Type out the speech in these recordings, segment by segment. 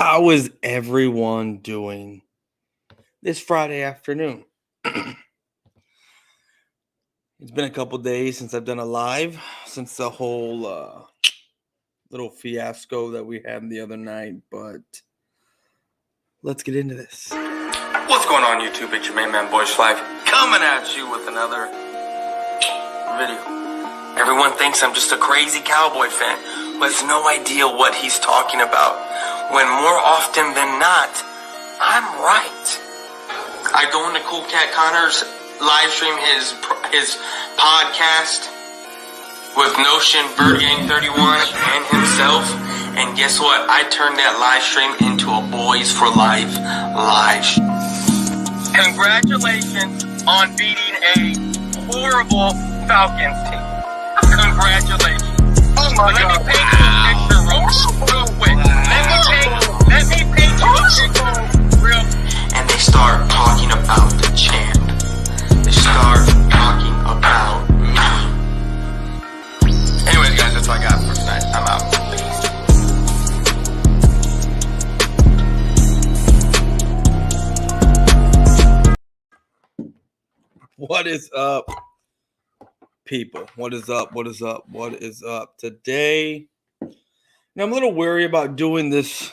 How is everyone doing this Friday afternoon? It's been a couple days since I've done a live, since the whole little fiasco that we had the other night, but let's get into this. What's going on YouTube? It's your main man Boyz4Life coming at you with another video. Everyone thinks I'm just a crazy Cowboy fan who has no idea what he's talking about, when more often than not, I'm right. I go into Cool Cat Connor's live stream, his podcast with Notion, Bird Gang 31, and himself, and guess what? I turned that live stream into a Boyz4Life live stream. Congratulations on beating a horrible Falcons team. Congratulations. Oh my God. Let me paint you a picture real quick. Let me paint you a picture real quick. And they start talking about the champ. They start talking about me. Anyways, guys, that's all I got for tonight. I'm out. What is up, people? What is up? What is up? What is up? Today, now I'm a little wary about doing this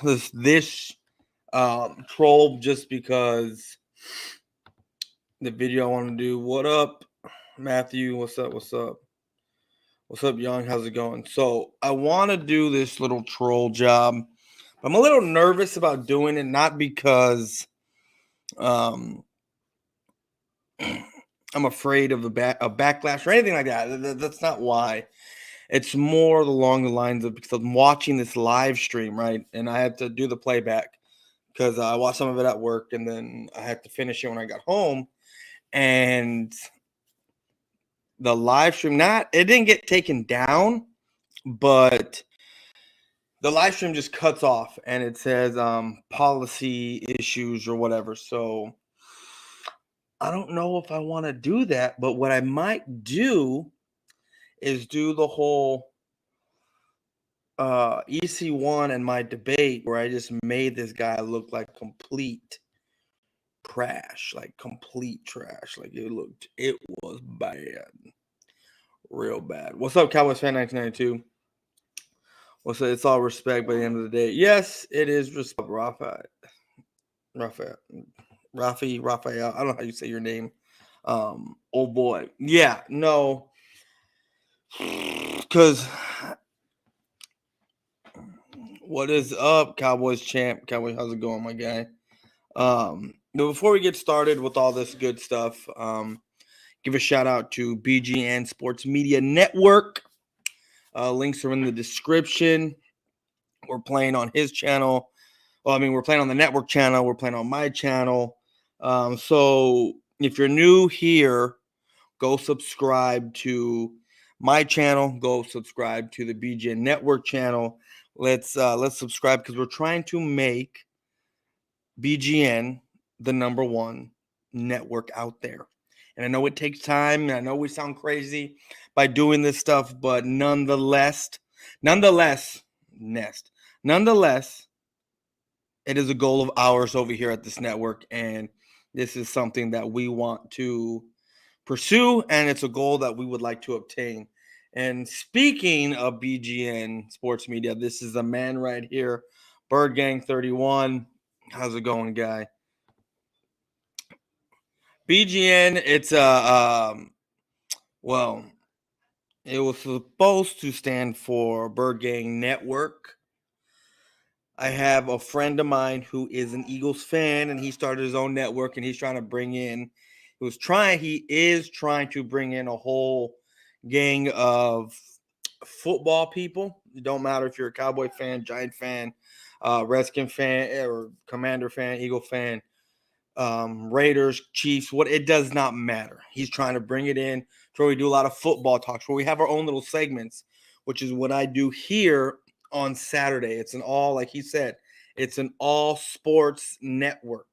troll just because the video I want to do. What up, Matthew? What's up? What's up? What's up, Young? How's it going? So I want to do this little troll job. I'm a little nervous about doing it, not because I'm afraid of a backlash or anything like that. That's not why. It's more along the lines of because I'm watching this live stream, right? And I had to do the playback because I watched some of it at work, and then I had to finish it when I got home. And the live stream, it didn't get taken down, but the live stream just cuts off and it says policy issues or whatever. So I don't know if I want to do that, but what I might do is do the whole EC1 and my debate where I just made this guy look like complete trash, like it was bad, real bad. What's up, Cowboys fan 1992? What's up? It's all respect by the end of the day. Yes, it is respect. Raphael. I don't know how you say your name. Oh boy. Yeah, no. Because what is up, Cowboys champ? Cowboys, how's it going, my guy? But before we get started with all this good stuff, give a shout out to BGN Sports Media Network. Links are in the description. We're playing on his channel. Well, we're playing on the network channel. We're playing on my channel. So if you're new here, go subscribe to my channel. Go subscribe to the BGN Network channel. Let's subscribe because we're trying to make BGN the number one network out there. And I know it takes time. And I know we sound crazy by doing this stuff, but nonetheless, it is a goal of ours over here at this network, and this is something that we want to pursue, and it's a goal that we would like to obtain. And speaking of BGN Sports Media, this is the man right here, Bird Gang 31. How's it going, guy? BGN, it's it was supposed to stand for Bird Gang Network. I have a friend of mine who is an Eagles fan, and he started his own network, and he is trying to bring in a whole gang of football people. It don't matter if you're a Cowboy fan, Giant fan, Redskin fan, or Commander fan, Eagle fan, Raiders, Chiefs, it does not matter. He's trying to bring it in to where we do a lot of football talks, where we have our own little segments, which is what I do here on Saturday. It's like he said, it's an all sports network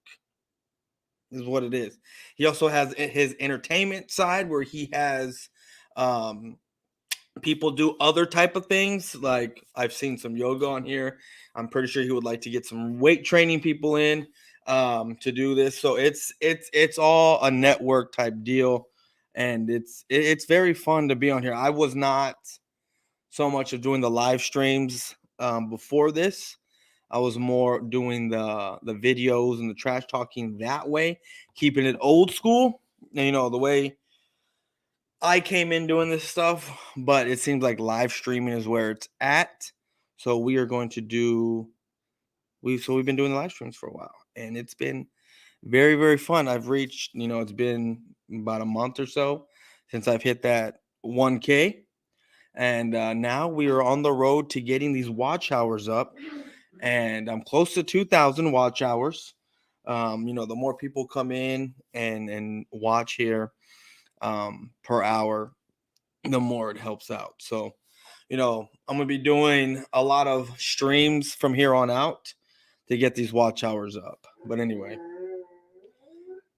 is what it is. He also has his entertainment side where he has people do other type of things. Like I've seen some yoga on here. I'm pretty sure he would like to get some weight training people in to do this. So it's all a network type deal, and it's very fun to be on here. I was not so much of doing the live streams before this. I was more doing the videos and the trash talking that way, keeping it old school. And, the way I came in doing this stuff, but it seems like live streaming is where it's at. So we are going to we've been doing the live streams for a while, and it's been very, very fun. I've reached, it's been about a month or so since I've hit that 1K. And now we are on the road to getting these watch hours up, and I'm close to 2,000 watch hours. The more people come in and watch here per hour, the more it helps out. So, I'm gonna be doing a lot of streams from here on out to get these watch hours up. But anyway,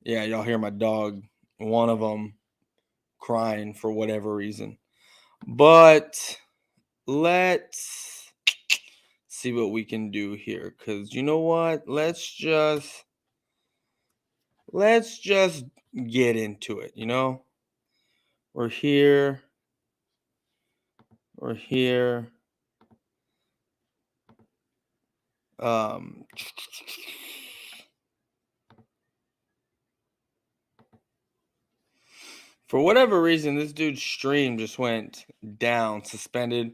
yeah, y'all hear my dog, one of them crying for whatever reason. But let's see what we can do here, because you know what, let's just get into it. We're here um for whatever reason this dude's stream just went down, suspended.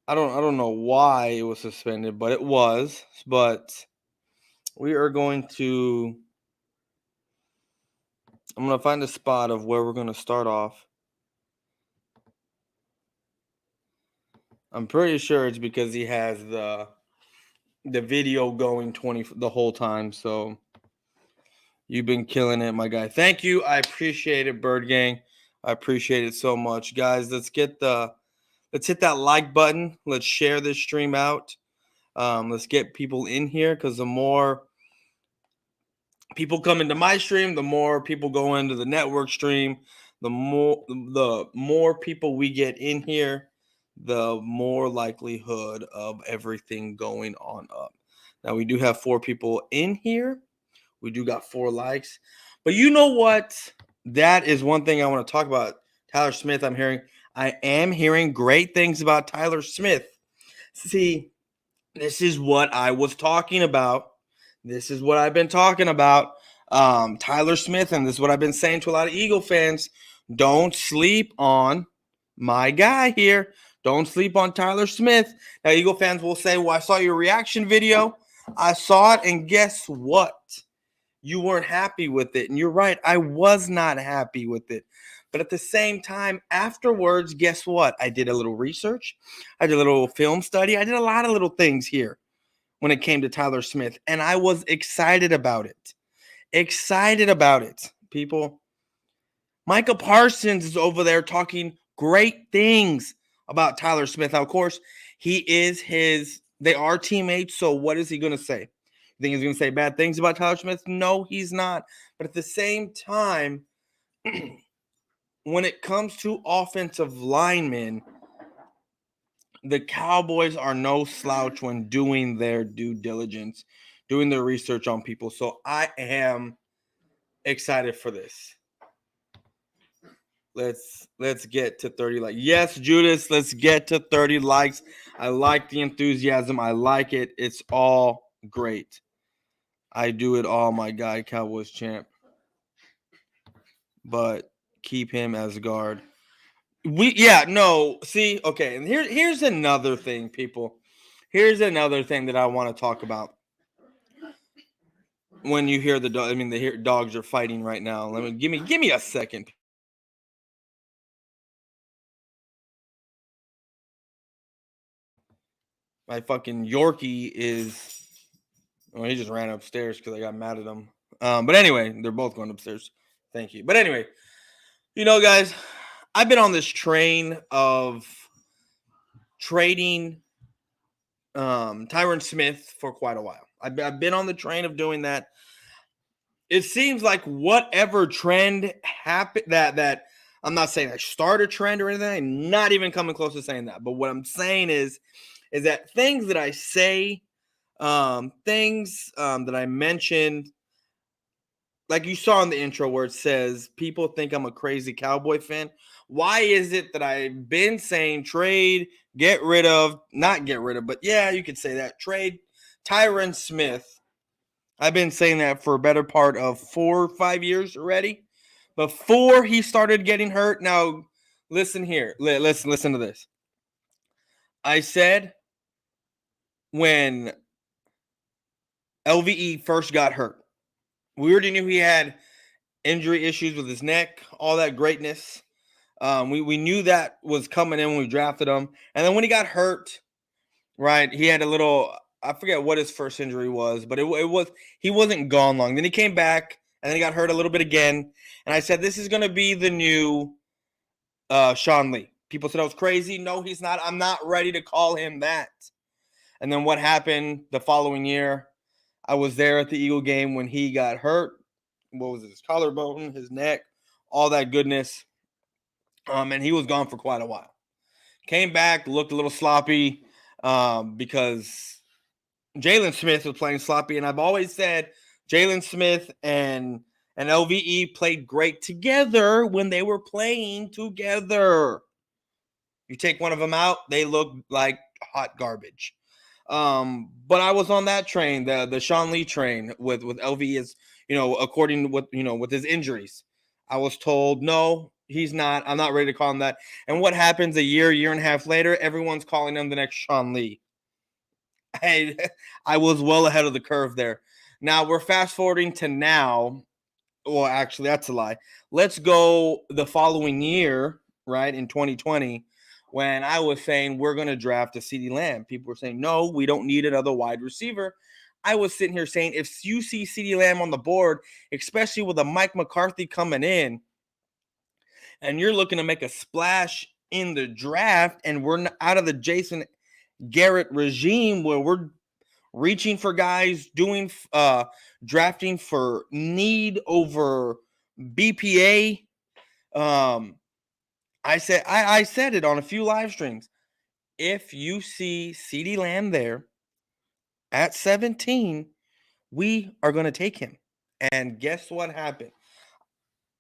I don't know why it was suspended, but it was. But we are going to I'm going to find a spot of where we're going to start off. I'm pretty sure it's because he has the video going the whole time. So you've been killing it, my guy. Thank you. I appreciate it, Bird Gang. I appreciate it so much. Guys, let's hit that like button. Let's share this stream out. Let's get people in here, because the more people come into my stream, the more people go into the network stream. The more people we get in here, the more likelihood of everything going on up. Now we do have 4 people in here. We do got 4 likes. But you know what? That is one thing I want to talk about. Tyler Smith, I am hearing great things about Tyler Smith. See, this is what I was talking about. This is what I've been talking about. Tyler Smith, and this is what I've been saying to a lot of Eagle fans. Don't sleep on my guy here. Don't sleep on Tyler Smith. Now, Eagle fans will say, well, I saw your reaction video. I saw it, and guess what? You weren't happy with it. And you're right. I was not happy with it. But at the same time, afterwards, guess what? I did a little research. I did a little film study. I did a lot of little things here when it came to Tyler Smith. And I was excited about it. People. Micah Parsons is over there talking great things about Tyler Smith. Now, of course, they are teammates. So what is he going to say? You think he's going to say bad things about Tyler Smith? No, he's not. But at the same time, when it comes to offensive linemen, the Cowboys are no slouch when doing their due diligence, doing their research on people. So I am excited for this. Let's get to 30 likes. Yes, Judas, let's get to 30 likes. I like the enthusiasm. I like it. It's all great. I do it all, my guy, Cowboys champ. But keep him as guard. See, okay, and here's another thing, people. Here's another thing that I want to talk about. When you hear the dogs are fighting right now. Give me a second. My fucking Yorkie he just ran upstairs because I got mad at him. But anyway, they're both going upstairs. Thank you. But anyway, guys, I've been on this train of trading Tyron Smith for quite a while. I've been on the train of doing that. It seems like whatever trend happened that I'm not saying I start a trend or anything. I'm not even coming close to saying that. But what I'm saying is that things that I say, things that I mentioned, like you saw in the intro where it says people think I'm a crazy Cowboy fan. Why is it that I've been saying trade, not get rid of, but yeah, you could say that, trade Tyron Smith. I've been saying that for a better part of 4 or 5 years already. Before he started getting hurt. Now, listen here. Listen to this. I said when LVE first got hurt, we already knew he had injury issues with his neck, all that greatness. We knew that was coming in when we drafted him. And then when he got hurt, right, he had a little, I forget what his first injury was, but he wasn't gone long. Then he came back, and then he got hurt a little bit again. And I said, this is going to be the new Sean Lee. People said I was crazy. No, he's not. I'm not ready to call him that. And then what happened the following year? I was there at the Eagle game when he got hurt. What was it? His collarbone, his neck, all that goodness. And he was gone for quite a while. Came back, looked a little sloppy because Jalen Smith was playing sloppy. And I've always said Jalen Smith and LVE played great together when they were playing together. You take one of them out, they look like hot garbage. But I was on that train, the Sean Lee train with LVE, is, according to what, with his injuries. I was told, no, he's not. I'm not ready to call him that. And what happens a year and a half later? Everyone's calling him the next Sean Lee. I was well ahead of the curve there. Now we're fast forwarding to now. Well, actually, that's a lie. Let's go the following year, right, in 2020, when I was saying we're going to draft a CeeDee Lamb. People were saying, no, we don't need another wide receiver. I was sitting here saying, if you see CeeDee Lamb on the board, especially with a Mike McCarthy coming in, and you're looking to make a splash in the draft, and we're out of the Jason Garrett regime where we're reaching for guys, doing drafting for need over BPA. I said it on a few live streams. If you see CeeDee Lamb there at 17, we are going to take him. And guess what happened?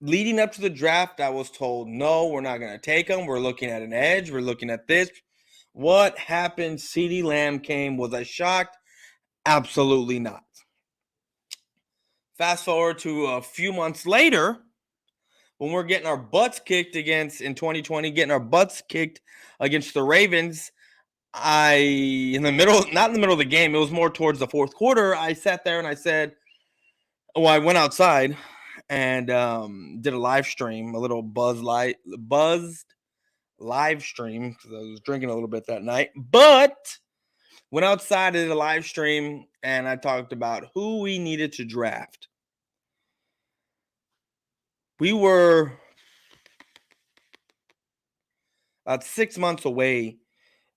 Leading up to the draft, I was told, no, we're not going to take him. We're looking at an edge. We're looking at this. What happened? CeeDee Lamb came. Was I shocked? Absolutely not. Fast forward to a few months later, when we're getting our butts kicked in 2020, getting our butts kicked against the Ravens, not in the middle of the game, it was more towards the fourth quarter, I sat there and I said, I went outside and did a live stream, a little buzzed live stream, because I was drinking a little bit that night, but went outside, did a live stream, and I talked about who we needed to draft. We were about 6 months away,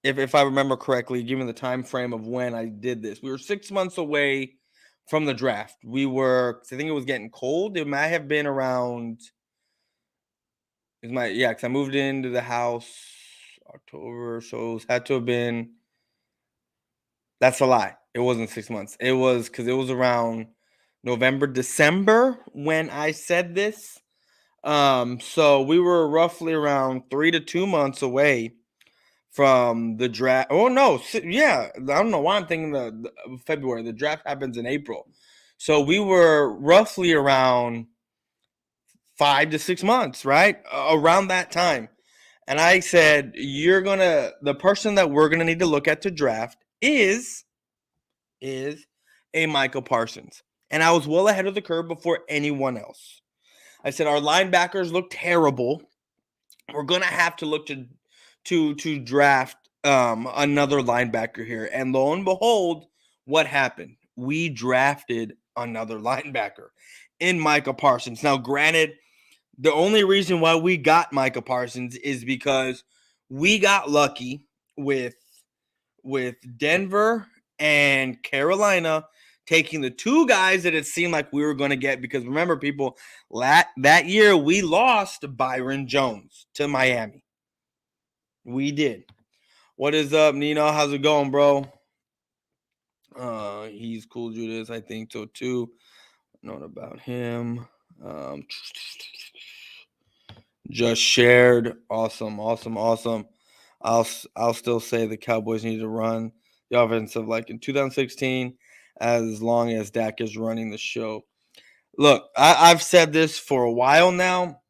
if I remember correctly, given the time frame of when I did this. We were 6 months away from the draft. I think it was getting cold. It might have been around, because I moved into the house October, so it had to have been, that's a lie. It wasn't 6 months. It was, because it was around November, December when I said this. So we were roughly around 3 to 2 months away from the draft. Oh no, yeah, I don't know why I'm thinking the February. The draft happens in April, so we were roughly around 5 to 6 months, right around that time. And I said, the person that we're gonna need to look at to draft is a Michael Parsons, and I was well ahead of the curve before anyone else. I said our linebackers look terrible. We're gonna have to look to draft another linebacker here. And lo and behold, what happened? We drafted another linebacker in Micah Parsons. Now, granted, the only reason why we got Micah Parsons is because we got lucky with Denver and Carolina taking the two guys that it seemed like we were going to get. Because remember, people, that year we lost Byron Jones to Miami. We did. What is up, Nino? How's it going, bro? He's cool, Judas. I think so too. Known about him. Just shared. Awesome. I'll still say the Cowboys need to run the offensive like in 2016, as long as Dak is running the show. Look, I've said this for a while now.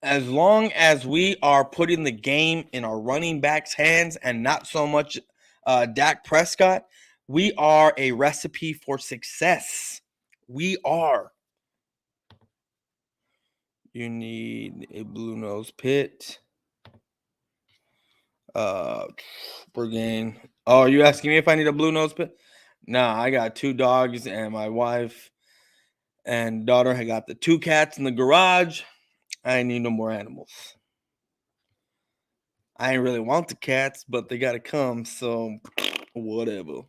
As long as we are putting the game in our running backs' hands and not so much Dak Prescott, we are a recipe for success. We are. You need a blue nose pit. Bergain. Oh, are you asking me if I need a blue nose pit? Nah, I got 2 dogs and my wife and daughter. I got the 2 cats in the garage. I need no more animals. I ain't really want the cats, but they gotta come, so whatever.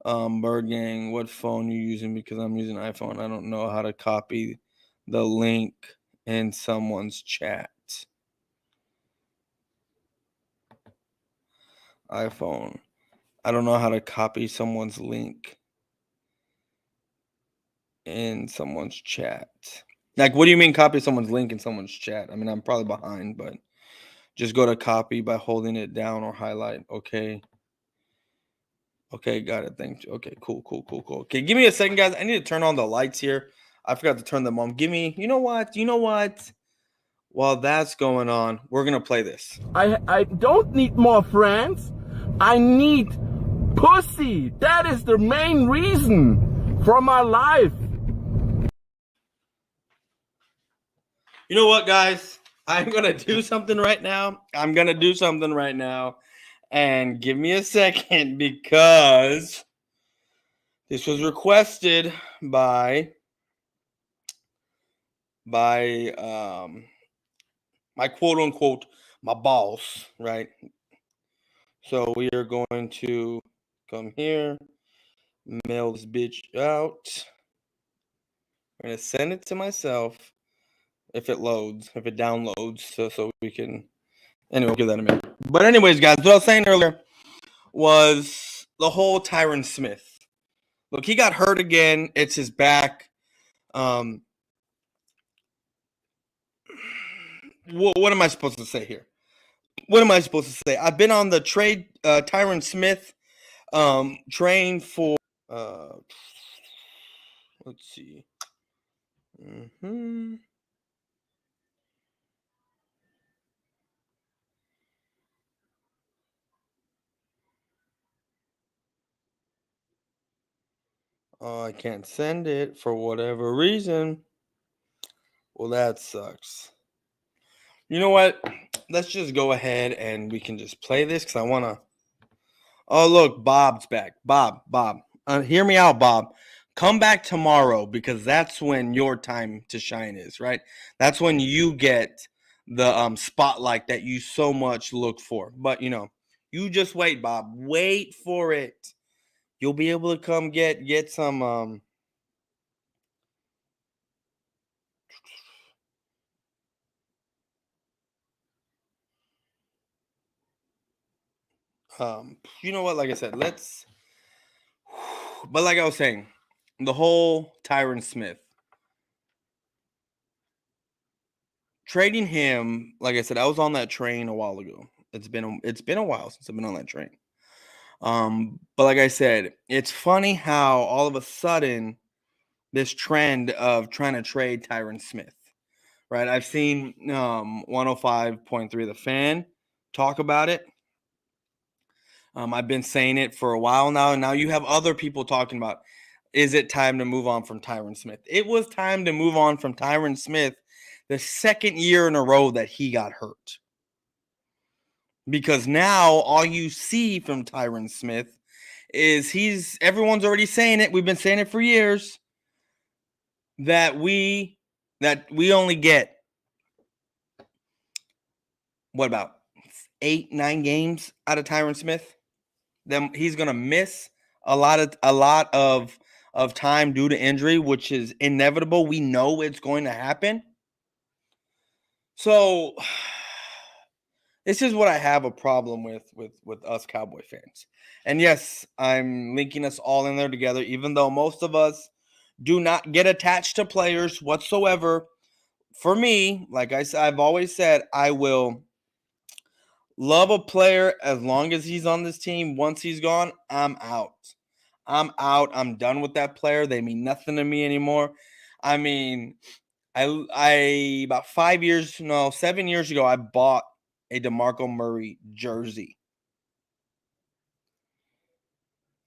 Bird Gang, what phone you using? Because I'm using iPhone. I don't know how to copy the link in someone's chat. iPhone. I don't know how to copy someone's link in someone's chat. Like, what do you mean copy someone's link in someone's chat? I mean, I'm probably behind, but just go to copy by holding it down or highlight. Okay. Okay, got it. Thank you. Okay, cool. Okay, give me a second, guys. I need to turn on the lights here. I forgot to turn them on. You know what? While that's going on, we're going to play this. I don't need more friends. I need pussy. That is the main reason for my life. You know what, guys? I'm going to do something right now. And give me a second, because this was requested by my quote unquote my boss, right? So we are going to come here, mail this bitch out. I'm gonna send it to myself if it downloads, so we can. Anyway, we'll give that a minute. But anyways, guys, what I was saying earlier was the whole Tyron Smith. Look, he got hurt again. It's his back. What am I supposed to say here? I've been on the trade Tyron Smith train for let's see. Oh, I can't send it for whatever reason. Well, that sucks. You know what? Let's just go ahead and we can just play this because I want to. Oh, look, Bob's back. Bob. Hear me out, Bob. Come back tomorrow, because that's when your time to shine is, right? That's when you get the spotlight that you so much look for. But, you just wait, Bob. Wait for it. You'll be able to come get some you know what? Like I said, but like I was saying, the whole Tyron Smith trading him. Like I said, I was on that train a while ago. It's been a while since I've been on that train. But like I said, it's funny how all of a sudden this trend of trying to trade Tyron Smith, right? I've seen 105.3 The Fan talk about it. I've been saying it for a while now, and now you have other people talking about, is it time to move on from Tyron Smith? It was time to move on from Tyron Smith the second year in a row that he got hurt. Because now all you see from Tyron Smith is everyone's already saying it. We've been saying it for years, that we only get, what, about 8-9 games out of Tyron Smith? Then he's going to miss a lot of time due to injury, which is inevitable. We know it's going to happen. So this is what I have a problem with us Cowboy fans. And yes, I'm linking us all in there together, even though most of us do not get attached to players whatsoever. For me, like I've always said, I will love a player as long as he's on this team. Once he's gone, I'm out. I'm out. I'm done with that player. They mean nothing to me anymore. I mean, I about 7 years ago, I bought a DeMarco Murray jersey.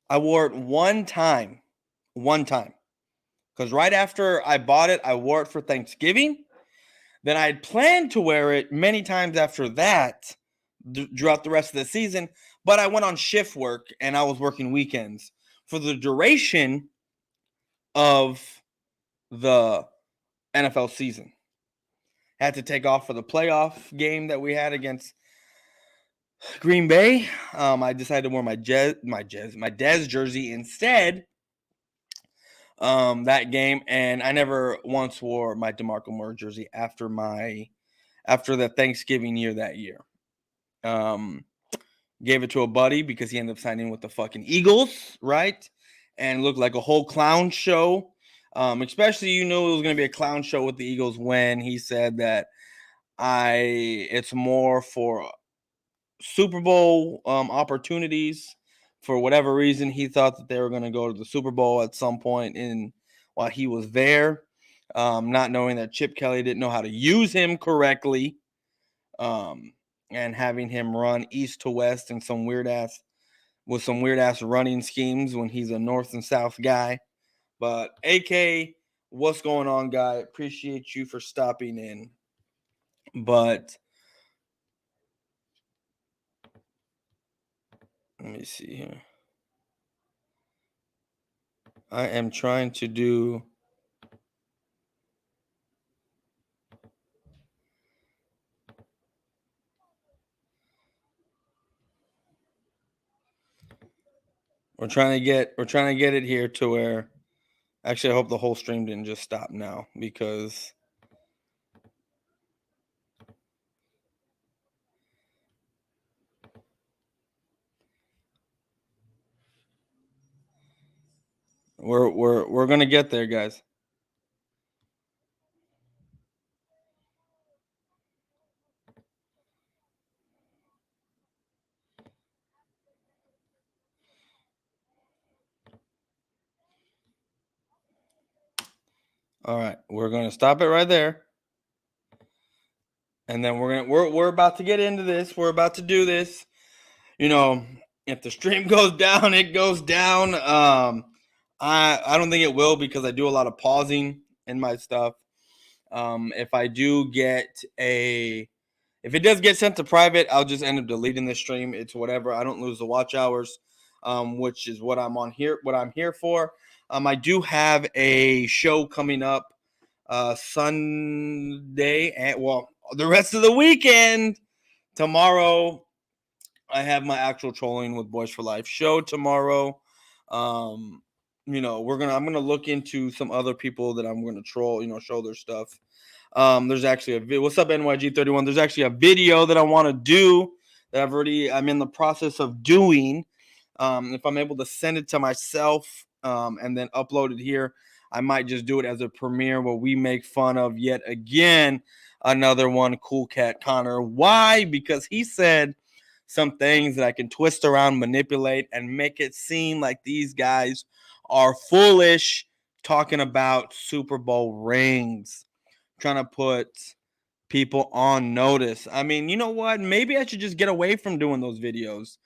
I wore it one time, because right after I bought it, I wore it for Thanksgiving. Then I had planned to wear it many times after that throughout the rest of the season, but I went on shift work and I was working weekends for the duration of the NFL season. Had to take off for the playoff game that we had against Green Bay. I decided to wear my Dez jersey instead that game, and I never once wore my DeMarco Murray jersey after the Thanksgiving year that year. Gave it to a buddy because he ended up signing with the fucking Eagles, right? And looked like a whole clown show. Especially you knew it was going to be a clown show with the Eagles when he said that it's more for Super Bowl opportunities. For whatever reason, he thought that they were going to go to the Super Bowl at some point while he was there, not knowing that Chip Kelly didn't know how to use him correctly, and having him run east to west and some weird ass running schemes when he's a north and south guy. But AK, what's going on, guy? Appreciate you for stopping in. But let me see here. I am trying to do. We're trying to get it here to where. Actually, I hope the whole stream didn't just stop now because. We're gonna get there, guys. All right, we're gonna stop it right there, and then we're about to get into this. We're about to do this. If the stream goes down, it goes down. I don't think it will because I do a lot of pausing in my stuff. If it does get sent to private, I'll just end up deleting the stream. It's whatever. I don't lose the watch hours, which is what I'm here for. I do have a show coming up Sunday and the rest of the weekend. Tomorrow, I have my actual Trolling with Boyz4Life show tomorrow. I'm gonna look into some other people that I'm gonna troll, show their stuff. There's actually a video. What's up, NYG31? There's actually a video that I want to do that I'm in the process of doing. If I'm able to send it to myself and then upload it here, I might just do it as a premiere where we make fun of yet again another one, Cool Cat Connor. Why? Because he said some things that I can twist around, manipulate, and make it seem like these guys are foolish talking about Super Bowl rings, trying to put people on notice. I mean, you know what? Maybe I should just get away from doing those videos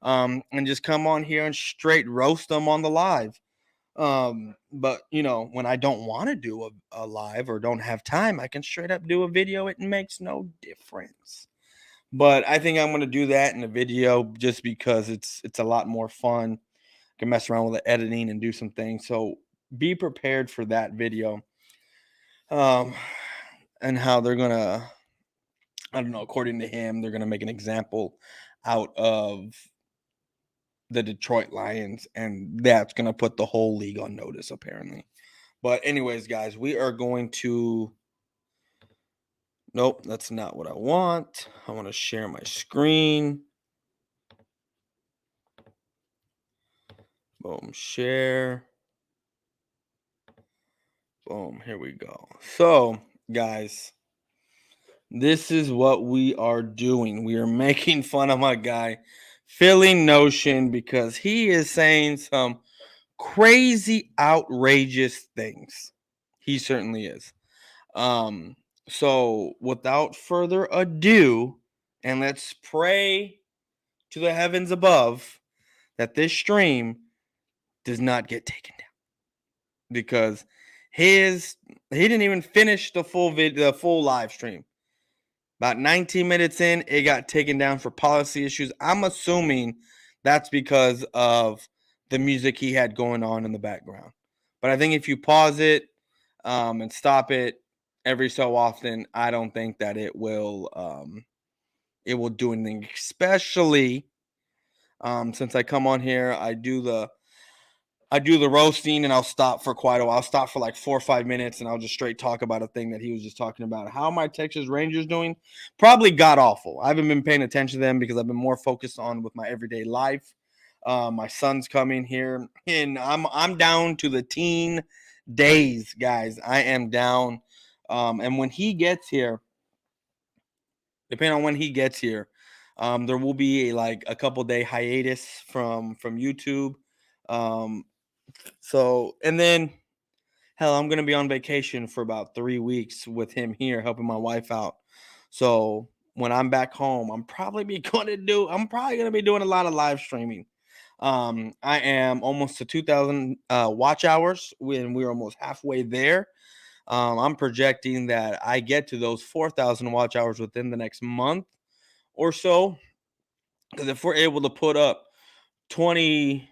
and just come on here and straight roast them on the live. But when I don't want to do a live or don't have time, I can straight up do a video. It makes no difference. But I think I'm going to do that in a video just because it's a lot more fun. I can mess around with the editing and do some things. So be prepared for that video. And how they're going to, I don't know, according to him, they're going to make an example out of the Detroit Lions, and that's going to put the whole league on notice, apparently. But anyways, guys, we are going to... Nope, that's not what I want. I want to share my screen. Boom, share. Boom, here we go. So, guys, this is what we are doing. We are making fun of my guy, Philly Notion, because he is saying some crazy, outrageous things. He certainly is. So without further ado, and let's pray to the heavens above that this stream does not get taken down, because he didn't even finish the full live stream. About 19 minutes in, it got taken down for policy issues. I'm assuming that's because of the music he had going on in the background. But I think if you pause it and stop it every so often, I don't think that it will do anything. Especially since I come on here, I do the roasting, and I'll stop for quite a while. I'll stop for like 4 or 5 minutes, and I'll just straight talk about a thing that he was just talking about. How are my Texas Rangers doing? Probably god awful. I haven't been paying attention to them because I've been more focused on with my everyday life. My son's coming here, and I'm down to the teen days, guys. I am down. And when he gets here, depending on when he gets here, there will be a couple day hiatus from YouTube. So, and then, hell, I'm going to be on vacation for about 3 weeks with him here, helping my wife out. So when I'm back home, I'm probably going to be doing a lot of live streaming. I am almost to 2,000 watch hours when we're almost halfway there. I'm projecting that I get to those 4,000 watch hours within the next month or so. Because if we're able to put up 20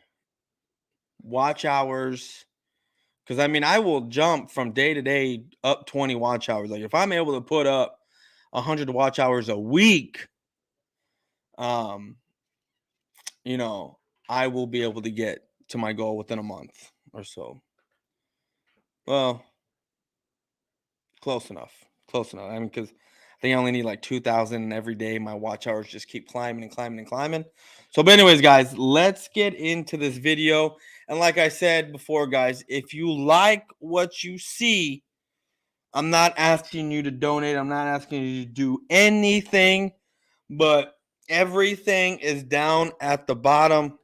watch hours, because I mean, I will jump from day to day up 20 watch hours. Like if I'm able to put up 100 watch hours a week, I will be able to get to my goal within a month or so. Well, close enough. I mean, because they only need like 2,000, and every day my watch hours just keep climbing and climbing and climbing. So, but anyways, guys, let's get into this video. And like I said before, guys, if you like what you see, I'm not asking you to donate. I'm not asking you to do anything, but everything is down at the bottom.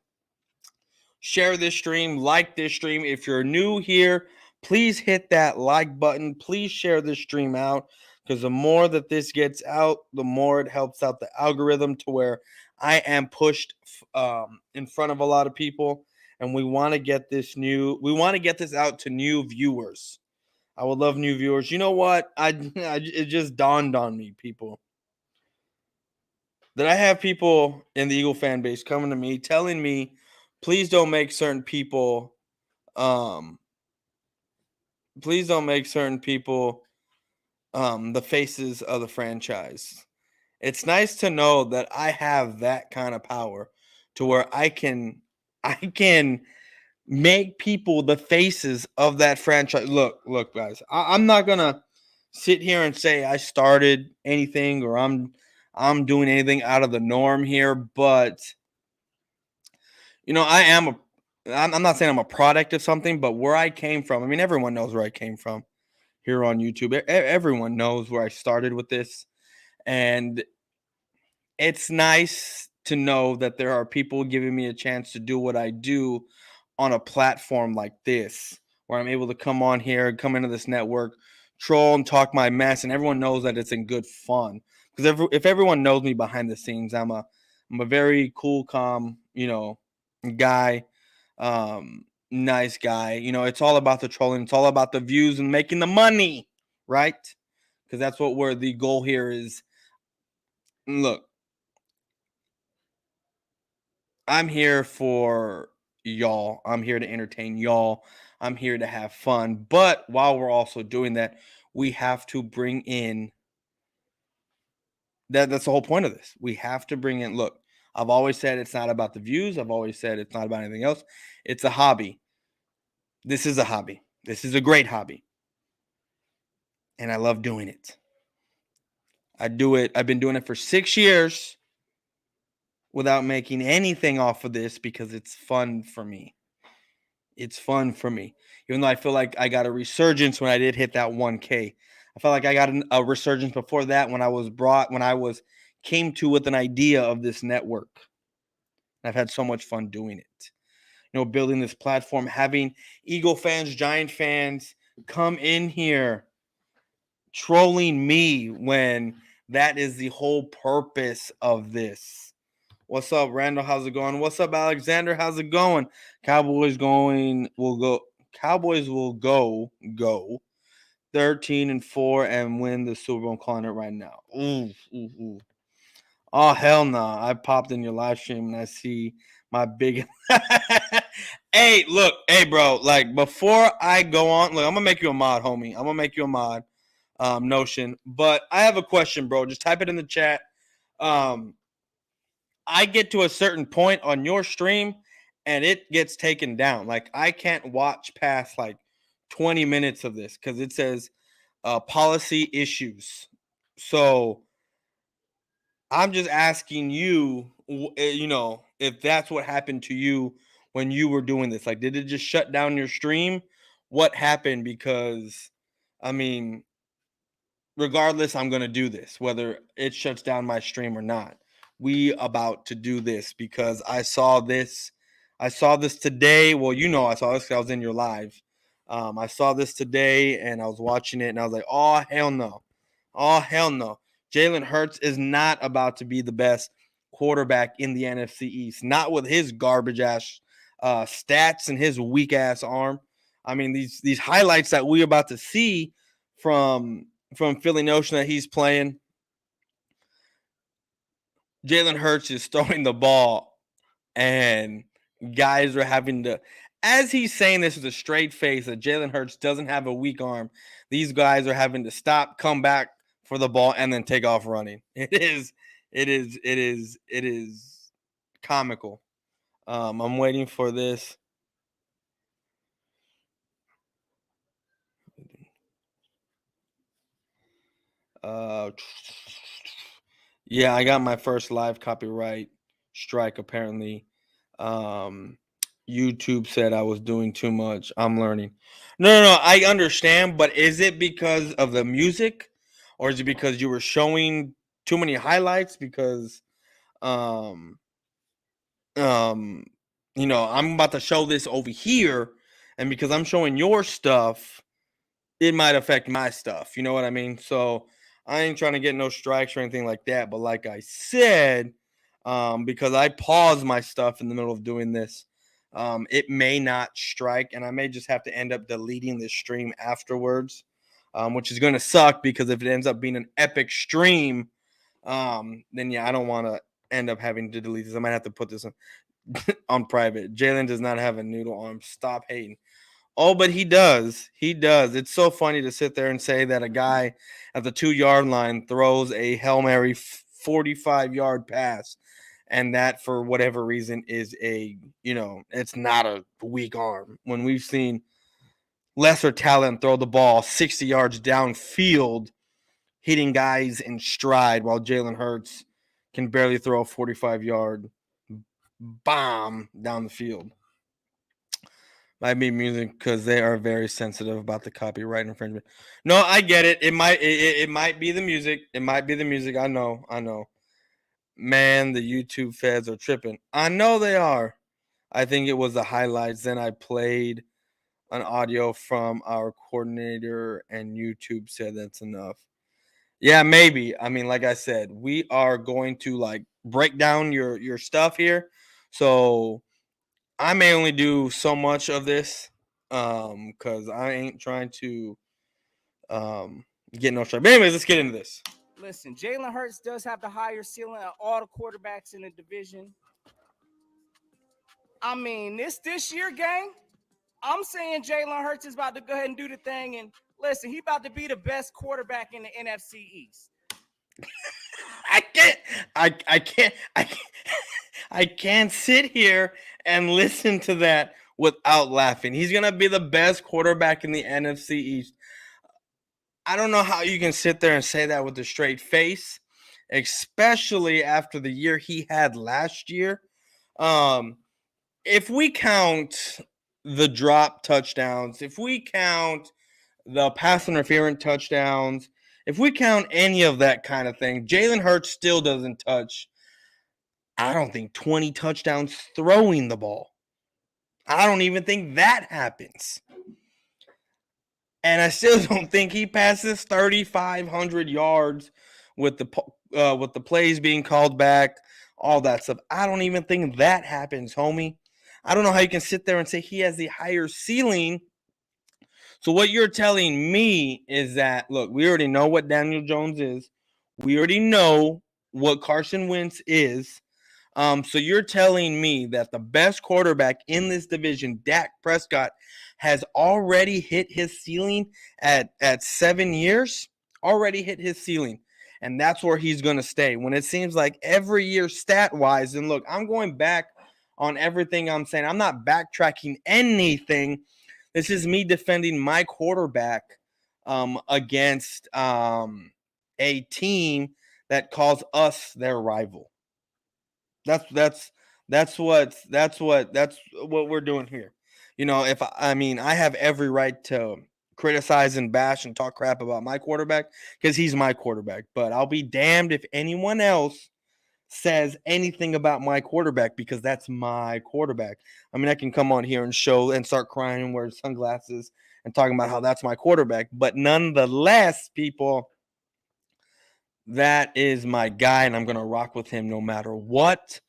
Share this stream, like this stream. If you're new here, please hit that like button. Please share this stream out, because the more that this gets out, the more it helps out the algorithm to where I am pushed in front of a lot of people. And we want to get this out to new viewers. I would love new viewers. You know what? It just dawned on me, people, that I have people in the Eagle fan base coming to me telling me, please don't make certain people the faces of the franchise. It's nice to know that I have that kind of power to where I can make people the faces of that franchise. Look, guys, I'm not gonna sit here and say I started anything or I'm doing anything out of the norm here, but I'm not saying I'm a product of something, but where I came from, I mean, everyone knows where I came from here on YouTube. Everyone knows where I started with this. And it's nice to know that there are people giving me a chance to do what I do on a platform like this, where I'm able to come on here, come into this network, troll and talk my mess, and everyone knows that it's in good fun. Because if everyone knows me behind the scenes, I'm a very cool, calm, guy, nice guy. It's all about the trolling. It's all about the views and making the money, right? Because that's where the goal here is. Look, I'm here for y'all. I'm here to entertain y'all. I'm here to have fun. But while we're also doing that, we have to bring in that's the whole point of this. We have to bring in, look, I've always said it's not about the views. I've always said it's not about anything else. It's a hobby. This is a hobby. This is a great hobby. And I love doing it. I do it. I've been doing it for 6 years without making anything off of this because it's fun for me. It's fun for me. Even though I feel like I got a resurgence when I did hit that 1K. I felt like I got a resurgence before that when I came to with an idea of this network. I've had so much fun doing it. Building this platform, having Eagle fans, Giant fans come in here trolling me when that is the whole purpose of this. What's up, Randall? How's it going? What's up, Alexander? How's it going? Cowboys will go 13-4 and win the Super Bowl. I'm calling it right now. Ooh. Oh, hell no. I popped in your live stream and I see my big Hey, look, bro, like before I go on, look, I'm gonna make you a mod, homie. I'm gonna make you a mod, Notion. But I have a question, bro. Just type it in the chat. I get to a certain point on your stream and it gets taken down. Like I can't watch past like 20 minutes of this because it says policy issues. So I'm just asking you, if that's what happened to you when you were doing this. Like, did it just shut down your stream? What happened? Because, I mean, regardless, I'm going to do this, whether it shuts down my stream or not. We about to do this because I saw this today. Well, I saw this because I was in your live. I saw this today and I was watching it and I was like, oh, hell no. Oh, hell no. Jalen Hurts is not about to be the best quarterback in the NFC East. Not with his garbage ass stats and his weak ass arm. I mean, these highlights that we're about to see from Philly Notion that he's playing. Jalen Hurts is throwing the ball and guys are having to, as he's saying this with a straight face that Jalen Hurts doesn't have a weak arm, these guys are having to stop, come back for the ball, and then take off running. It is comical. I'm waiting for this. Yeah, I got my first live copyright strike apparently. YouTube said I was doing too much. I'm learning. No, I understand, but is it because of the music or is it because you were showing too many highlights? Because I'm about to show this over here, and because I'm showing your stuff, it might affect my stuff. You know what I mean? So I ain't trying to get no strikes or anything like that. But like I said, because I paused my stuff in the middle of doing this, it may not strike, and I may just have to end up deleting the stream afterwards, which is going to suck because if it ends up being an epic stream, then yeah, I don't want to end up having to delete this. I might have to put this on private. Jalen does not have a noodle arm. Stop hating. Oh, but he does. He does. It's so funny to sit there and say that a guy at the 2-yard line throws a Hail Mary 45-yard pass, and that for whatever reason is it's not a weak arm. When we've seen lesser talent throw the ball 60 yards downfield, hitting guys in stride, while Jalen Hurts can barely throw a 45-yard bomb down the field. Might be music because they are very sensitive about the copyright infringement. No, I get it. It might be the music. It might be the music. I know. Man, the YouTube feds are tripping. I know they are. I think it was the highlights. Then I played an audio from our coordinator, and YouTube said that's enough. Yeah, maybe. I mean, like I said, we are going to break down your stuff here. So I may only do so much of this because I ain't trying to get no strike. But anyways, let's get into this. Listen, Jalen Hurts does have the higher ceiling of all the quarterbacks in the division. I mean, this year, gang, I'm saying Jalen Hurts is about to go ahead and do the thing. And listen, he about to be the best quarterback in the NFC East. I can't. I can't sit here and listen to that without laughing. He's going to be the best quarterback in the NFC East. I don't know how you can sit there and say that with a straight face, especially after the year he had last year. If we count the drop touchdowns, if we count the pass interference touchdowns, if we count any of that kind of thing, Jalen Hurts still doesn't touch, I don't think, 20 touchdowns throwing the ball. I don't even think that happens. And I still don't think he passes 3,500 yards with the plays being called back, all that stuff. I don't even think that happens, homie. I don't know how you can sit there and say he has the higher ceiling. So what you're telling me is that, look, we already know what Daniel Jones is. We already know what Carson Wentz is. So you're telling me that the best quarterback in this division, Dak Prescott, has already hit his ceiling at 7 years? Already hit his ceiling. And that's where he's going to stay. When it seems like every year stat-wise, and look, I'm going back on everything I'm saying. I'm not backtracking anything. This is me defending my quarterback against a team that calls us their rival. That's what we're doing here. You know, I have every right to criticize and bash and talk crap about my quarterback because he's my quarterback. But I'll be damned if anyone else says anything about my quarterback because that's my quarterback. I mean, I can come on here and show and start crying and wear sunglasses and talking about how that's my quarterback. But nonetheless, people, that is my guy, and I'm going to rock with him no matter what.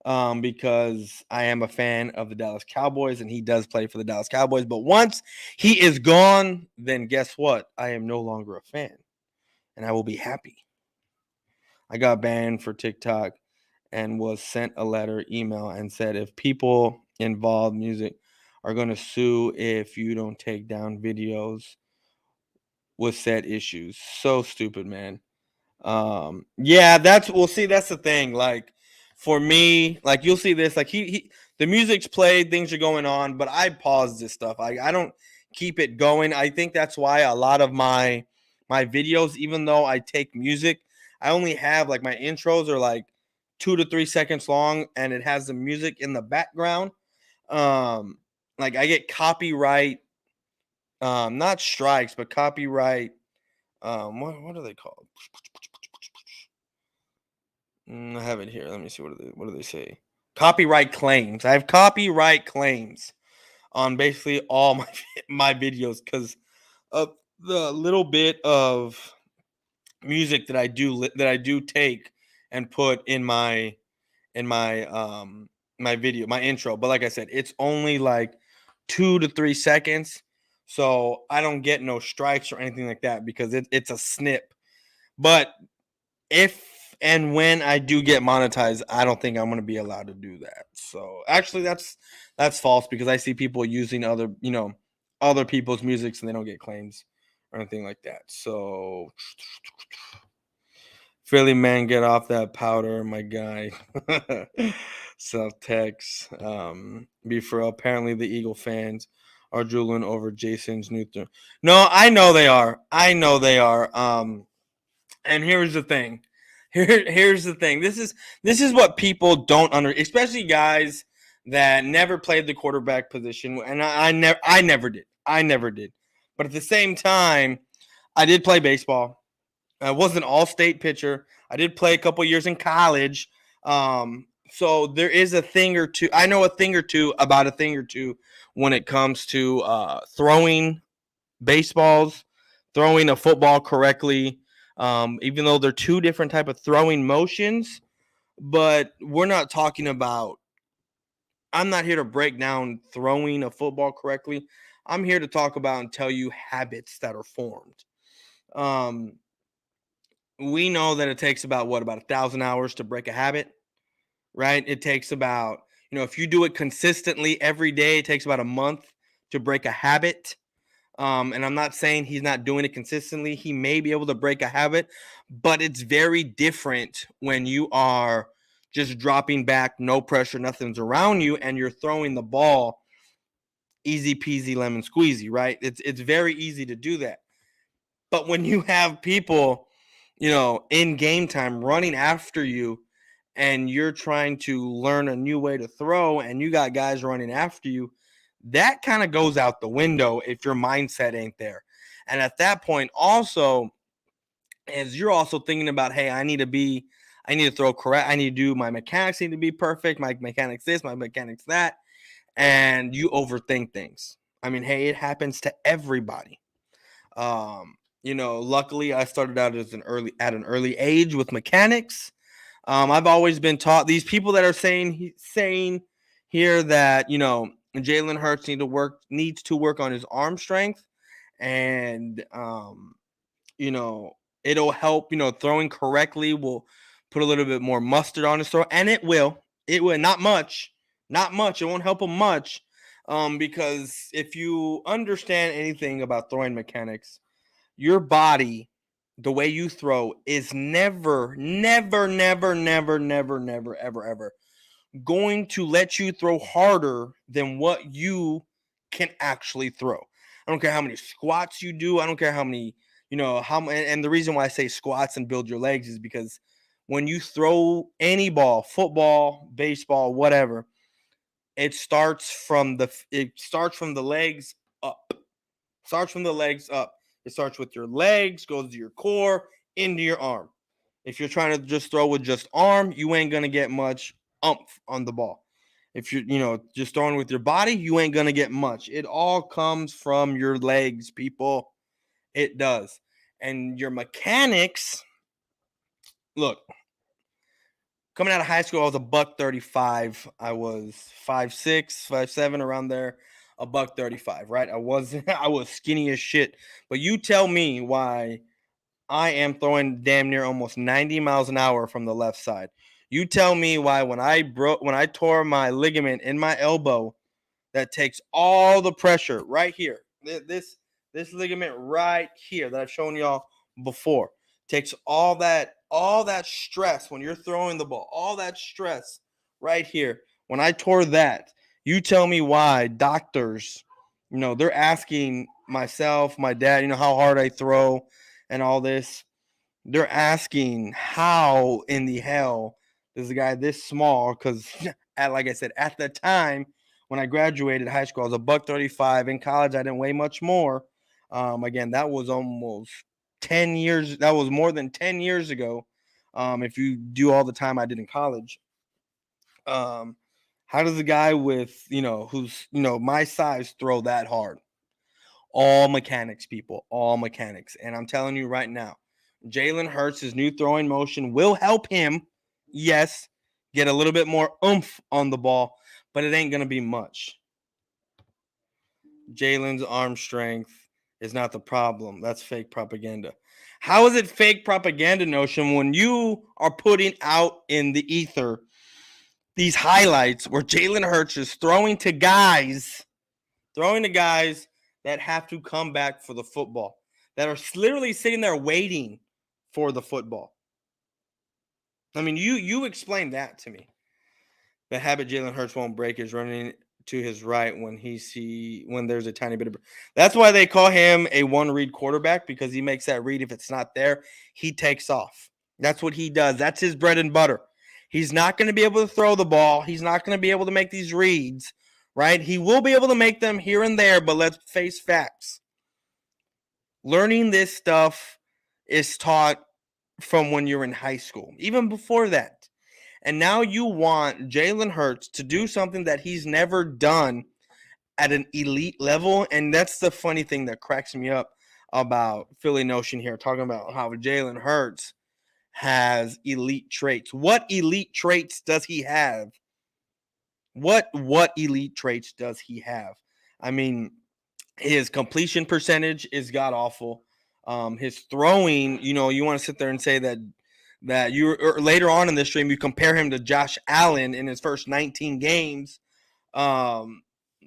Because I am a fan of the Dallas Cowboys, and he does play for the Dallas Cowboys. But once he is gone, then guess what? I am no longer a fan, and I will be happy. I got banned for TikTok and was sent a email, and said if people involved music are going to sue if you don't take down videos with said issues. So stupid, man. Yeah, that's the thing. Like, for me, like, you'll see this, like, the music's played, things are going on, but I pause this stuff. I don't keep it going. I think that's why a lot of my videos, even though I take music, I only have, like, my intros are like 2 to 3 seconds long, and it has the music in the background. Like, I get copyright, not strikes, but copyright. What are they called? I have it here. Let me see. What do they say? Copyright claims. I have copyright claims on basically all my videos because of the little bit of music that I do take and put in my my video, my intro. But like I said, it's only like 2 to 3 seconds, so I don't get no strikes or anything like that because it's a snip. But if and when I do get monetized, I don't think I'm going to be allowed to do that. So actually, that's false because I see people using other people's music and they don't get claims or anything like that. So Philly man, get off that powder, my guy. Self text. Be for real. Apparently, the Eagle fans are drooling over Jason's new thing. No, I know they are. And here's the thing. Here's the thing. This is what people don't especially guys that never played the quarterback position. And I never did. But at the same time, I did play baseball. I was an all-state pitcher. I did play a couple years in college. So there is a thing or two. I know a thing or two about a thing or two when it comes to throwing baseballs, throwing a football correctly. Even though they're two different type of throwing motions, but we're not talking about. I'm not here to break down throwing a football correctly. I'm here to talk about and tell you habits that are formed. We know that it takes about 1,000 hours to break a habit, right? It takes about, if you do it consistently every day, it takes about a month to break a habit. And I'm not saying he's not doing it consistently. He may be able to break a habit, but it's very different when you are just dropping back, no pressure, nothing's around you, and you're throwing the ball easy peasy lemon squeezy, right? It's very easy to do that. But when you have people, in game time running after you, and you're trying to learn a new way to throw, and you got guys running after you, that kind of goes out the window if your mindset ain't there. And at that point, also, as you're also thinking about, hey, I need to throw correct, I need to do, my mechanics need to be perfect, my mechanics this, my mechanics that, and you overthink things. I mean, hey, it happens to everybody. Luckily I started out at an early age with mechanics. I've always been taught, these people that are saying here that, Jalen Hurts needs to work on his arm strength, and it'll help, throwing correctly will put a little bit more mustard on his throw, and it will not much, it won't help him much, because if you understand anything about throwing mechanics, your body, the way you throw, is never ever going to let you throw harder than what you can actually throw. I don't care how many squats you do. I don't care how many, and the reason why I say squats and build your legs is because when you throw any ball, football, baseball, whatever, it starts from the legs up. It starts with your legs, goes to your core, into your arm. If you're trying to just throw with just arm, you ain't going to get much oomph on the ball. If you're, just throwing with your body, you ain't going to get much. It all comes from your legs, people. It does. And your mechanics, look, coming out of high school, I was a $135. I was 5'6", 5'7", around there. A $135, right? I was skinny as shit. But you tell me why I am throwing damn near almost 90 miles an hour from the left side. You tell me why when I tore my ligament in my elbow, that takes all the pressure right here. This ligament right here that I've shown y'all before takes all that stress when you're throwing the ball, all that stress right here. When I tore that, you tell me why doctors, they're asking myself, my dad, how hard I throw and all this. They're asking how in the hell does a guy this small, because like I said, at the time when I graduated high school, I was a $135. In college, I didn't weigh much more. Again, that was almost 10 years. That was more than 10 years ago. If you do all the time I did in college. How does a guy with, who's, my size throw that hard? All mechanics, people, all mechanics. And I'm telling you right now, Jalen Hurts' new throwing motion will help him, yes, get a little bit more oomph on the ball, but it ain't going to be much. Jalen's arm strength is not the problem. That's fake propaganda. How is it fake propaganda, Notion, when you are putting out in the ether these highlights where Jalen Hurts is throwing to guys that have to come back for the football, that are literally sitting there waiting for the football? I mean, you explain that to me. The habit Jalen Hurts won't break is running to his right when there's a tiny bit of. That's why they call him a one-read quarterback, because he makes that read. If it's not there, he takes off. That's what he does. That's his bread and butter. He's not going to be able to throw the ball. He's not going to be able to make these reads, right? He will be able to make them here and there, but let's face facts. Learning this stuff is taught from when you're in high school, even before that. And now you want Jalen Hurts to do something that he's never done at an elite level. And that's the funny thing that cracks me up about Philly Notion here, talking about how Jalen Hurts has elite traits. What elite traits does he have? What elite traits does he have? I mean, his completion percentage is god awful. His throwing, you want to sit there and say that you later on in the stream you compare him to Josh Allen in his first 19 games. And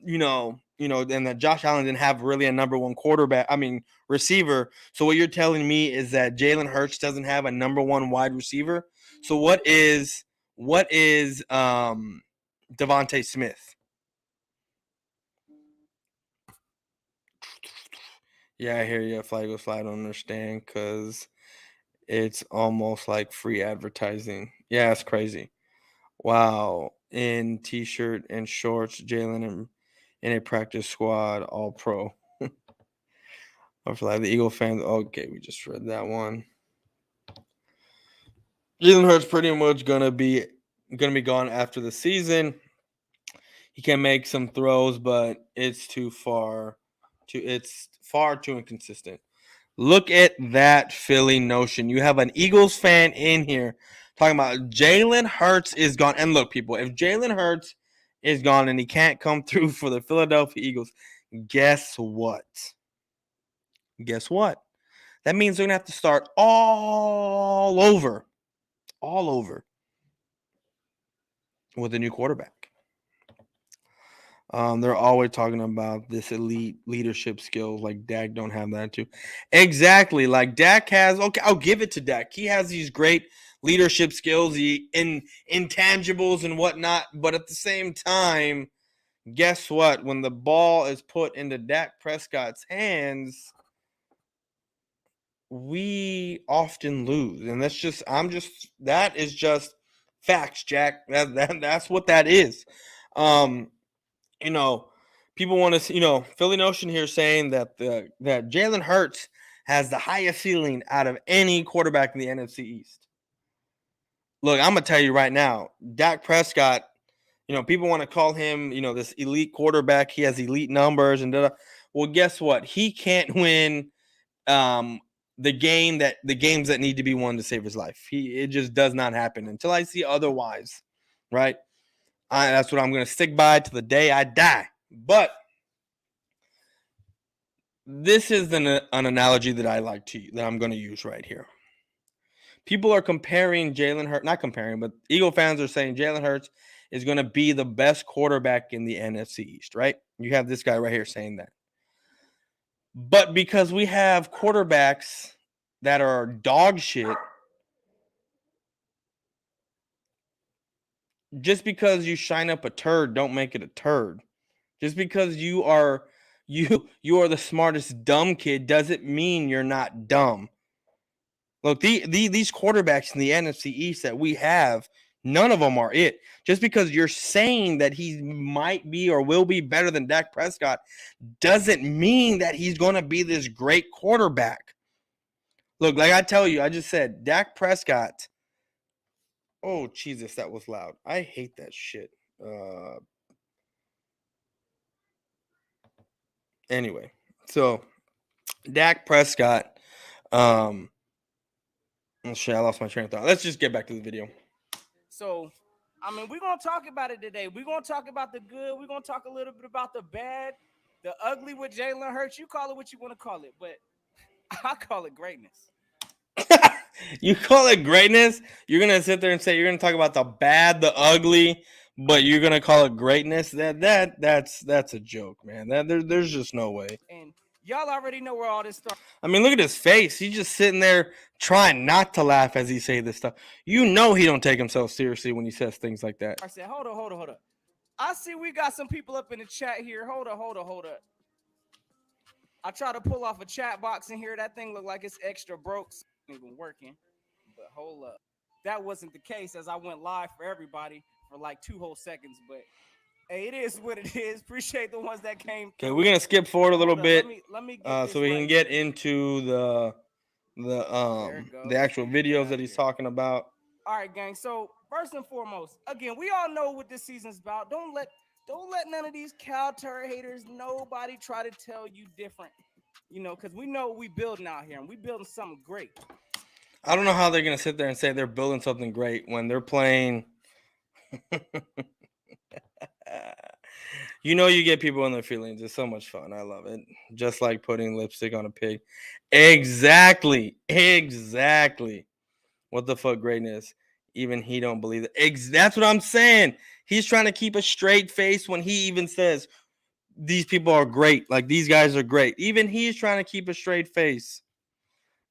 that Josh Allen didn't have really a number one receiver. So what you're telling me is that Jalen Hurts doesn't have a number one wide receiver. So what is What is Devontae Smith? Yeah, I hear you. Flag was fly. I don't understand because it's almost like free advertising. Yeah, it's crazy. Wow. In t-shirt and shorts, Jalen in a practice squad, all pro. Hopefully, the Eagle fans. Okay, we just read that one. Jalen Hurts pretty much gonna be gone after the season. He can make some throws, but it's far too inconsistent. Look at that Philly notion. You have an Eagles fan in here talking about Jalen Hurts is gone. And look, people, if Jalen Hurts is gone and he can't come through for the Philadelphia Eagles, guess what? Guess what? That means they're going to have to start all over with a new quarterback. They're always talking about this elite leadership skills. Like Dak don't have that too. Exactly. Like Dak has. Okay, I'll give it to Dak. He has these great leadership skills, intangibles and whatnot. But at the same time, guess what? When the ball is put into Dak Prescott's hands, we often lose, and that is just facts, Jack. That's what that is. People want to, Philly Notion here saying that that Jalen Hurts has the highest ceiling out of any quarterback in the NFC East. Look, I'm gonna tell you right now, Dak Prescott. People want to call him, this elite quarterback. He has elite numbers and well, guess what? He can't win the games that need to be won to save his life. It just does not happen until I see otherwise, right? That's what I'm going to stick by to the day I die. But this is an analogy that I like that I'm going to use right here. People are comparing Jalen Hurts, not comparing, but Eagle fans are saying Jalen Hurts is going to be the best quarterback in the NFC East, right? You have this guy right here saying that. But because we have quarterbacks that are dog shit, just because you shine up a turd, don't make it a turd. Just because you are the smartest dumb kid doesn't mean you're not dumb. Look, these quarterbacks in the NFC East that we have, none of them are it. Just because you're saying that he might be or will be better than Dak Prescott doesn't mean that he's going to be this great quarterback. Look, like I tell you, I just said Dak Prescott. Oh, Jesus, that was loud. I hate that shit. Anyway, so Dak Prescott. Shit, I lost my train of thought. Let's just get back to the video. So, we're going to talk about it today. We're going to talk about the good. We're going to talk a little bit about the bad, the ugly with Jalen Hurts. You call it what you want to call it, but I call it greatness. You call it greatness? You're going to sit there and say you're going to talk about the bad, the ugly, but you're going to call it greatness? That's a joke, man. There's just no way. And y'all already know where all this starts. Look at his face. He's just sitting there trying not to laugh as he say this stuff. He don't take himself seriously when he says things like that. I said, hold up. I see we got some people up in the chat here. Hold up. I try to pull off a chat box in here. That thing looked like it's extra broke. So it's even working. But hold up. That wasn't the case as I went live for everybody for like 2 whole seconds. But hey, it is what it is. Appreciate the ones that came. Okay, we're gonna skip forward a little bit. Let me get so we can get into the actual videos that he's talking about. All right, gang. So first and foremost, again, we all know what this season's about. Don't let none of these cow turd haters, nobody try to tell you different. Because we know what we building out here, and we building something great. I don't know how they're gonna sit there and say they're building something great when they're playing. You get people in their feelings. It's so much fun. I love it. Just like putting lipstick on a pig. Exactly. What the fuck greatness? Even he don't believe it. That's what I'm saying. He's trying to keep a straight face when he even says these people are great. Like these guys are great. Even he's trying to keep a straight face.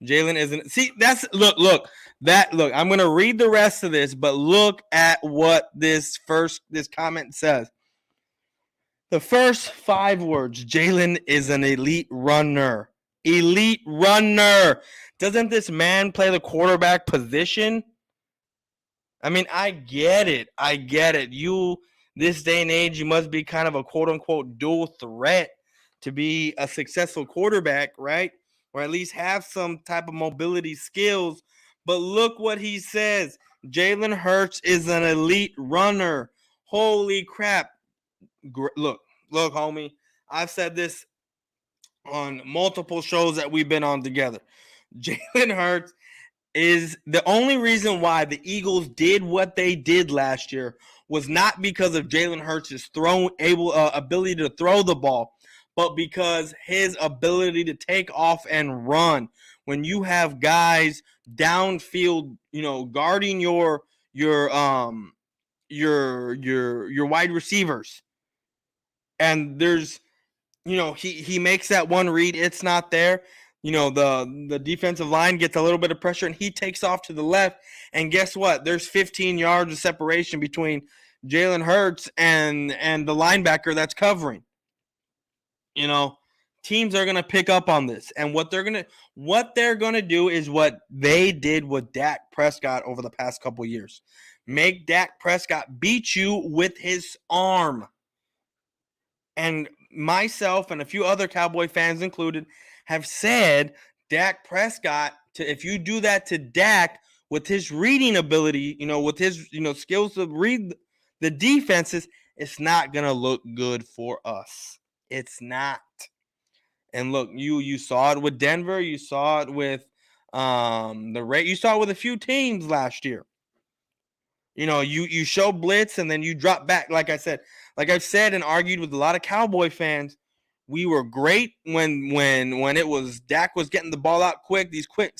Jalen isn't. See, that's look. I'm gonna read the rest of this, but look at what this comment says. The first 5 words: Jalen is an elite runner. Elite runner. Doesn't this man play the quarterback position? I mean, I get it. This day and age, you must be kind of a quote unquote dual threat to be a successful quarterback, right? Or at least have some type of mobility skills. But look what he says. Jalen Hurts is an elite runner. Holy crap. Look, homie. I've said this on multiple shows that we've been on together. Jalen Hurts is the only reason why the Eagles did what they did last year was not because of Jalen Hurts' ability to throw the ball, but because his ability to take off and run. When you have guys downfield, guarding your wide receivers, and there's, he makes that one read, it's not there. The defensive line gets a little bit of pressure, and he takes off to the left. And guess what? There's 15 yards of separation between Jalen Hurts and the linebacker that's covering. Teams are gonna pick up on this, and what they're gonna do is what they did with Dak Prescott over the past couple years: make Dak Prescott beat you with his arm. And myself and a few other Cowboy fans included have said Dak Prescott, if you do that to Dak with his reading ability, with his skills to read the defenses, it's not going to look good for us. It's not. And look, you saw it with Denver, you saw it with you saw it with a few teams last year. You show blitz and then you drop back. Like I've said and argued with a lot of Cowboy fans, we were great when it was Dak was getting the ball out quick, these quick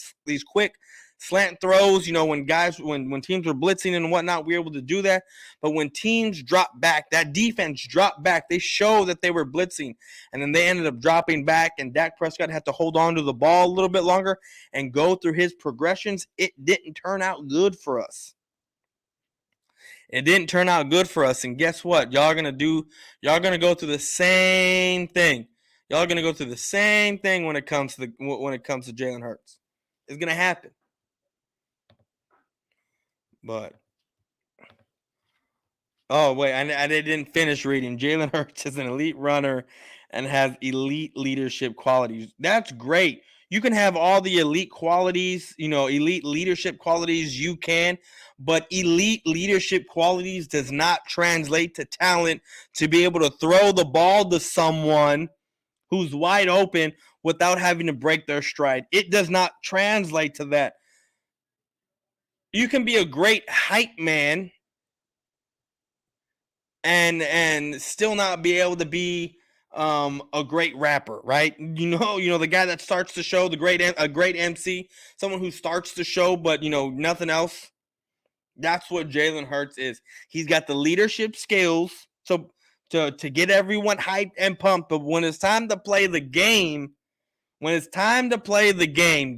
slant throws, when teams were blitzing and whatnot, we were able to do that. But when teams dropped back, that defense dropped back, they show that they were blitzing, and then they ended up dropping back, and Dak Prescott had to hold on to the ball a little bit longer and go through his progressions. It didn't turn out good for us. It didn't turn out good for us, and guess what? Y'all are gonna go through the same thing. Y'all are gonna go through the same thing when it comes to Jalen Hurts. It's gonna happen. But wait, I didn't finish reading. Jalen Hurts is an elite runner and has elite leadership qualities. That's great. You can have all the elite qualities, elite leadership qualities you can, but elite leadership qualities does not translate to talent to be able to throw the ball to someone who's wide open without having to break their stride. It does not translate to that. You can be a great hype man and still not be able to be a great rapper, right? The guy that starts the show, a great MC, someone who starts the show, but nothing else. That's what Jalen Hurts is. He's got the leadership skills to get everyone hyped and pumped, but when it's time to play the game,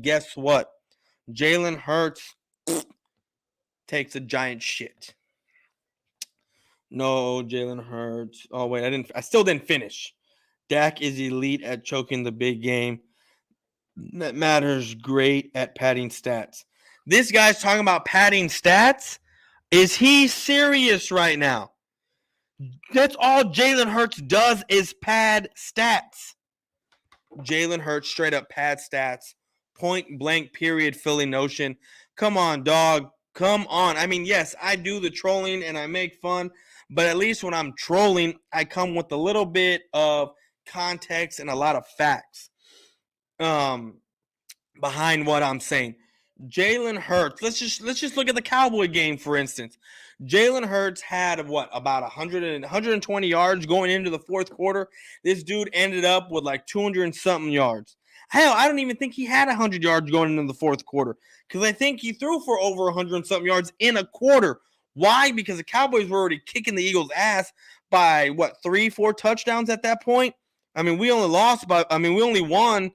guess what? Jalen Hurts takes a giant shit. No, Jalen Hurts. Oh wait, I still didn't finish. Dak is elite at choking the big game. That matters. Great at padding stats. This guy's talking about padding stats. Is he serious right now? That's all Jalen Hurts does is pad stats. Jalen Hurts straight up pad stats. Point blank period filling notion. Come on, dog. Come on. I mean, yes, I do the trolling and I make fun, but at least when I'm trolling, I come with a little bit of context and a lot of facts behind what I'm saying. Jalen Hurts, let's just look at the Cowboy game, for instance. Jalen Hurts had about 120 yards going into the fourth quarter. This dude ended up with like 200 and something yards. Hell, I don't even think he had 100 yards going into the fourth quarter because I think he threw for over 100 and something yards in a quarter. Why? Because the Cowboys were already kicking the Eagles' ass by 3-4 touchdowns at that point. I mean, we only won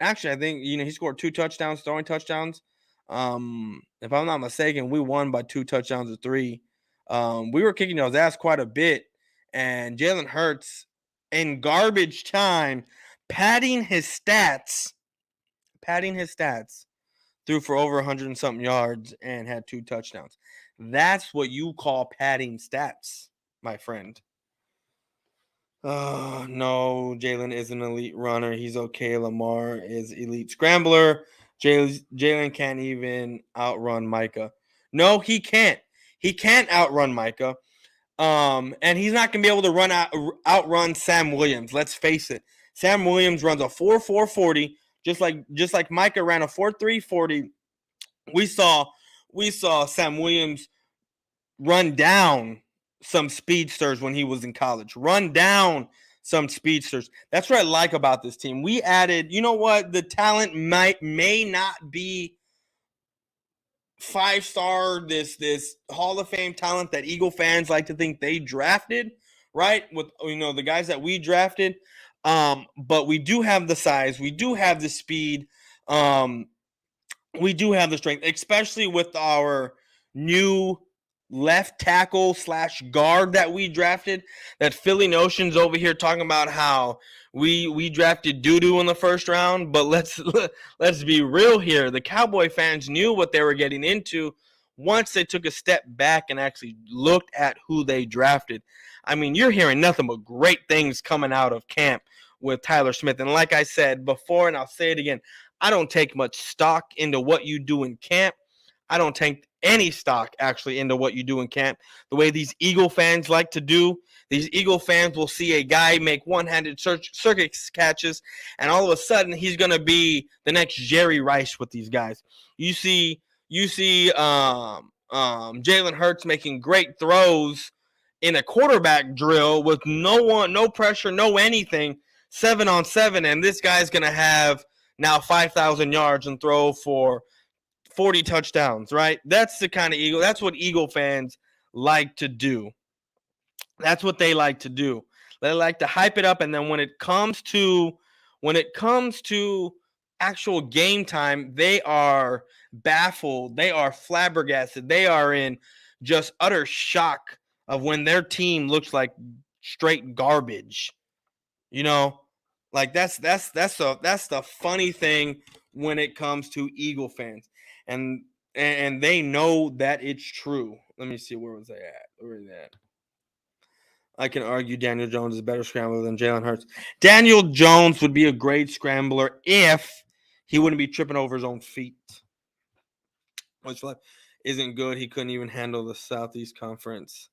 Actually, I think he scored 2 touchdowns, throwing touchdowns. If I'm not mistaken, we won by 2 touchdowns or 3. We were kicking those ass quite a bit, and Jalen Hurts in garbage time, padding his stats, threw for over 100 and something yards and had 2 touchdowns. That's what you call padding stats, my friend. No, Jalen is an elite runner. He's okay. Lamar is elite scrambler. Jalen can't even outrun Micah. No, he can't. He can't outrun Micah. And he's not gonna be able to outrun Sam Williams. Let's face it. Sam Williams runs a 4.440, just like Micah ran a 4.340. We saw Sam Williams run down some speedsters when he was in college. Run down some speedsters. That's what I like about this team. We added, you know what? The talent may not be 5-star, this Hall of Fame talent that Eagle fans like to think they drafted, right? With the guys that we drafted. But we do have the size, we do have the speed, we do have the strength, especially with our new left tackle / guard that we drafted. That Philly Notion's over here talking about how we drafted doo-doo in the first round. But let's be real here. The Cowboy fans knew what they were getting into once they took a step back and actually looked at who they drafted. I mean, you're hearing nothing but great things coming out of camp with Tyler Smith. And like I said before, and I'll say it again, I don't take much stock into what you do in camp. I don't take any stock actually into what you do in camp. The way these Eagle fans like to do. These Eagle fans will see a guy make one-handed circus catches, and all of a sudden he's going to be the next Jerry Rice with these guys. You see Jalen Hurts making great throws in a quarterback drill with no pressure, no anything, 7-on-7, and this guy's going to have now 5,000 yards and throw for 40 touchdowns, right? That's the kind of Eagle. That's what Eagle fans like to do. That's what they like to do. They like to hype it up, and then when it comes to actual game time, they are baffled. They are flabbergasted. They are in just utter shock of when their team looks like straight garbage. Like that's the funny thing when it comes to Eagle fans. And they know that it's true. Let me see, where was they at? Where is that? I can argue Daniel Jones is a better scrambler than Jalen Hurts. Daniel Jones would be a great scrambler if he wouldn't be tripping over his own feet. Boyz4Life isn't good. He couldn't even handle the Southeast Conference.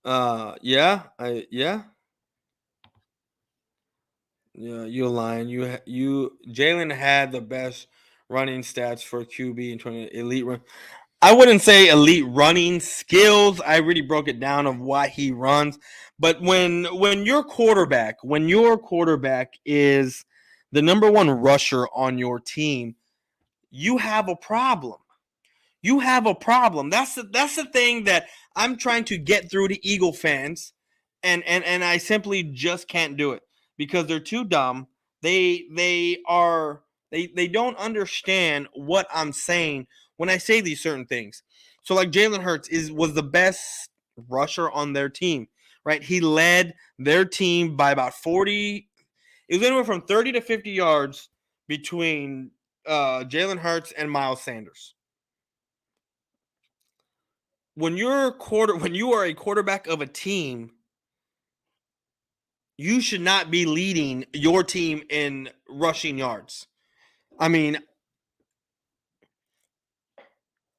Yeah, you're lying. Jalen had the best running stats for QB in 20 elite run. I wouldn't say elite running skills. I really broke it down of why he runs. But when your quarterback is the number one rusher on your team, you have a problem. You have a problem. That's the thing that I'm trying to get through to Eagle fans, and I simply just can't do it because they're too dumb. They don't understand what I'm saying when I say these certain things. So like Jalen Hurts was the best rusher on their team, right? He led their team by about 40. It was anywhere from 30 to 50 yards between Jalen Hurts and Miles Sanders. When you are a quarterback of a team, you should not be leading your team in rushing yards. I mean,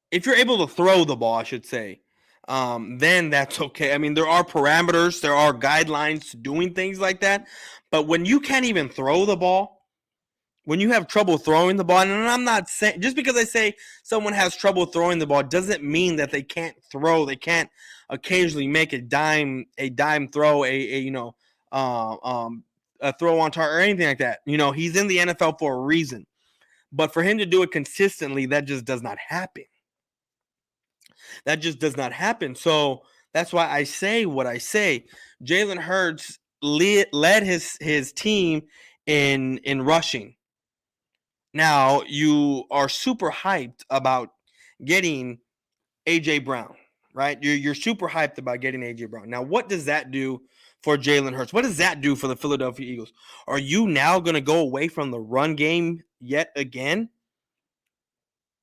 if you're able to throw the ball, I should say, then that's okay. I mean, there are parameters, there are guidelines to doing things like that. But when you can't even throw the ball, when you have trouble throwing the ball, and I'm not saying just because I say someone has trouble throwing the ball doesn't mean that they can't throw. They can't occasionally make a dime throw, a throw on target or anything like that. He's in the NFL for a reason. But for him to do it consistently, that just does not happen. That just does not happen. So that's why I say what I say. Jalen Hurts led his team in rushing. Now you are super hyped about getting AJ Brown, right? You're super hyped about getting AJ Brown. Now, what does that do for Jalen Hurts? What does that do for the Philadelphia Eagles? Are you now going to go away from the run game yet again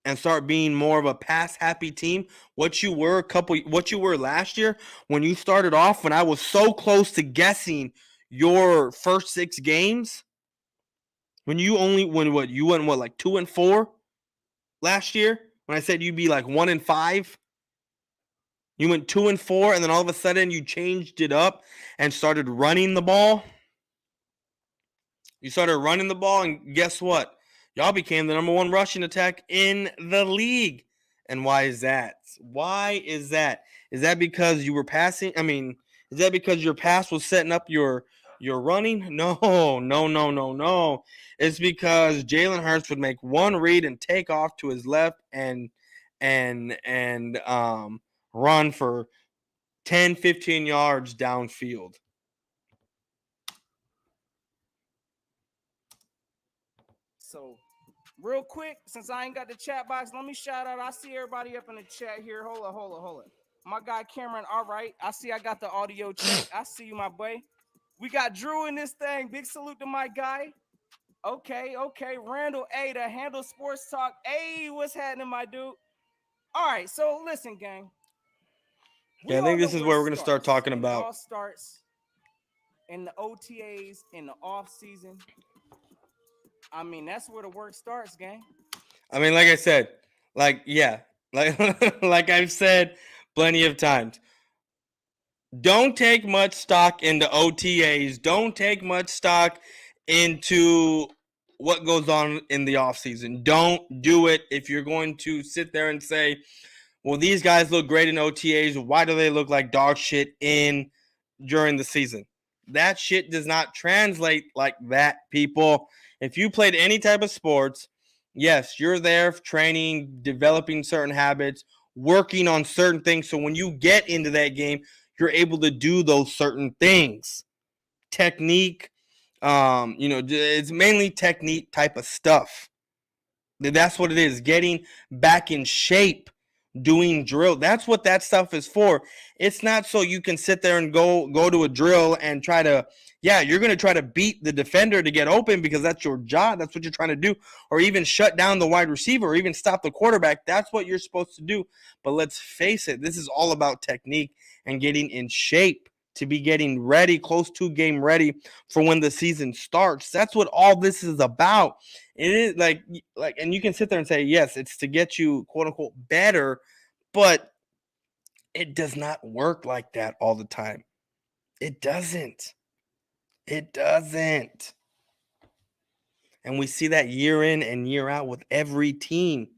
and start being more of a pass happy team? What you were last year when you started off, when I was so close to guessing your first 6 games, when you went like 2-4 last year, when I said you'd be like 1-5. You went 2-4, and then all of a sudden you changed it up and started running the ball. You started running the ball, and guess what? Y'all became the number 1 rushing attack in the league. And why is that? Why is that? Is that because you were passing? I mean, is that because your pass was setting up your running? No. It's because Jalen Hurts would make one read and take off to his left and run for 10, 15 yards downfield. So, real quick, since I ain't got the chat box, let me shout out. I see everybody up in the chat here. Hold on. My guy Cameron, all right. I see I got the audio check. I see you, my boy. We got Drew in this thing. Big salute to my guy. Okay. Randall, the Handle Sports Talk. What's happening, my dude? All right, so listen, gang. Yeah, I think this is where we're going to start talking about. It all starts in the OTAs, in the off season. I mean, that's where the work starts, gang. I mean, like I said, like I've said plenty of times, don't take much stock into OTAs. Don't take much stock into what goes on in the offseason. Don't do it if you're going to sit there and say, well, these guys look great in OTAs. Why do they look like dog shit during the season? That shit does not translate like that, people. If you played any type of sports, yes, you're there training, developing certain habits, working on certain things. So when you get into that game, you're able to do those certain things. Technique, it's mainly technique type of stuff. That's what it is. Getting back in shape, doing drill. That's what that stuff is for. It's not so you can sit there and go to a drill and try to, you're going to try to beat the defender to get open because that's your job. That's what you're trying to do. Or even shut down the wide receiver or even stop the quarterback. That's what you're supposed to do. But let's face it, this is all about technique and getting in shape to be getting ready, close to game ready for when the season starts. That's what all this is about. It is like, and you can sit there and say, yes, it's to get you quote unquote better, but it does not work like that all the time. It doesn't. And we see that year in and year out with every team.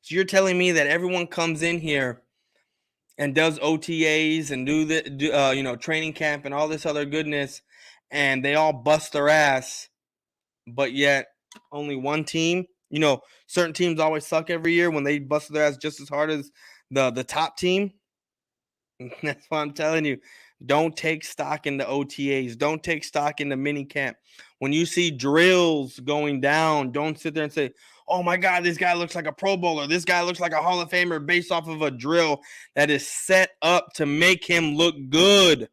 So you're telling me that everyone comes in here and does OTAs and do training camp and all this other goodness, and they all bust their ass, but yet only one team, certain teams always suck every year when they bust their ass just as hard as the top team. That's what I'm telling you. Don't take stock in the OTAs. Don't take stock in the mini camp. When you see drills going down, don't sit there and say, oh my God, this guy looks like a Pro Bowler. This guy looks like a Hall of Famer based off of a drill that is set up to make him look good.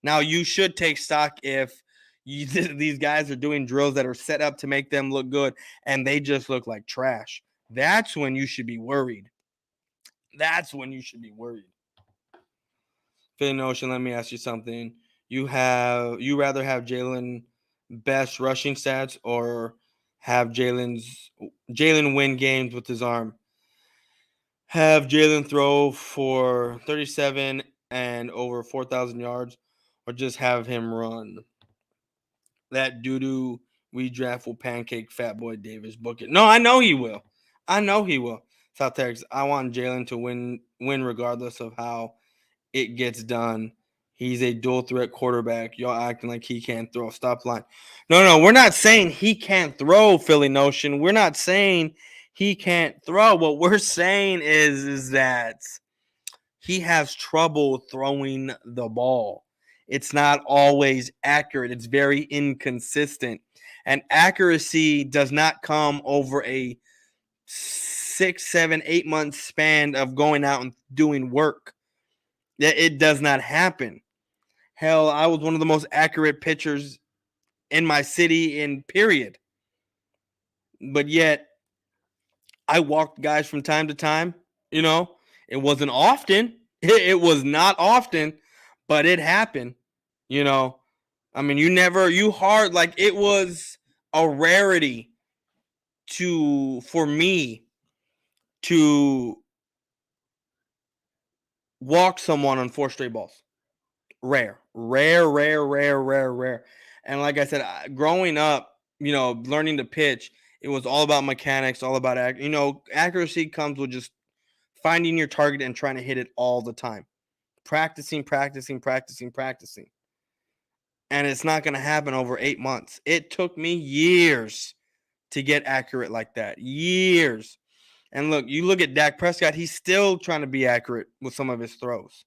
Now, you should take stock if these guys are doing drills that are set up to make them look good and they just look like trash. That's when you should be worried. Philly Notion, let me ask you something. You rather have Jalen best rushing stats or have Jalen win games with his arm? Have Jalen throw for 37 and over 4,000 yards, or just have him run? That doo-doo we draft will pancake Fat Boy Davis. Book it. No, I know he will. South Texas, I want Jalen to win regardless of how it gets done. He's a dual threat quarterback. Y'all acting like he can't throw. Stop lying. No, we're not saying he can't throw, Philly Notion. We're not saying he can't throw. What we're saying is that he has trouble throwing the ball. it's not always accurate. It's very inconsistent. And accuracy does not come over a 6, 7, 8 month span of going out and doing work. It does not happen. Hell, I was one of the most accurate pitchers in my city in period. But yet, I walked guys from time to time. It wasn't often. It was not often, but it happened. I mean, it was a rarity for me to walk someone on 4 straight balls. Rare. And like I said, growing up, learning to pitch, it was all about mechanics, all about accuracy comes with just finding your target and trying to hit it all the time. Practicing. And it's not going to happen over 8 months. It took me years to get accurate like that. Years. And look, you look at Dak Prescott, he's still trying to be accurate with some of his throws.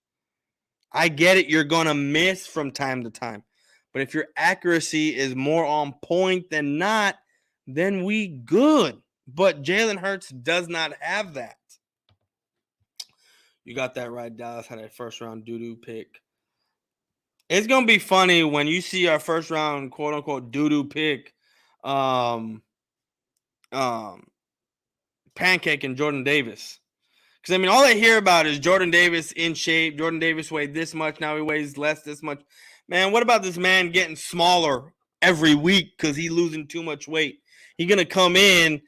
I get it. You're going to miss from time to time. But if your accuracy is more on point than not, then we good. But Jalen Hurts does not have that. You got that right. Dallas had a first-round doo-doo pick. It's going to be funny when you see our first-round, quote-unquote, doo-doo pick, Pancake and Jordan Davis. Because, I mean, all I hear about is Jordan Davis in shape. Jordan Davis weighed this much. Now he weighs less this much. Man, what about this man getting smaller every week because he's losing too much weight? He's going to come in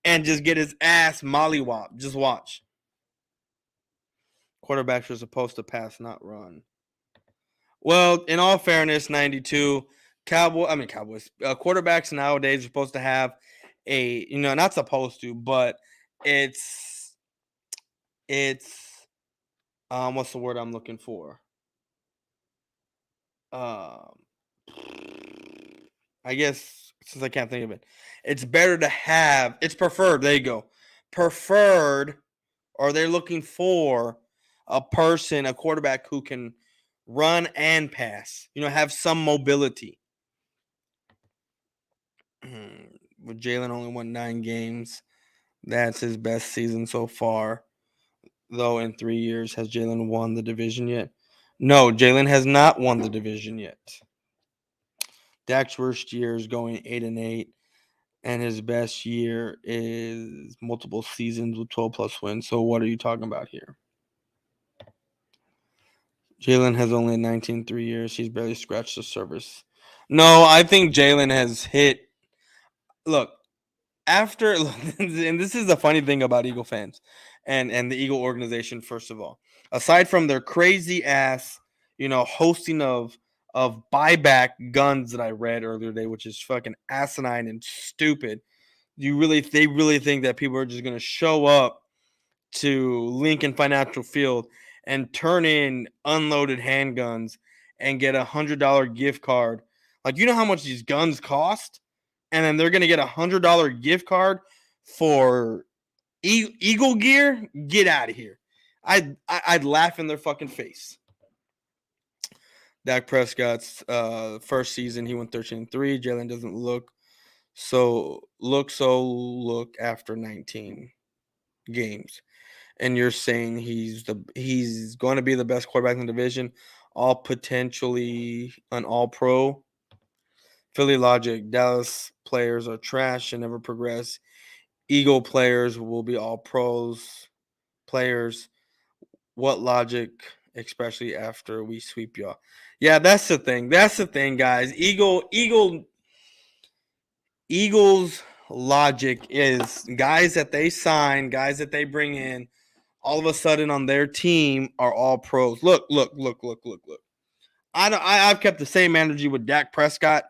and just get his ass mollywopped. Just watch. Quarterbacks are supposed to pass, not run. Well, in all fairness, 92, Cowboys. Quarterbacks nowadays are supposed to have not supposed to, but it's what's the word I'm looking for? I guess since I can't think of it, it's better to have. It's preferred. There you go. Preferred, or they're looking for a quarterback who can run and pass. Have some mobility. But Jalen only won 9 games. That's his best season so far. Though in 3 years, has Jalen won the division yet? No, Jalen has not won the division yet. Dak's worst year is going 8-8, and his best year is multiple seasons with 12+ wins. So what are you talking about here? Jalen has only 19 3 years. He's barely scratched the surface. No, I think Jalen has hit. Look, and this is the funny thing about Eagle fans and the Eagle organization, first of all. Aside from their crazy ass, hosting of buyback guns that I read earlier today, which is fucking asinine and stupid. They really think that people are just going to show up to Lincoln Financial Field and turn in unloaded handguns and get $100 gift card. Like, you know how much these guns cost? And then they're going to get $100 gift card for Eagle gear? Get out of here. I'd laugh in their fucking face. Dak Prescott's first season, he went 13-3. Jalen doesn't look after 19 games. And you're saying he's going to be the best quarterback in the division, potentially an all-pro. Philly logic, Dallas players are trash and never progress. Eagle players will be all pros players. What logic, especially after we sweep y'all? Yeah, that's the thing. That's the thing, guys. Eagles logic is guys that they sign, guys that they bring in, all of a sudden on their team are all pros. Look. I've kept the same energy with Dak Prescott,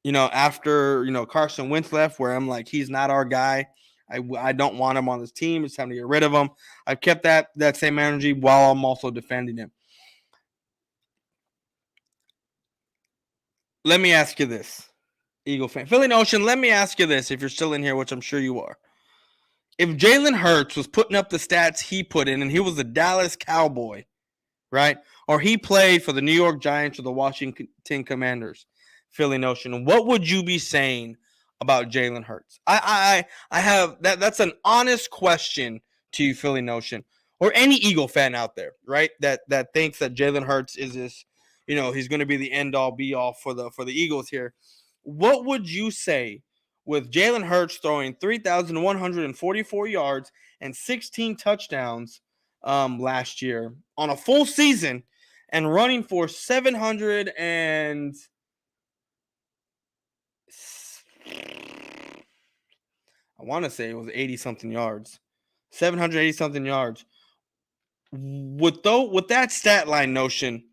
after, Carson Wentz left, where I'm like, he's not our guy. I don't want him on this team. It's time to get rid of him. I've kept that same energy while I'm also defending him. Let me ask you this, Eagle fan. Philly Nation, let me ask you this, if you're still in here, which I'm sure you are. If Jalen Hurts was putting up the stats he put in and he was a Dallas Cowboy, right? or he played for the New York Giants or the Washington Commanders, Philly Notion, what would you be saying about Jalen Hurts? I have that's an honest question to you, Philly Notion, or any Eagle fan out there, right? That thinks that Jalen Hurts is this, he's going to be the end all be all for the Eagles here. What would you say with Jalen Hurts throwing 3,144 yards and 16 touchdowns last year on a full season and running for 700 and I want to say it was 80 something yards. 780 something yards. With that stat line Notion,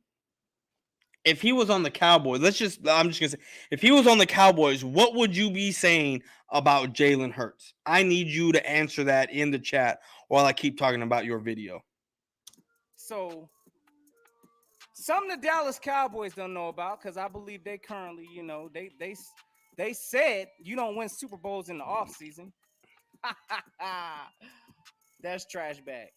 if he was on the Cowboys, I'm just gonna say, if he was on the Cowboys, what would you be saying about Jalen Hurts? I need you to answer that in the chat while I keep talking about your video. So, something the Dallas Cowboys don't know about, because I believe they currently, they said you don't win Super Bowls in the offseason. That's trash bag.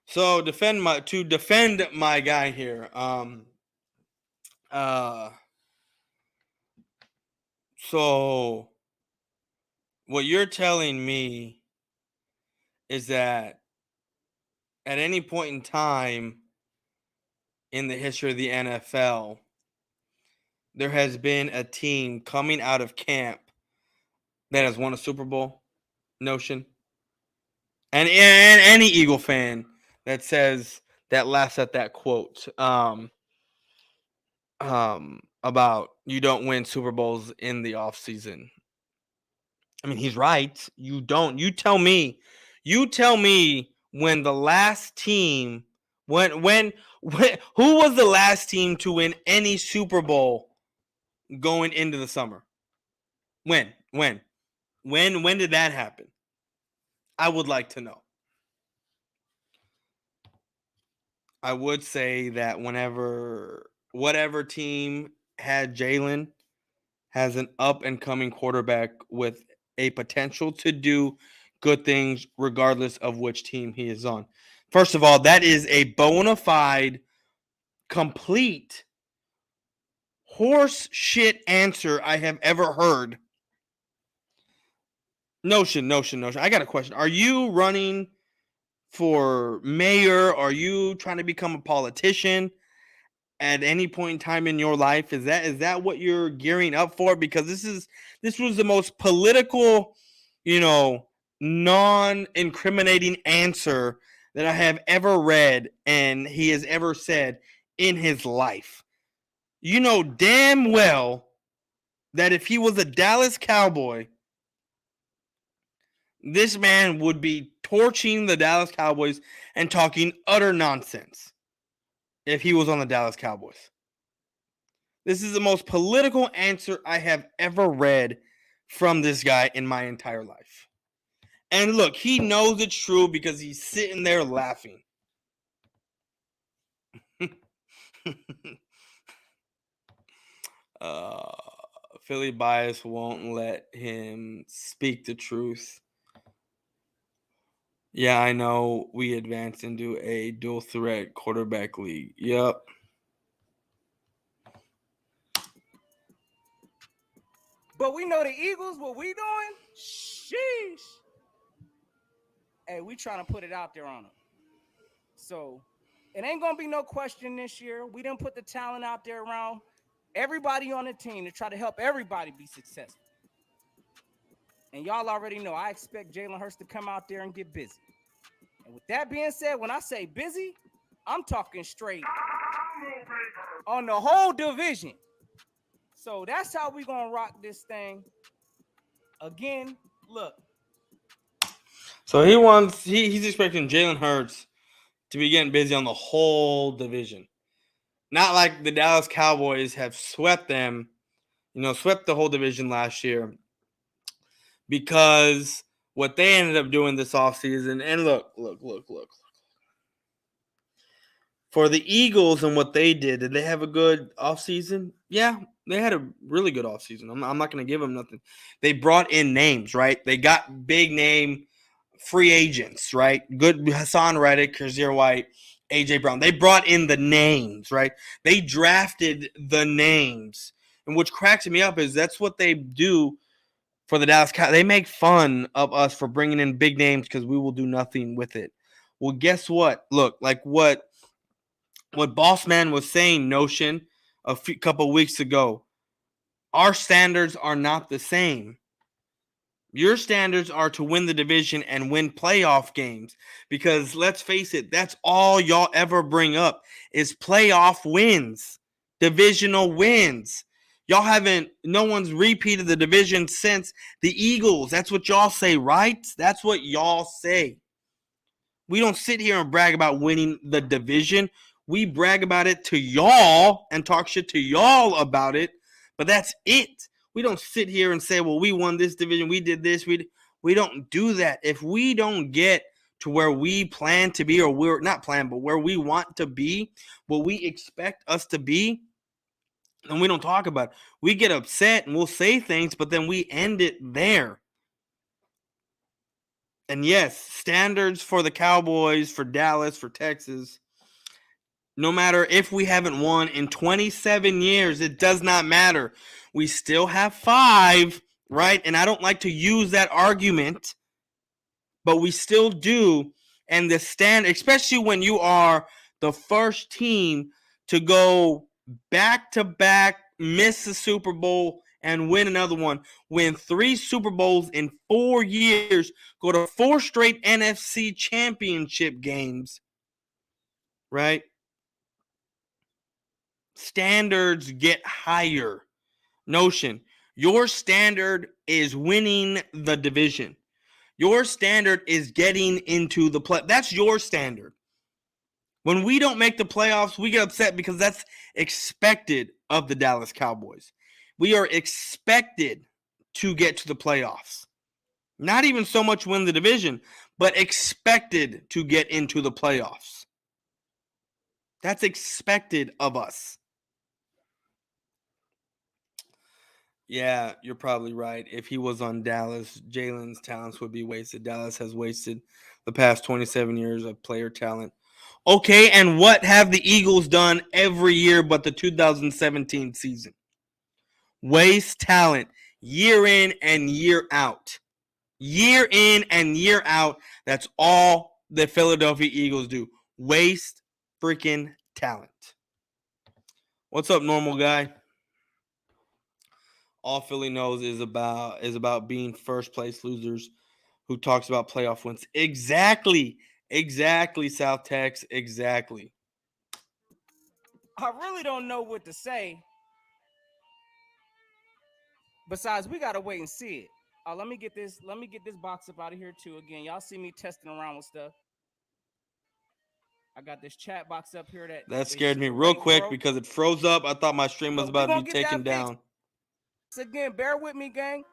So defend my guy here. So what you're telling me is that at any point in time in the history of the NFL, there has been a team coming out of camp that has won a Super Bowl, Notion? And any Eagle fan that says that laughs at that quote about you don't win Super Bowls in the offseason. I mean, he's right. You don't. You tell me when the last team when who was the last team to win any Super Bowl going into the summer? When did that happen? I would like to know. I would say that whatever team had Jalen has an up and coming quarterback with a potential to do good things regardless of which team he is on. First of all, that is a bona fide, complete horse shit answer I have ever heard. Notion. I got a question. Are you running for mayor? Are you trying to become a politician at any point in time in your life? Is that what you're gearing up for? Because this was the most political, non-incriminating answer that I have ever read and he has ever said in his life. You know damn well that if he was a Dallas Cowboy, this man would be torching the Dallas Cowboys and talking utter nonsense if he was on the Dallas Cowboys. This is the most political answer I have ever read from this guy in my entire life. And look, he knows it's true because he's sitting there laughing. Philly bias won't let him speak the truth. Yeah, I know we advanced into a dual threat quarterback league. Yep. But we know the Eagles, what we doing? Sheesh. Hey, we trying to put it out there on them. So it ain't going to be no question this year. We didn't put the talent out there around everybody on the team to try to help everybody be successful. And y'all already know I expect Jalen Hurts to come out there and get busy. And with that being said, when I say busy, I'm talking straight on the whole division. So that's how we going to rock this thing. Again, look. So he's expecting Jalen Hurts to be getting busy on the whole division. Not like the Dallas Cowboys have swept them, swept the whole division last year. Because what they ended up doing this offseason, and look. For the Eagles and what they did they have a good offseason? Yeah, they had a really good offseason. I'm not going to give them nothing. They brought in names, right? They got big name free agents, right? Good Hassan Reddick, Kazir White, A.J. Brown. They brought in the names, right? They drafted the names. And what cracks me up is that's what they do for the Dallas Cowboys. They make fun of us for bringing in big names because we will do nothing with it. Well, guess what? Look, like what Boss Man was saying, Notion, couple weeks ago. Our standards are not the same. Your standards are to win the division and win playoff games because let's face it, that's all y'all ever bring up is playoff wins, divisional wins. No one's repeated the division since the Eagles. That's what y'all say, right? That's what y'all say. We don't sit here and brag about winning the division. We brag about it to y'all and talk shit to y'all about it, but that's it. We don't sit here and say, well, we won this division, we did this. We don't do that. If we don't get to where we plan to be, or we're not plan, but where we want to be, what we expect us to be, and we don't talk about it. We get upset and we'll say things, but then we end it there. And yes, standards for the Cowboys, for Dallas, for Texas, no matter if we haven't won in 27 years, it does not matter. We still have 5, right? And I don't like to use that argument, but we still do. And the stand, especially when you are the first team to go back-to-back, miss the Super Bowl, and win another one, win 3 Super Bowls in 4 years, go to 4 straight NFC championship games, right? Standards get higher. Notion, your standard is winning the division. Your standard is getting into the play. That's your standard. When we don't make the playoffs, we get upset because that's expected of the Dallas Cowboys. We are expected to get to the playoffs. Not even so much win the division, but expected to get into the playoffs. That's expected of us. Yeah, you're probably right. If he was on Dallas, Jalen's talents would be wasted. Dallas has wasted the past 27 years of player talent. Okay, and what have the Eagles done every year but the 2017 season? Waste talent year in and year out. Year in and year out. That's all the Philadelphia Eagles do. Waste freaking talent. What's up, normal guy? All Philly knows is about being first place losers who talks about playoff wins. Exactly, South Tex, exactly. I really don't know what to say. Besides, we gotta wait and see it. Let me get this box up out of here too. Again, y'all see me testing around with stuff. I got this chat box up here that scared me real quick because it froze up. I thought my stream was about to be taken down. Again, bear with me, gang.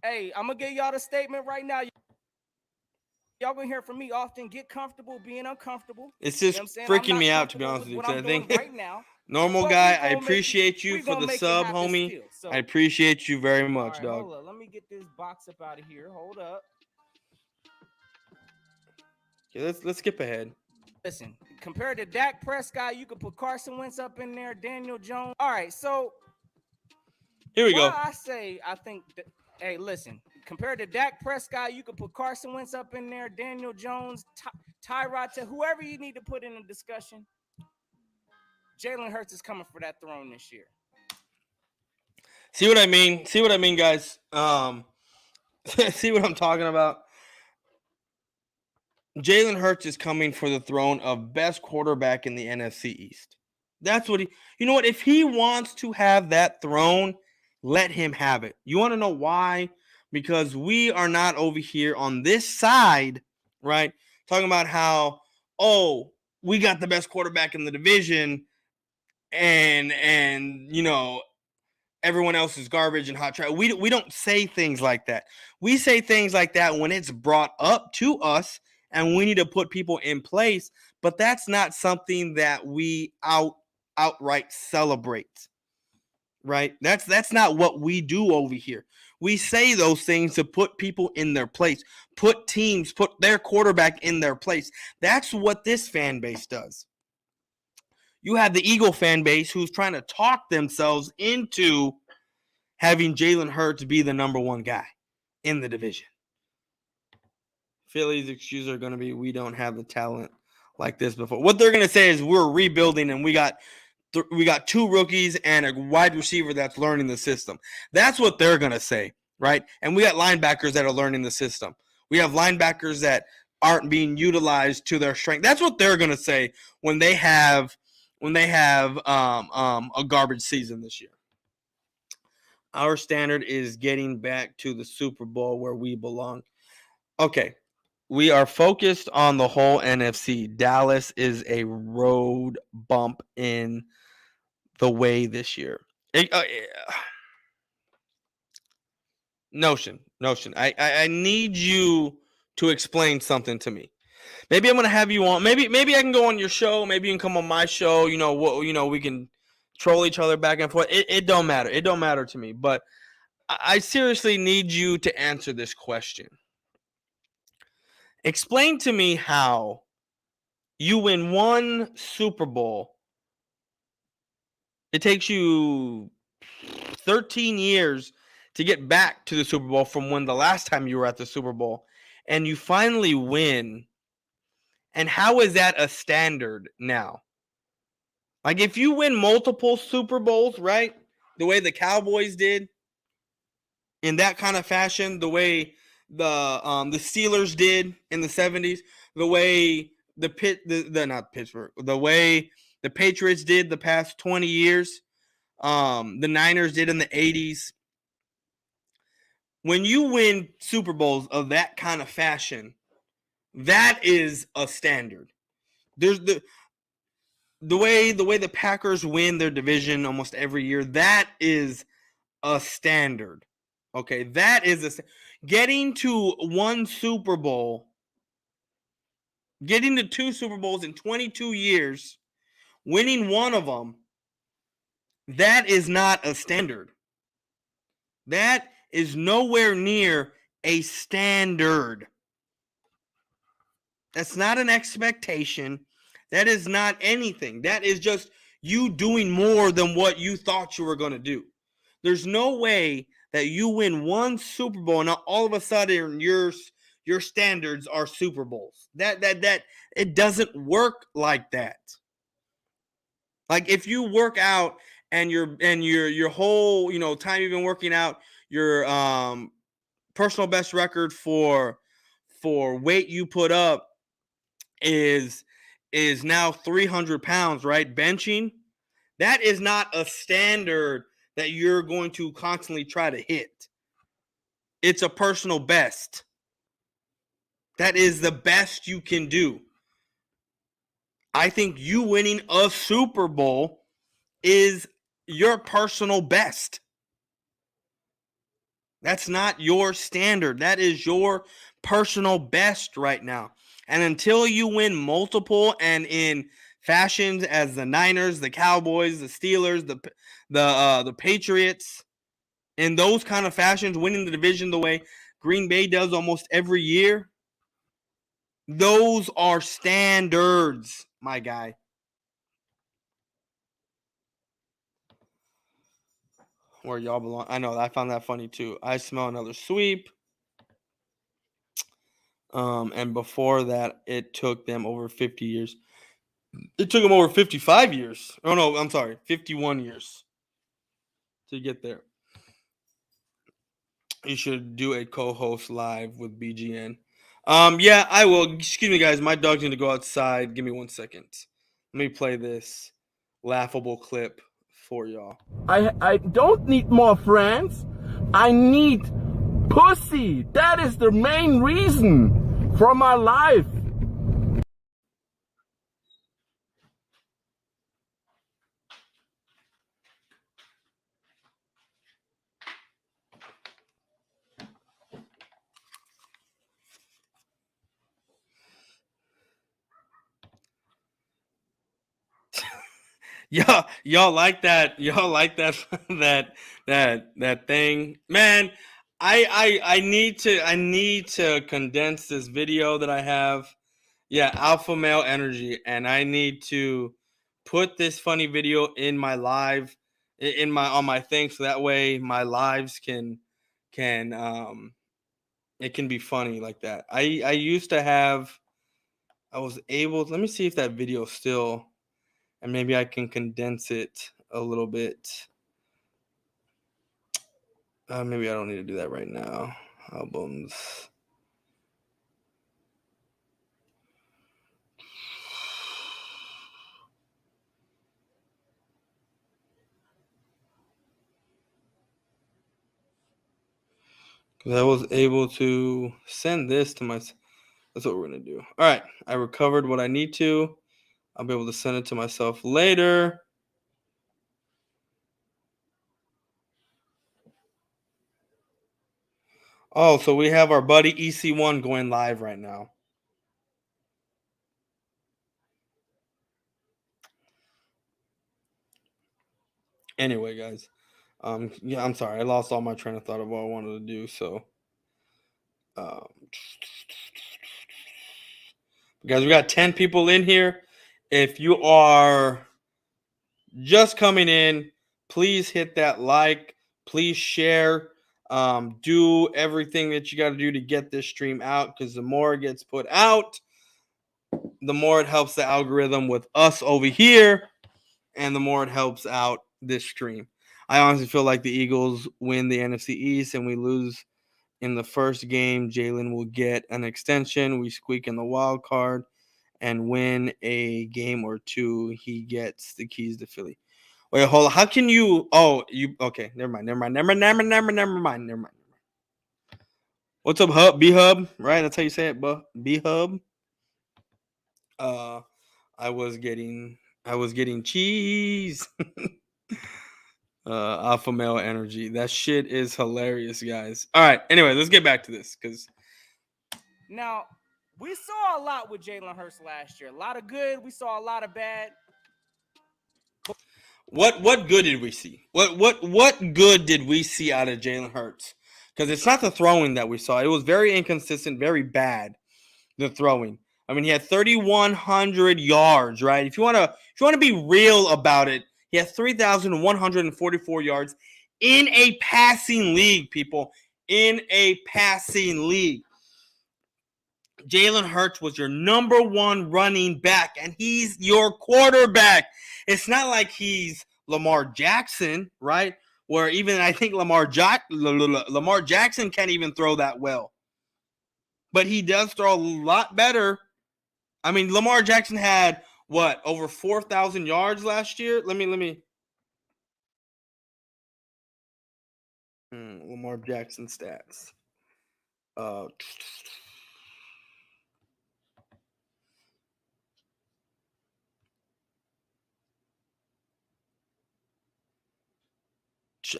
Hey, I'm gonna give y'all the statement right now. Y'all gonna hear from me often. Get comfortable being uncomfortable. It's just freaking me out, to be honest with you. I think right now, normal guy, I appreciate you for the sub, homie. I appreciate you very much, right, dog. Hold up. Let me get this box up out of here. Hold up. Okay, let's skip ahead. Listen, compared to Dak Prescott, you could put Carson Wentz up in there, Daniel Jones. All right, so here we go. I think, hey, listen, compared to Dak Prescott, you could put Carson Wentz up in there, Daniel Jones, Tyrod, whoever you need to put in a discussion. Jalen Hurts is coming for that throne this year. See what I mean? Guys? See what I'm talking about? Jalen Hurts is coming for the throne of best quarterback in the NFC East. That's what you know what? If he wants to have that throne, let him have it. You want to know why? Because we are not over here on this side, right? Talking about how, we got the best quarterback in the division and you know, everyone else is garbage and hot trash. We don't say things like that. We say things like that when it's brought up to us and we need to put people in place, but that's not something that we outright celebrate. Right? That's not what we do over here. We say those things to put people in their place, put teams, put their quarterback in their place. That's what this fan base does. you have the Eagle fan base who's trying to talk themselves into having Jalen Hurts be the number one guy in the division. Philly's excuses are going to be, we don't have the talent like this before. What they're going to say is we're rebuilding and we got two rookies and a wide receiver that's learning the system. That's what they're going to say, right? And we got linebackers that are learning the system. We have linebackers that aren't being utilized to their strength. That's what they're going to say when they have a garbage season this year. Our standard is getting back to the Super Bowl where we belong. Okay, we are focused on the whole NFC. Dallas is a road bump in the way this year. Notion. I need you to explain something to me. Maybe I'm gonna have you on. Maybe I can go on your show. Maybe you can come on my show. We can troll each other back and forth. It don't matter. It don't matter to me. But I seriously need you to answer this question. Explain to me how you win one Super Bowl. It takes you 13 years to get back to the Super Bowl from when the last time you were at the Super Bowl, and you finally win. And how is that a standard now? Like if you win multiple Super Bowls, right? The way the Cowboys did, in that kind of fashion, the way the Steelers did in the 70s, the way the way the Patriots did the past 20 years, the Niners did in the 80s. When you win Super Bowls of that kind of fashion, that is a standard. There's the way the Packers win their division almost every year, that is a standard. Okay, that is getting to one Super Bowl, getting to two Super Bowls in 22 years, winning one of them, that is not a standard. That is nowhere near a standard. That's not an expectation. That is not anything. That is just you doing more than what you thought you were going to do. There's no way that you win one Super Bowl and all of a sudden your standards are Super Bowls. That it doesn't work like that. Like if you work out and your whole time you've been working out, your personal best record for weight you put up is now 300 pounds, right? Benching. That is not a standard that you're going to constantly try to hit. It's a personal best. That is the best you can do. I think you winning a Super Bowl is your personal best. That's not your standard. That is your personal best right now. And until you win multiple and in fashions as the Niners, the Cowboys, the Steelers, the Patriots, in those kind of fashions, winning the division the way Green Bay does almost every year, those are standards, my guy. Where y'all belong. I know, I found that funny too. I smell another sweep. And before that, it took them over 50 years. It took them over 55 years. Oh, no, I'm sorry. 51 years to get there. You should do a co-host live with BGN. Yeah, I will. Excuse me, guys. My dog's going to go outside. Give me 1 second. Let me play this laughable clip for y'all. I don't need more friends. I need pussy. That is the main reason for my life. Y'all like that? Y'all like that that thing, man? I need to condense this video that I have. Yeah, alpha male energy, and I need to put this funny video in my live, on my thing, so that way my lives can it can be funny like that. I used to have, I was able, let me see if that video still, and maybe I can condense it a little bit. Maybe I don't need to do that right now. Albums. Because I was able to send this to my, that's what we're going to do. All right. I recovered what I need to. I'll be able to send it to myself later. Oh, so we have our buddy EC1 going live right now. Anyway, guys. Yeah, I'm sorry. I lost all my train of thought of what I wanted to do. So, guys, we got 10 people in here. If you are just coming in, please hit that like. Please share. Do everything that you got to do to get this stream out, because the more it gets put out, the more it helps the algorithm with us over here, and the more it helps out this stream. I honestly feel like the Eagles win the NFC East and we lose in the first game. Jalen will get an extension. We squeak in the wild card and win a game or two. He gets the keys to Philly. Wait, hold on. How can you? Oh, you okay? Never mind. What's up, Hub? B Hub, right? That's how you say it, B Hub. I was getting cheese. Alpha male energy. That shit is hilarious, guys. All right. Anyway, let's get back to this, because now we saw a lot with Jalen Hurts last year. A lot of good. We saw a lot of bad. What good did we see? What good did we see out of Jalen Hurts? Because it's not the throwing that we saw. It was very inconsistent, very bad. The throwing. I mean, he had 3,100 yards, right? If you want to be real about it, he had 3,144 yards in a passing league, people. In a passing league. Jalen Hurts was your number one running back, and he's your quarterback. It's not like he's Lamar Jackson, right? Where even I think Lamar Jackson can't even throw that well. But he does throw a lot better. I mean, Lamar Jackson had, what, over 4,000 yards last year? Let me. Lamar Jackson stats.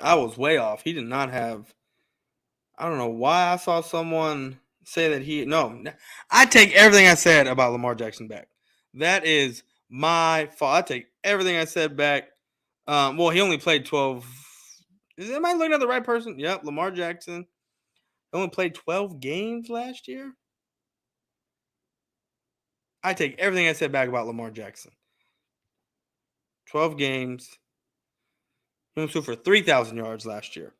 I was way off. He did not have. I don't know why I saw someone say that he. No, I take everything I said about Lamar Jackson back. That is my fault. I take everything I said back. Well, he only played 12. Am I looking at the right person? Yep, Lamar Jackson only played 12 games last year. I take everything I said back about Lamar Jackson. 12 games. He only threw for 3,000 yards last year.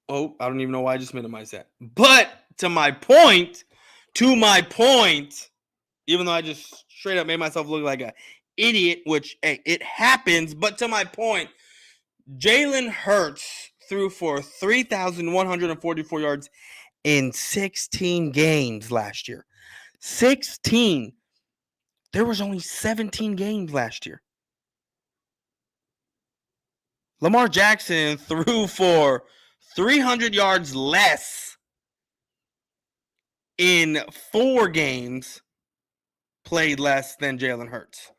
Oh, I don't even know why I just minimized that. But to my point, even though I just straight up made myself look like an idiot, which, hey, it happens. But to my point, Jalen Hurts threw for 3,144 yards in 16 games last year. 16. There was only 17 games last year. Lamar Jackson threw for 300 yards less in 4 games, played less than Jalen Hurts.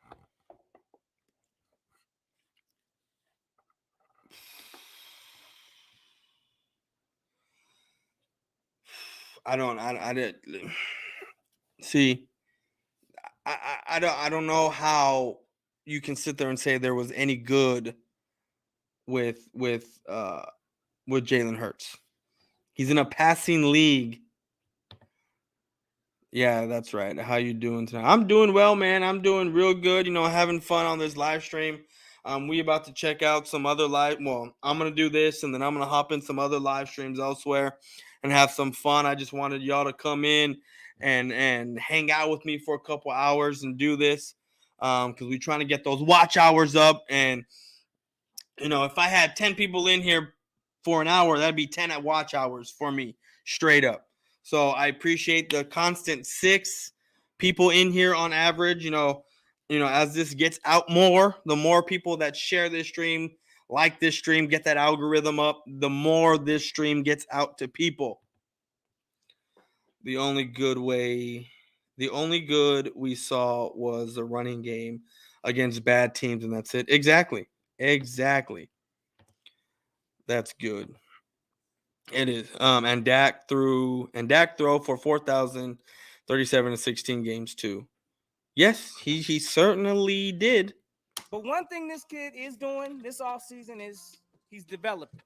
I don't know how you can sit there and say there was any good with Jalen Hurts. He's in a passing league. Yeah, that's right. How you doing tonight? I'm doing well, man. I'm doing real good. Having fun on this live stream. We about to check out some other live. Well, I'm gonna do this, and then I'm gonna hop in some other live streams elsewhere and have some fun. I just wanted y'all to come in and hang out with me for a couple hours and do this, because we're trying to get those watch hours up. And if I had 10 people in here for an hour, that'd be 10 at watch hours for me, straight up. So I appreciate the constant 6 people in here on average. As this gets out more, the more people that share this stream, like this stream, get that algorithm up, the more this stream gets out to people. The only good we saw was the running game against bad teams, and that's it. Exactly. That's good. It is. And Dak threw for 4,037 and 16 games too. Yes, he certainly did. But one thing this kid is doing this offseason is he's developing.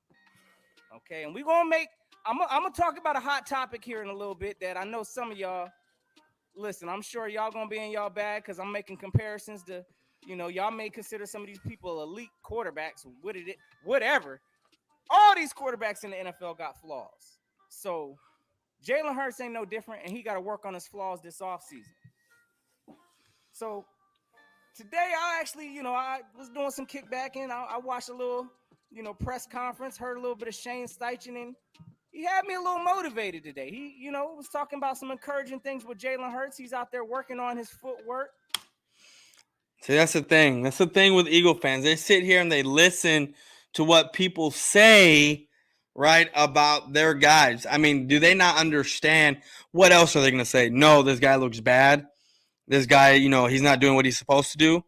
Okay, and we're gonna I'm gonna talk about a hot topic here in a little bit that I know some of y'all listen. I'm sure y'all gonna be in y'all bag because I'm making comparisons to, y'all may consider some of these people elite quarterbacks, whatever. All these quarterbacks in the NFL got flaws. So Jalen Hurts ain't no different, and he got to work on his flaws this offseason. So today I actually, I was doing some kickbacking. I watched a little, press conference, heard a little bit of Shane Steichen, and he had me a little motivated today. He, was talking about some encouraging things with Jalen Hurts. He's out there working on his footwork. See, that's the thing. That's the thing with Eagle fans. They sit here and they listen to what people say, right, about their guys. I mean, do they not understand? What else are they going to say? No, this guy looks bad. This guy, he's not doing what he's supposed to do.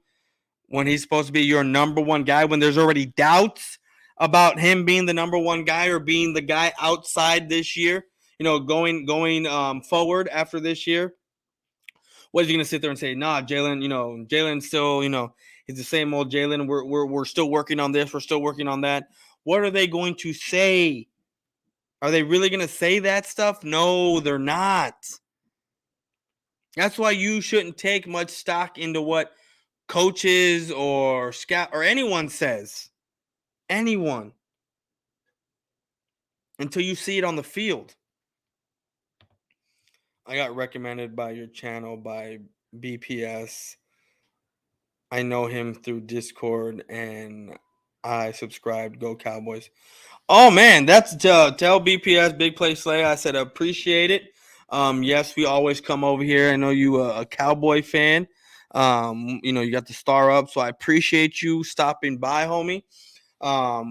When he's supposed to be your number one guy, when there's already doubts about him being the number one guy or being the guy outside this year, going forward after this year. What is he going to sit there and say? Nah, Jalen's still, he's the same old Jalen. We're still working on this. We're still working on that. What are they going to say? Are they really going to say that stuff? No, they're not. That's why you shouldn't take much stock into what coaches or scout or anyone says. Anyone. Until you see it on the field. I got recommended by your channel by BPS. I know him through Discord and I subscribed. Go Cowboys. Oh man, that's tell BPS Big Play Slay. I said appreciate it. Yes, we always come over here. I know you a Cowboy fan. You got the star up, so I appreciate you stopping by, homie.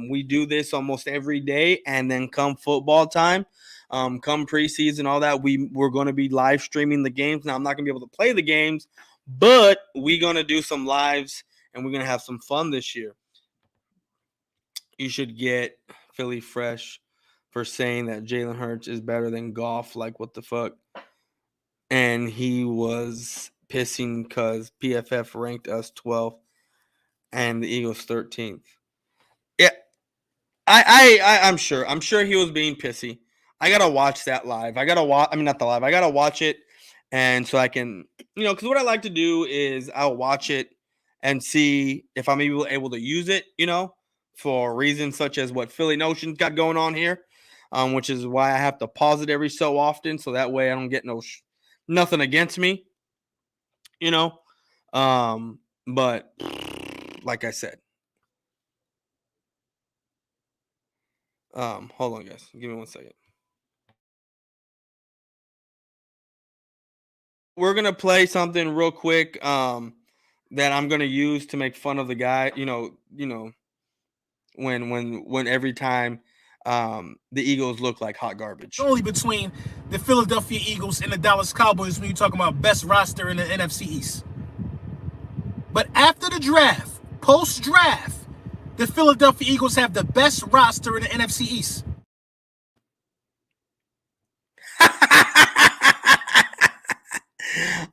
We do this almost every day, and then come football time, come preseason, all that, we're going to be live streaming the games. Now, I'm not going to be able to play the games, but we're going to do some lives, and we're going to have some fun this year. You should get Philly Fresh for saying that Jalen Hurts is better than Goff. Like, what the fuck? And he was pissing because PFF ranked us 12th and the Eagles 13th. Yeah, I'm sure. I'm sure he was being pissy. I gotta watch that live. I mean, not the live. I gotta watch it, and so I can, because what I like to do is I'll watch it and see if I'm able to use it, for reasons such as what Philly Notion's got going on here, which is why I have to pause it every so often, so that way I don't get nothing against me, But like I said. Hold on, guys. Give me 1 second. We're gonna play something real quick that I'm gonna use to make fun of the guy. When every time the Eagles look like hot garbage. Only between the Philadelphia Eagles and the Dallas Cowboys when you're talking about best roster in the NFC East. But after the draft, post-draft, the Philadelphia Eagles have the best roster in the NFC East.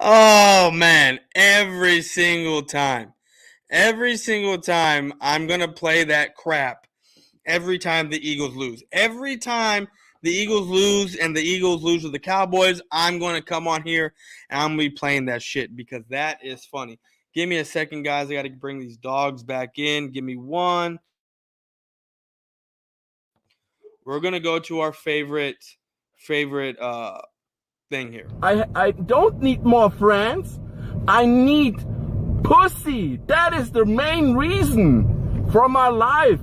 Oh, man. Every single time I'm going to play that crap every time the Eagles lose. Every time the Eagles lose and the Eagles lose to the Cowboys, I'm going to come on here and I'm going to be playing that shit because that is funny. Give me a second, guys. I got to bring these dogs back in. Give me one. We're going to go to our favorite thing here. I don't need more friends. I need pussy. That is the main reason for my life.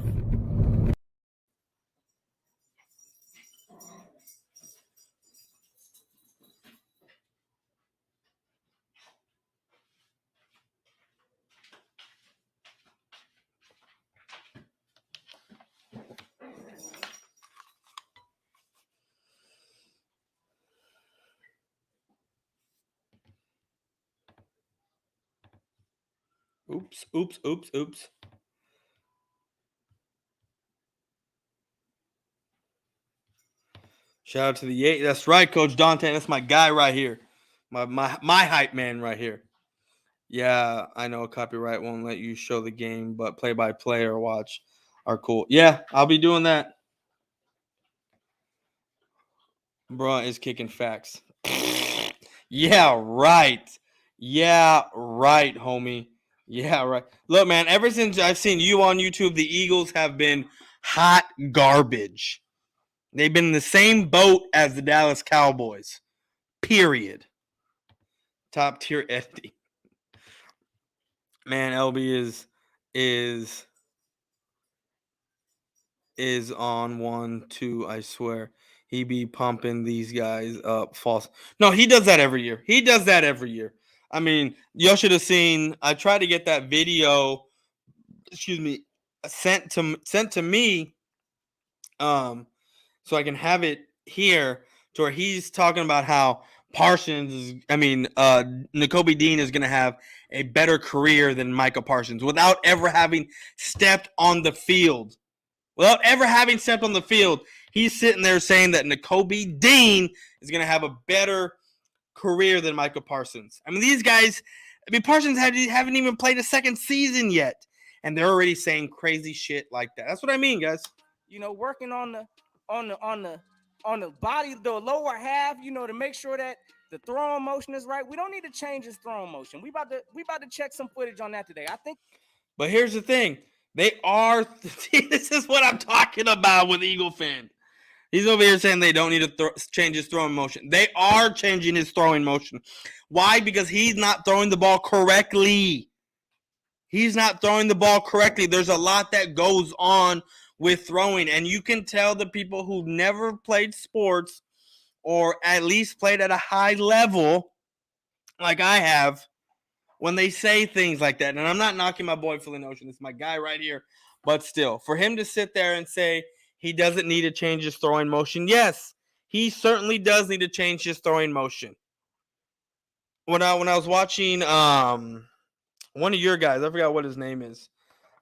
Oops. Shout out to the 8. That's right, Coach Dante. That's my guy right here. My hype man right here. Yeah, I know copyright won't let you show the game, but play-by-play or watch are cool. Yeah, I'll be doing that. Bruh is kicking facts. Yeah, right. Yeah, right, homie. Yeah, right. Look, man, ever since I've seen you on YouTube, the Eagles have been hot garbage. They've been in the same boat as the Dallas Cowboys. Period. Top tier FD. Man, LB is on 1-2, I swear. He be pumping these guys up false. No, he does that every year. I mean, y'all should have seen. I tried to get that video, sent to me, so I can have it here to where he's talking about how Nakobe Dean is going to have a better career than Micah Parsons without ever having stepped on the field. He's sitting there saying that Nakobe Dean is going to have a better career than Micah Parsons. I mean, these guys, Parsons haven't even played a second season yet, and they're already saying crazy shit like that. That's what I mean, guys. Working on the body, the lower half, to make sure that the throwing motion is right. We don't need to change his throwing motion. We about to check some footage on that today, I think. But here's the thing. They are this is what I'm talking about with Eagle fan. He's over here saying they don't need to change his throwing motion. They are changing his throwing motion. Why? Because he's not throwing the ball correctly. There's a lot that goes on with throwing, and you can tell the people who never played sports or at least played at a high level like I have when they say things like that. And I'm not knocking my boy Philly Notion. It's my guy right here. But still, for him to sit there and say he doesn't need to change his throwing motion, yes, he certainly does need to change his throwing motion. When I was watching one of your guys, I forgot what his name is.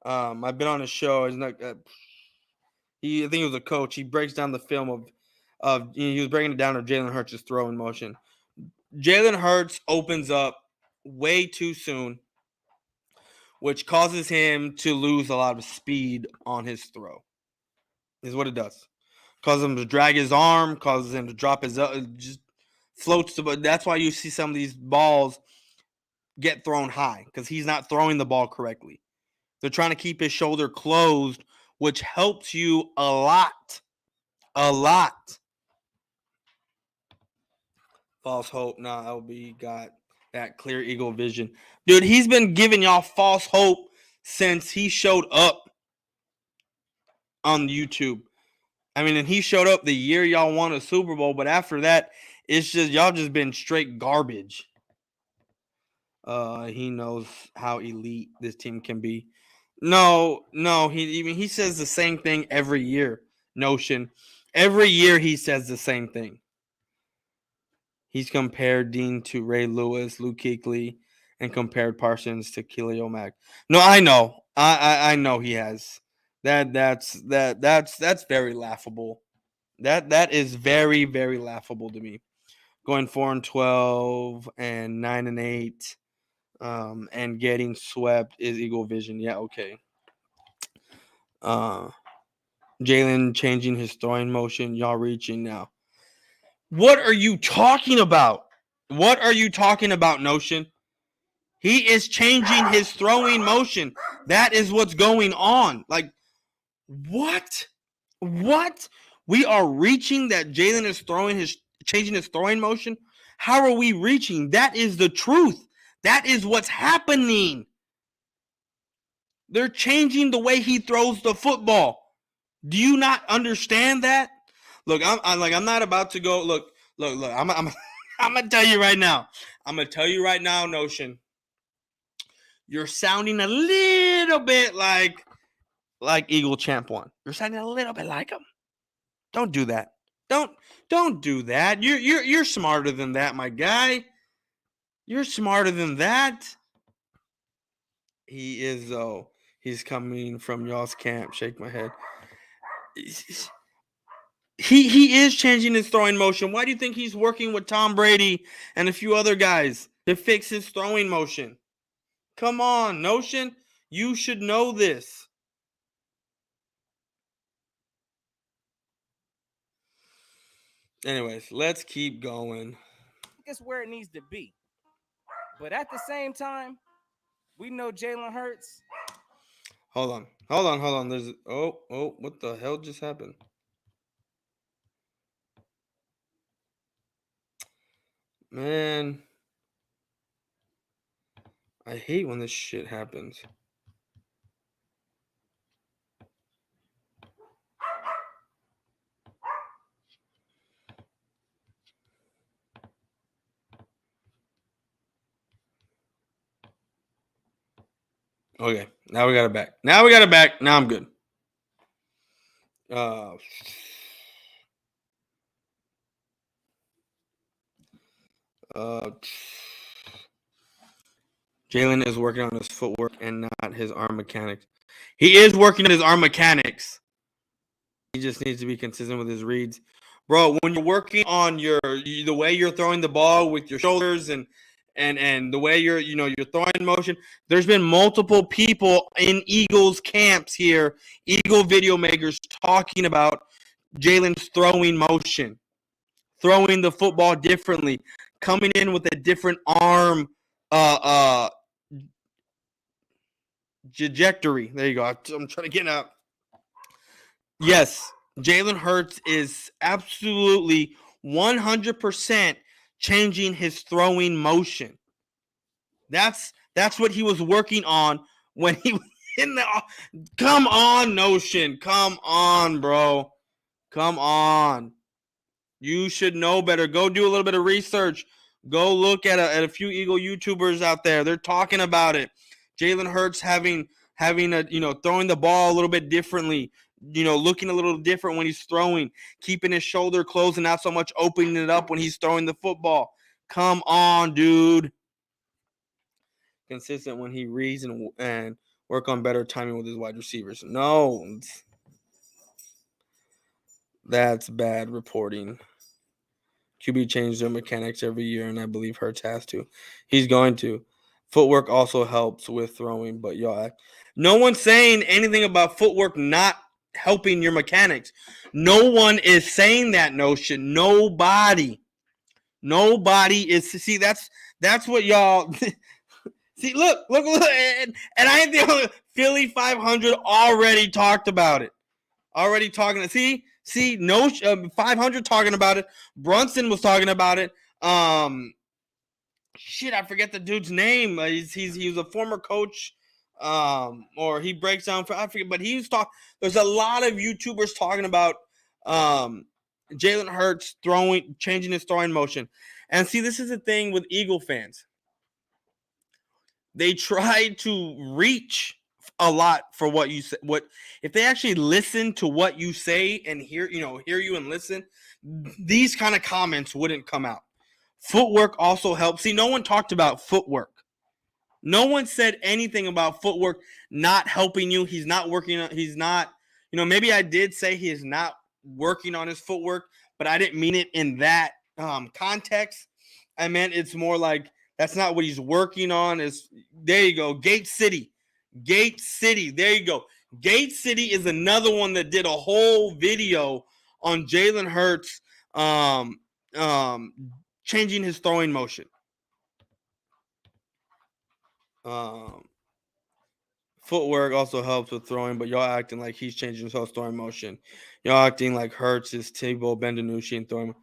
I've been on his show. He's not, I think he was a coach. He breaks down the film he was breaking it down of Jalen Hurts' throwing motion. Jalen Hurts opens up way too soon, which causes him to lose a lot of speed on his throw. Is what it does. Causes him to drag his arm, causes him to drop his just floats. But that's why you see some of these balls get thrown high because he's not throwing the ball correctly. They're trying to keep his shoulder closed, which helps you a lot. A lot. False hope. Nah, LB got that clear eagle vision. Dude, he's been giving y'all false hope since he showed up on YouTube. I mean, and he showed up the year y'all won a Super Bowl, but after that, it's just y'all just been straight garbage. He knows how elite this team can be. No, he says the same thing every year. Notion. Every year he says the same thing. He's compared Dean to Ray Lewis, Luke Kuechly, and compared Parsons to Khalil Mack. No, I know. I know he has. That's very laughable. That is very, very laughable to me. Going 4-12 and 9-8, and getting swept is Eagle Vision. Yeah, okay. Jalen changing his throwing motion. Y'all reaching now. What are you talking about? What are you talking about, Notion? He is changing his throwing motion. That is what's going on. Like, what? What? We are reaching that Jalen is changing his throwing motion? How are we reaching? That is the truth. That is what's happening. They're changing the way he throws the football. Do you not understand that? Look, I'm not about to go. Look. I'm gonna tell you right now. Notion. You're sounding a little bit like Eagle Champ 1. You're sounding a little bit like him. Don't do that. Don't do that. You're smarter than that, my guy. You're smarter than that. He is, though. He's coming from y'all's camp. Shake my head. He is changing his throwing motion. Why do you think he's working with Tom Brady and a few other guys to fix his throwing motion? Come on, Notion. You should know this. Anyways, let's keep going. It's where it needs to be. But at the same time, we know Jalen Hurts. Hold on. There's what the hell just happened? Man, I hate when this shit happens. Okay, now we got it back. Now I'm good. Jalen is working on his footwork and not his arm mechanics. He is working on his arm mechanics. He just needs to be consistent with his reads. Bro, when you're working on the way you're throwing the ball with your shoulders and the way your throwing motion, there's been multiple people in Eagles camps here, Eagle video makers, talking about Jalen's throwing motion, throwing the football differently, coming in with a different arm trajectory. There you go. I'm trying to get up. Yes, Jalen Hurts is absolutely 100% changing his throwing motion. That's what he was working on when he was in the. Come on, Notion. Come on, bro. Come on. You should know better. Go do a little bit of research. Go look at a few Eagle YouTubers out there. They're talking about it. Jalen Hurts having a throwing the ball a little bit differently. Looking a little different when he's throwing, keeping his shoulder closed and not so much opening it up when he's throwing the football. Come on, dude. Consistent when he reads and work on better timing with his wide receivers. No. That's bad reporting. QB changes their mechanics every year, and I believe Hurts has to. He's going to. Footwork also helps with throwing, but y'all, no one's saying anything about footwork not helping your mechanics. No one is saying that notion. Nobody is. See, that's what y'all see. Look, and I ain't the only. Philly 500 already talked about it. See, no 500 talking about it. Brunson was talking about it. Shit, I forget the dude's name. He was a former coach. Or he breaks down for I forget, but he was talking. There's a lot of YouTubers talking about Jalen Hurts changing his throwing motion. And see, this is the thing with Eagle fans. They try to reach a lot for what you say. What if they actually listen to what you say and hear you and listen? These kind of comments wouldn't come out. Footwork also helps. See, no one talked about footwork. No one said anything about footwork not helping you. He's not working on. He's not. Maybe I did say he is not working on his footwork, but I didn't mean it in that context. I meant it's more like that's not what he's working on. There you go, Gate City. There you go. Gate City is another one that did a whole video on Jalen Hurts changing his throwing motion. Footwork also helps with throwing, but y'all acting like he's changing his whole throwing motion. Y'all acting like Hurts is Tebow Bendanucci and throwing.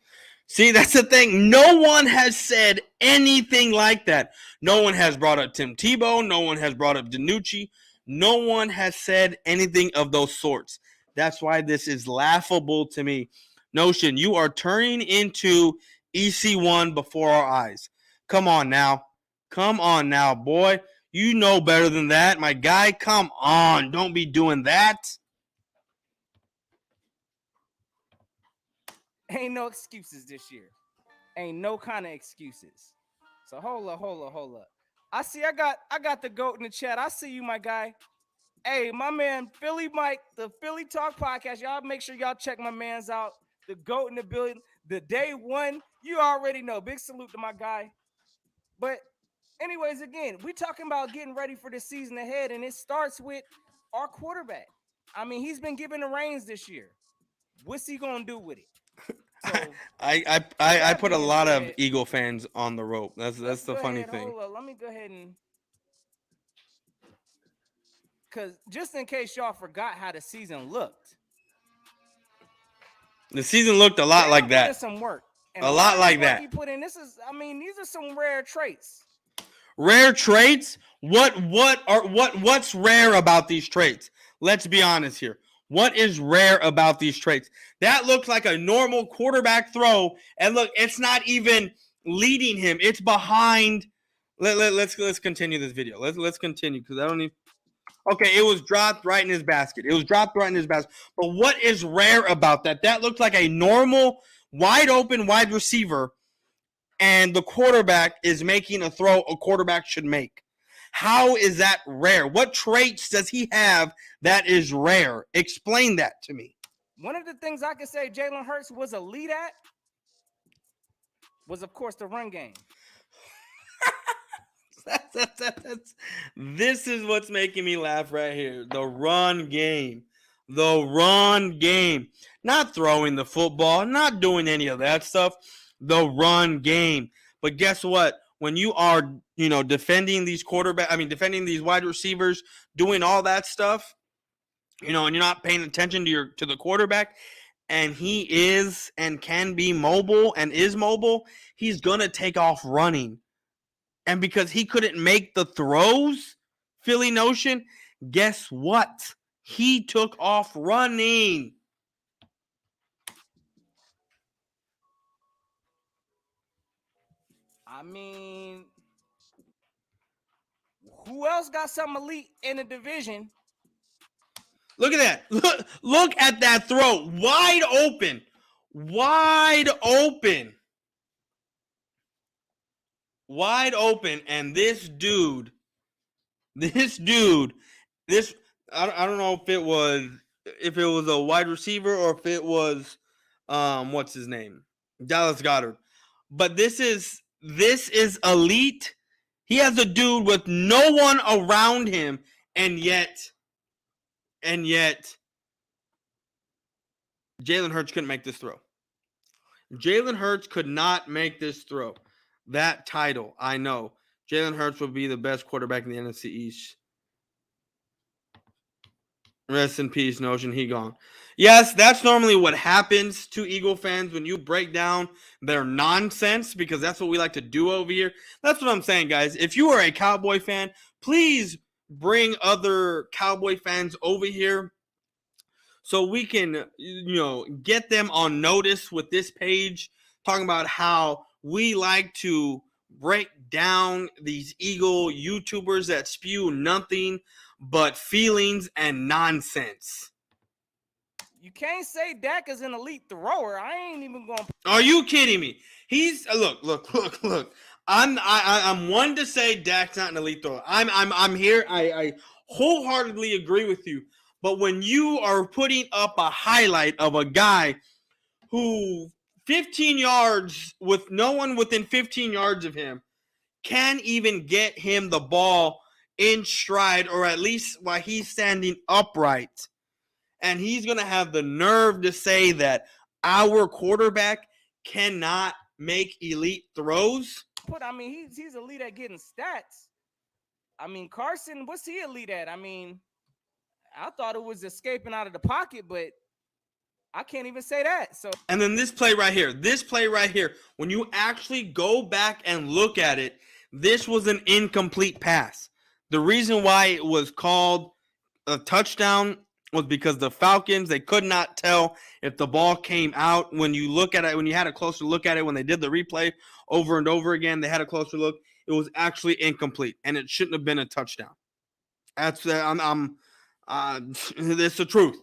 See, that's the thing. No one has said anything like that. No one has brought up Tim Tebow. No one has brought up DiNucci. No one has said anything of those sorts. That's why this is laughable to me. Notion, you are turning into EC1 before our eyes. Come on now. Come on now, boy. You know better than that, my guy. Come on. Don't be doing that. Ain't no excuses this year. Ain't no kind of excuses. So hold up. I got the GOAT in the chat. I see you, my guy. Hey, my man, Philly Mike, the Philly Talk Podcast. Y'all make sure y'all check my man's out. The GOAT in the building. The day one. You already know. Big salute to my guy. But anyways, again, we talking about getting ready for the season ahead, and it starts with our quarterback. I mean, he's been given the reins this year. What's he gonna do with it? So, I put a lot of Eagle fans on the rope. That's the funny thing. Hold up. Let me go ahead and, because just in case y'all forgot how the season looked. The season looked a lot like that. Some work. And a lot like that. He put in. These are some rare traits. Rare traits? What's rare about these traits? Let's be honest here. What is rare about these traits? That looks like a normal quarterback throw, and look, it's not even leading him. It's behind. Let's continue this video. Let's continue because I don't need. Okay, it was dropped right in his basket. But what is rare about that? That looks like a normal, wide open wide receiver, and the quarterback is making a throw a quarterback should make. How is that rare? What traits does he have that is rare? Explain that to me. One of the things I can say Jalen Hurts was elite at was, of course, the run game. This is what's making me laugh right here. The run game. The run game. Not throwing the football, not doing any of that stuff. The run game. But guess what? When you are, defending these defending these wide receivers, doing all that stuff, and you're not paying attention to the quarterback, and he is and can be mobile and is mobile, he's gonna take off running. And because he couldn't make the throws, Philly Notion, guess what? He took off running. I mean, who else got something elite in the division? Look at that. Look at that throw. Wide open. Wide open. Wide open. And this dude, I don't know if it was a wide receiver or if it was, what's his name? Dallas Goedert. But this is elite. He has a dude with no one around him, and yet Jalen Hurts couldn't make this throw. Jalen Hurts could not make this throw. That title, I know. Jalen Hurts will be the best quarterback in the NFC East. Rest in peace, Notion. He gone. Yes, that's normally what happens to Eagle fans when you break down their nonsense, because that's what we like to do over here. That's what I'm saying, guys. If you are a Cowboy fan, please bring other Cowboy fans over here so we can, get them on notice with this page, talking about how we like to break down these Eagle YouTubers that spew nothing but feelings and nonsense. You can't say Dak is an elite thrower. I ain't even going. Are you kidding me? He's look. I'm one to say Dak's not an elite thrower. I'm here. I wholeheartedly agree with you. But when you are putting up a highlight of a guy who 15 yards with no one within 15 yards of him can't even get him the ball in stride, or at least while he's standing upright. And he's going to have the nerve to say that our quarterback cannot make elite throws. But I mean, he's elite at getting stats. I mean, Carson, what's he elite at? I mean, I thought it was escaping out of the pocket, but I can't even say that. So, and then this play right here, when you actually go back and look at it, this was an incomplete pass. The reason why it was called a touchdown was because the Falcons, they could not tell if the ball came out. When you look at it, when you had a closer look at it, when they did the replay over and over again, they had a closer look. It was actually incomplete, and it shouldn't have been a touchdown. That's it's the truth.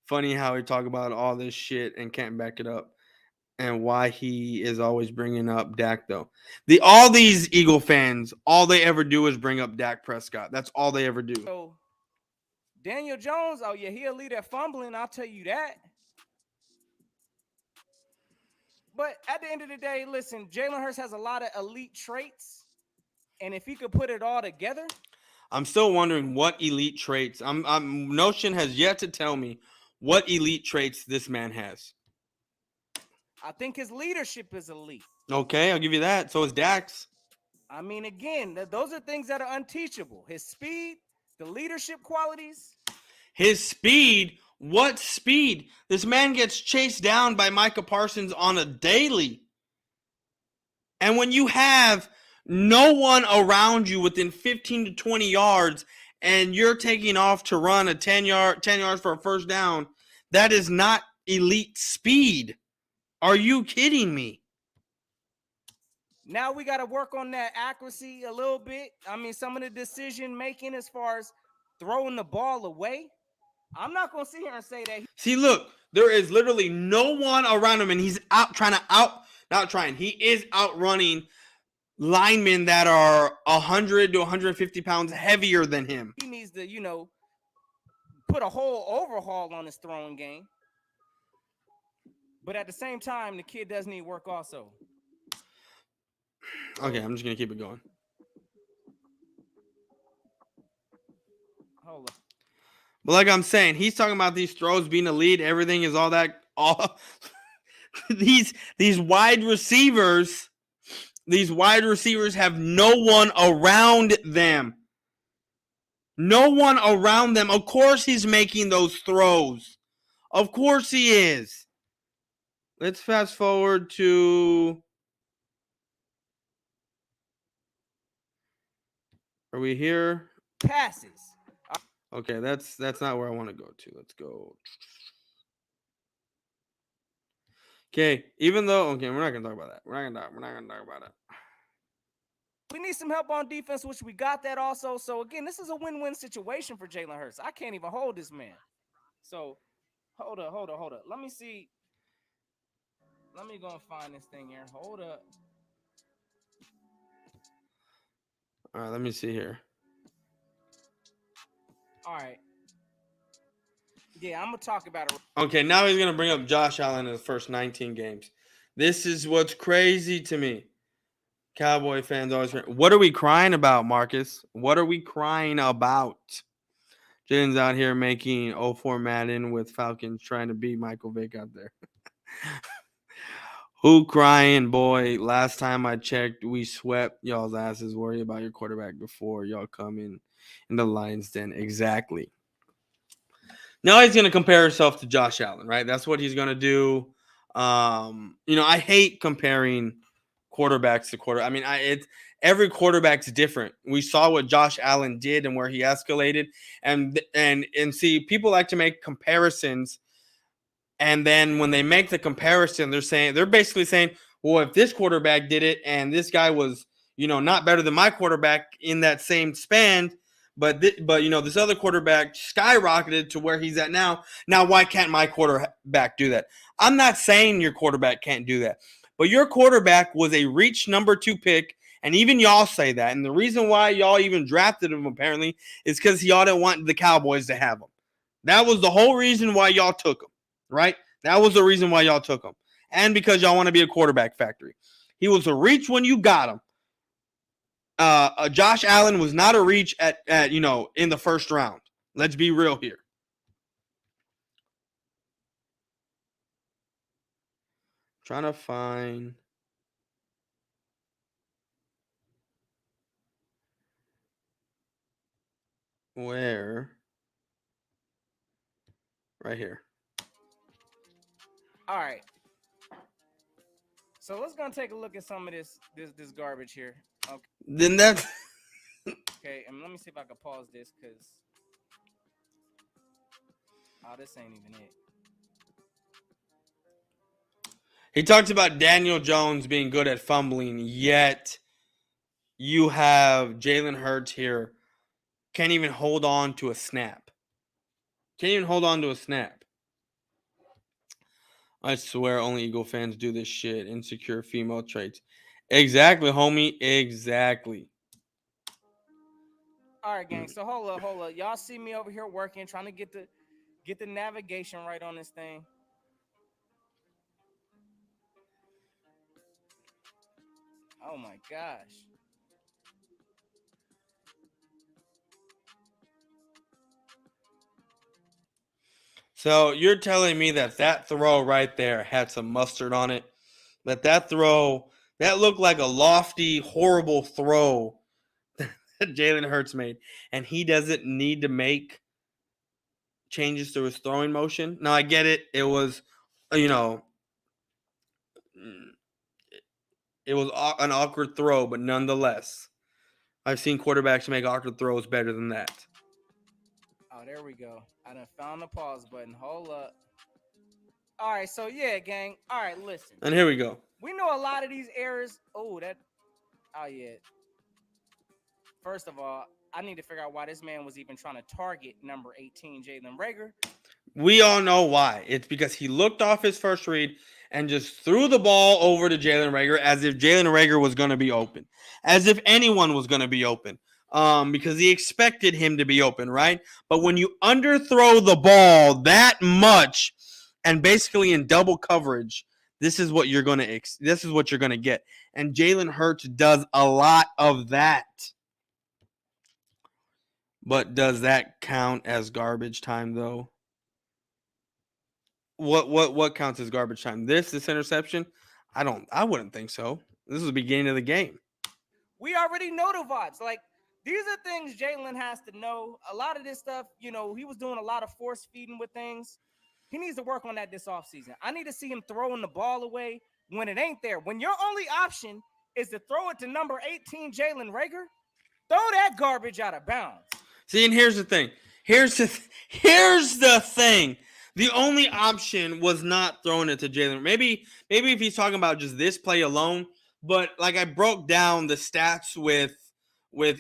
Funny how we talk about all this shit and can't back it up, and why he is always bringing up Dak, though. All these Eagle fans, all they ever do is bring up Dak Prescott. That's all they ever do. So Daniel Jones, oh yeah, he'll lead at fumbling, I'll tell you that. But at the end of the day, listen, Jalen Hurts has a lot of elite traits, and if he could put it all together. I'm still wondering what elite traits. Notion has yet to tell me what elite traits this man has. I think his leadership is elite. Okay, I'll give you that. So is Dak's. I mean, again, those are things that are unteachable. His speed, the leadership qualities. His speed? What speed? This man gets chased down by Micah Parsons on a daily. And when you have no one around you within 15 to 20 yards and you're taking off to run a 10 yards for a first down, that is not elite speed. Are you kidding me? Now we got to work on that accuracy a little bit. I mean, some of the decision making as far as throwing the ball away. I'm not going to sit here and say that. See, look, there is literally no one around him, and he's he is outrunning linemen that are 100 to 150 pounds heavier than him. He needs to, put a whole overhaul on his throwing game. But at the same time, the kid does need work also. Okay, I'm just going to keep it going. Hold up. But like I'm saying, he's talking about these throws being elite. Everything is all these wide receivers. These wide receivers have no one around them. No one around them. Of course he's making those throws. Of course he is. Let's fast forward to... Are we here? Passes. Okay, that's not where I want to go to. Let's go. Okay, we're not gonna talk about that. We're not gonna talk about it. We need some help on defense, which we got that also. So again, this is a win-win situation for Jalen Hurts. I can't even hold this man. So hold up. Let me see. Let me go and find this thing here. Hold up. All right, let me see here. All right. Yeah, I'm going to talk about it. Okay, now he's going to bring up Josh Allen in the first 19 games. This is what's crazy to me. Cowboy fans always crying. What are we crying about, Marcus? What are we crying about? Jaden's out here making 04 Madden with Falcons trying to beat Michael Vick out there. Who crying, boy? Last time I checked, we swept y'all's asses. Worry about your quarterback before y'all come in the Lions den. Exactly. Now he's going to compare himself to Josh Allen, right? That's what he's going to do. I hate comparing quarterbacks to quarter. I mean, every quarterback's different. We saw what Josh Allen did and where he escalated, and see, people like to make comparisons. And then when they make the comparison, they're basically saying, well, if this quarterback did it and this guy was, not better than my quarterback in that same span, but this other quarterback skyrocketed to where he's at now. Now, why can't my quarterback do that? I'm not saying your quarterback can't do that, but your quarterback was a reach number 2 pick, and even y'all say that. And the reason why y'all even drafted him apparently is because y'all didn't want the Cowboys to have him. That was the whole reason why y'all took him. Right? That was the reason why y'all took him. And because y'all want to be a quarterback factory. He was a reach when you got him. Josh Allen was not a reach at in the first round. Let's be real here. Trying to find where. Right here. All right. So let's gonna take a look at some of this garbage here. Okay. Then that's Okay, and let me see if I can pause this because this ain't even it. he talked about Daniel Jones being good at fumbling, yet you have Jalen Hurts here. Can't even hold on to a snap. I swear only Eagle fans do this shit. Insecure female traits. Exactly, homie. Exactly. All right, gang. So hold up. Y'all see me over here working, trying to get the navigation right on this thing. Oh my gosh. So you're telling me that throw right there had some mustard on it? That throw, that looked like a lofty, horrible throw that Jalen Hurts made, and he doesn't need to make changes to his throwing motion. Now I get it. It was, it was an awkward throw, but nonetheless, I've seen quarterbacks make awkward throws better than that. Oh, there we go. I done found the pause button. Hold up. All right, so yeah, gang. All right, listen. And here we go. We know a lot of these errors. Oh yeah. First of all, I need to figure out why this man was even trying to target number 18, Jalen Reagor. We all know why. It's because he looked off his first read and just threw the ball over to Jalen Reagor as if Jalen Reagor was going to be open, as if anyone was going to be open, because he expected him to be open, right? But when you underthrow the ball that much and basically in double coverage, this is what you're going to get. And Jalen Hurts does a lot of that. But does that count as garbage time though? What counts as garbage time? This interception? I wouldn't think so. This is the beginning of the game. We already know the vibes. Like, these are things Jalen has to know. A lot of this stuff, he was doing a lot of force feeding with things. He needs to work on that this offseason. I need to see him throwing the ball away when it ain't there. When your only option is to throw it to number 18, Jalen Reagor, throw that garbage out of bounds. See, and here's the thing. Here's the thing. The only option was not throwing it to Jalen. Maybe if he's talking about just this play alone, but like I broke down the stats with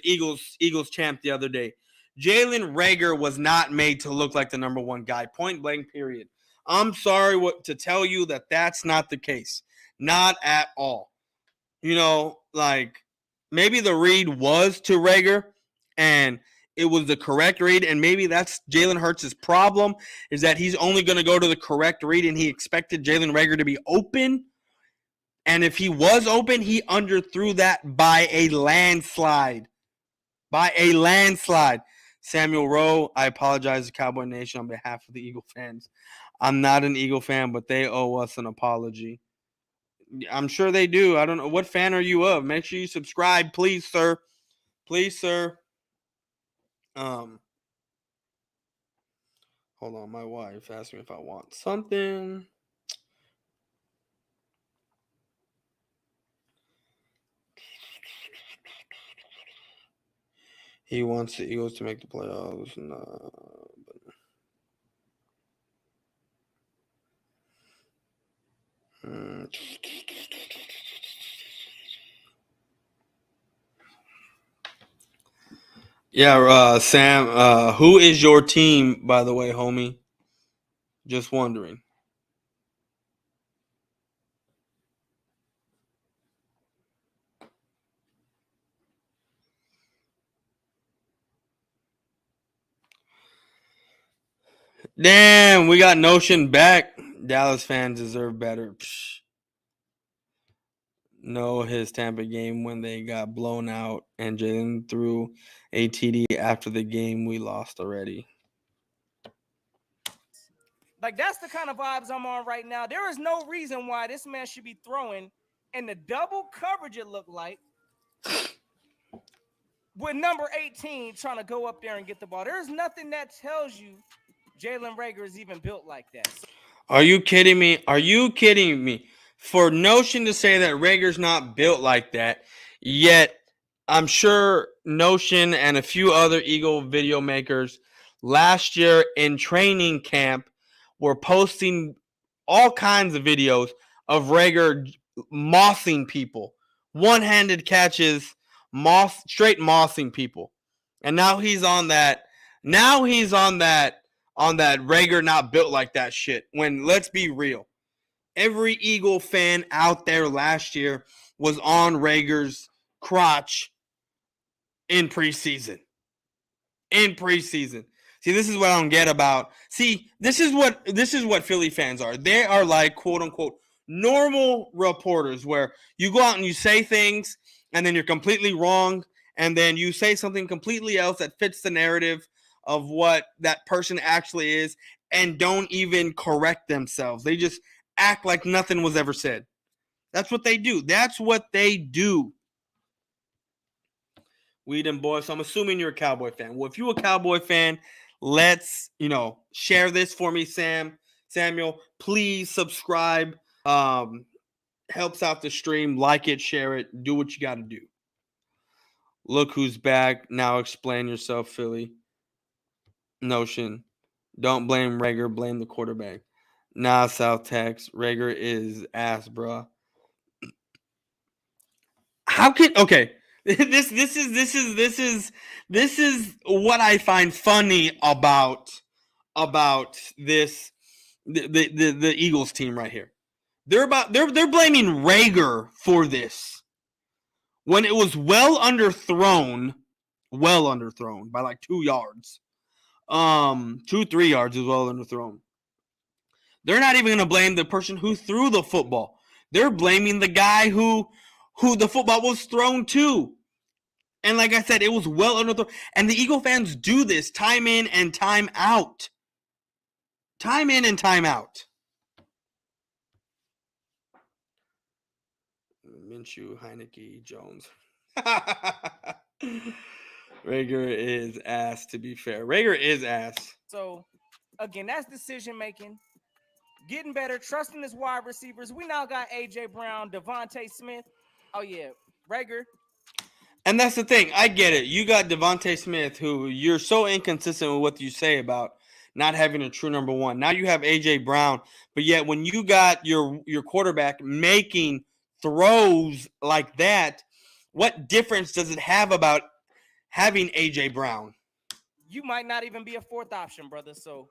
Eagles champ the other day. Jalen Reagor was not made to look like the number one guy, point blank, period. I'm sorry to tell you that that's not the case. Not at all. Like maybe the read was to Reagor and it was the correct read, and maybe that's Jalen Hurts' problem, is that he's only going to go to the correct read, and he expected Jalen Reagor to be open. And if he was open, he underthrew that by a landslide. Samuel Rowe, I apologize to Cowboy Nation on behalf of the Eagle fans. I'm not an Eagle fan, but they owe us an apology. I'm sure they do. I don't know. What fan are you of? Make sure you subscribe, please, sir. Please, sir. Hold on. My wife asked me if I want something. He wants the Eagles to make the playoffs. No. Yeah, Sam, who is your team, by the way, homie? Just wondering. Damn, we got Notion back. Dallas fans deserve better. Psh. No, his Tampa game when they got blown out and Jalen threw a TD after the game we lost already. Like, that's the kind of vibes I'm on right now. There is no reason why this man should be throwing in the double coverage, it looked like, with number 18 trying to go up there and get the ball. There's nothing that tells you Jalen Reagor is even built like that. So, are you kidding me? Are you kidding me? For Notion to say that Rager's not built like that, yet I'm sure Notion and a few other Eagle video makers last year in training camp were posting all kinds of videos of Rager mossing people, one-handed catches, straight mossing people. And now he's on that. Now he's on that Rager not built like that shit. When, let's be real, every Eagle fan out there last year was on Rager's crotch in preseason. See, this is what I don't get about. See, this is what Philly fans are. They are like, quote unquote, normal reporters, where you go out and you say things and then you're completely wrong, and then you say something completely else that fits the narrative of what that person actually is, and don't even correct themselves. They just act like nothing was ever said. That's what they do. Weed and boy. So I'm assuming you're a Cowboy fan. Well, if you're a Cowboy fan, let's, share this for me, Samuel. Please subscribe. Helps out the stream. Like it, share it. Do what you got to do. Look who's back. Now explain yourself, Philly. Notion. Don't blame Rager. Blame the quarterback. Nah, South Tex. Rager is ass, bruh. How can This is what I find funny about this the Eagles team right here. They're blaming Rager for this when it was well underthrown by like 2 yards. 2-3 yards is well underthrown. They're not even going to blame the person who threw the football. They're blaming the guy who the football was thrown to. And like I said, it was well underthrown. And the Eagle fans do this time in and time out. Time in and time out. Minshew, Heineke, Jones. Rager is ass, to be fair. Rager is ass. So, again, that's decision making. Getting better, trusting his wide receivers. We now got A.J. Brown, Devontae Smith. Oh, yeah, Rager. And that's the thing. I get it. You got Devontae Smith, who you're so inconsistent with what you say about not having a true number one. Now you have A.J. Brown. But yet when you got your quarterback making throws like that, what difference does it have about having A.J. Brown? You might not even be a fourth option, brother. So,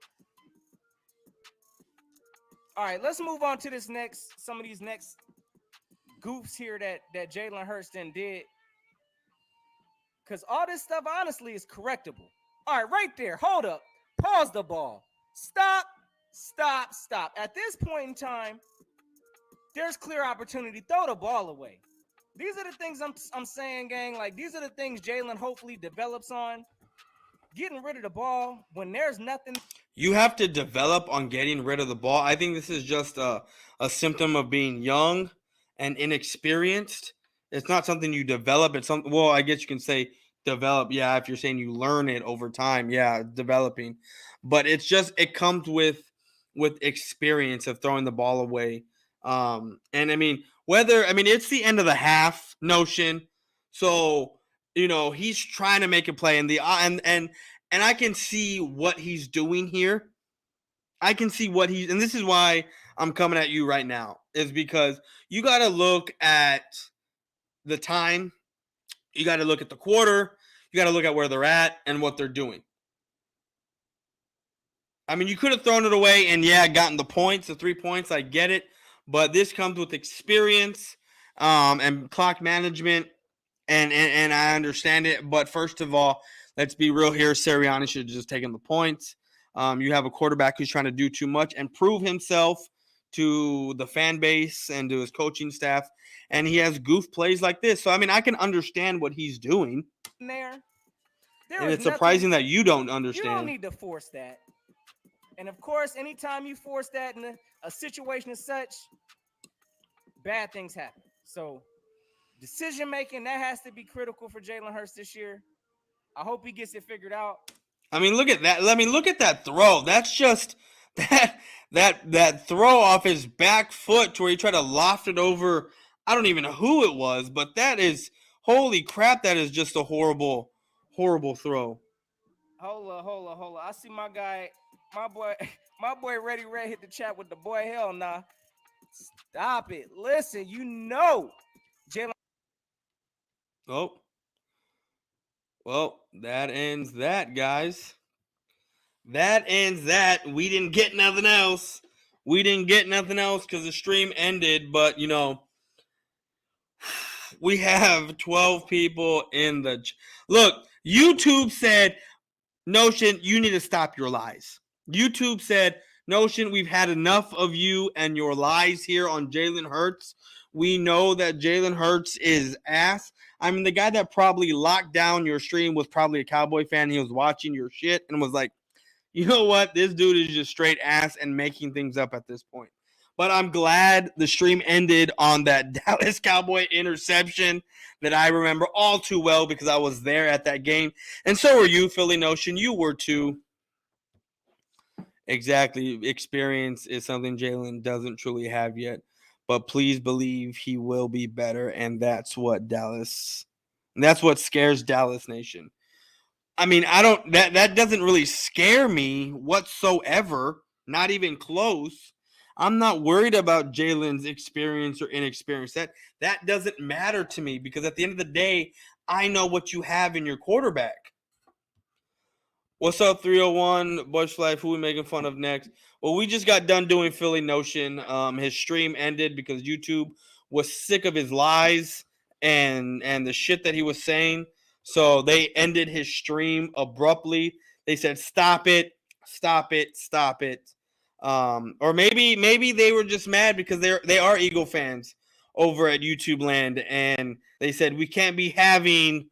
all right, let's move on to some of these next goofs here that Jalen Hurts did. Because all this stuff, honestly, is correctable. All right, right there. Hold up. Pause the ball. Stop. At this point in time, there's clear opportunity. Throw the ball away. These are the things I'm saying, gang. Like, these are the things Jalen hopefully develops on. Getting rid of the ball when there's nothing. You have to develop on getting rid of the ball. I think this is just a symptom of being young and inexperienced. It's not something you develop. It's something, well, I guess you can say develop. Yeah, if you're saying you learn it over time, yeah, developing. But it's just, it comes with experience of throwing the ball away. And I mean, it's the end of the half, Notion. So, he's trying to make a play, and I can see what he's doing here. And this is why I'm coming at you right now, is because you got to look at the time, you got to look at the quarter, you got to look at where they're at and what they're doing. I mean, you could have thrown it away and gotten the 3 points. I get it, but this comes with experience and clock management, and I understand it. But first of all, let's be real here. Sirianni should have just taken the points. You have a quarterback who's trying to do too much and prove himself to the fan base and to his coaching staff, and he has goof plays like this. So I mean, I can understand what he's doing, There and is it's surprising that you don't you don't understand. need to force that. And of course, anytime you force that in a situation as such, bad things happen. So decision making, that has to be critical for Jalen Hurts this year. I hope he gets it figured out. I mean, look at that. I mean, look at that throw. That's just that throw off his back foot to where he tried to loft it over. I don't even know who it was, but that is, holy crap, that is just a horrible, horrible throw. Hold on. I see my guy, my boy Ready Red hit the chat with the boy. Hell nah. Stop it. Listen, you know Jalen. Oh. Well, that ends that, guys. That ends that. We didn't get nothing else. We didn't get nothing else because the stream ended, but, you know, we have 12 people in the... Look, YouTube said, Notion, you need to stop your lies. YouTube said, Notion, we've had enough of you and your lies here on Jalen Hurts. We know that Jalen Hurts is ass. I mean, the guy that probably locked down your stream was probably a Cowboy fan. He was watching your shit and was like, you know what? This dude is just straight ass and making things up at this point. But I'm glad the stream ended on that Dallas Cowboy interception that I remember all too well because I was there at that game. And so were you, Philly Notion. You were too. Exactly. Experience is something Jalen doesn't truly have yet. But please believe he will be better. And that's what scares Dallas Nation. I mean, that doesn't really scare me whatsoever. Not even close. I'm not worried about Jalen's experience or inexperience. That doesn't matter to me because at the end of the day, I know what you have in your quarterback. What's up, 301 Boyz4Life? Who we making fun of next? Well, we just got done doing Philly Notion. His stream ended because YouTube was sick of his lies and the shit that he was saying. So they ended his stream abruptly. They said, "Stop it, stop it, stop it." Or maybe they were just mad because they are Eagle fans over at YouTube Land, and they said we can't be having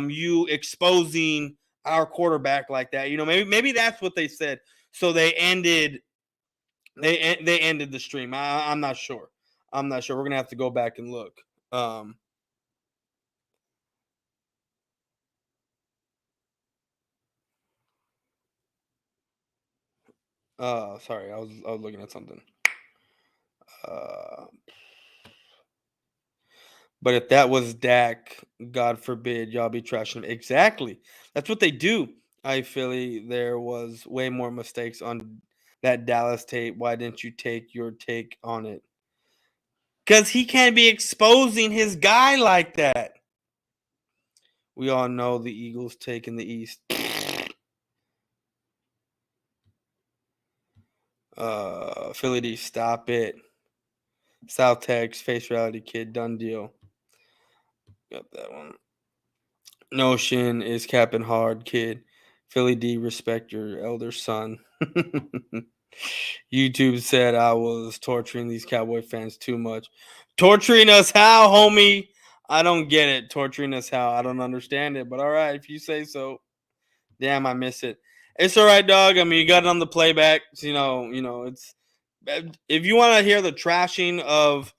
you exposing our quarterback like that. You know, maybe that's what they said. So they ended the stream. I'm not sure. We're gonna have to go back and look. Sorry, I was looking at something. But if that was Dak, God forbid, y'all be trashing him. Exactly. That's what they do. I Philly, there was way more mistakes on that Dallas tape. Why didn't you take your take on it? Because he can't be exposing his guy like that. We all know the Eagles taking the East. Philly D, stop it. South Tex, Face Reality Kid, done deal. Got that one. Notion is capping hard, kid. Philly D, respect your elder son. YouTube said I was torturing these Cowboy fans too much. Torturing us how, homie? I don't get it. Torturing us how? I don't understand it. But all right, if you say so. Damn, I miss it. It's all right, dog. I mean, you got it on the playback. So, you know, it's if you want to hear the trashing of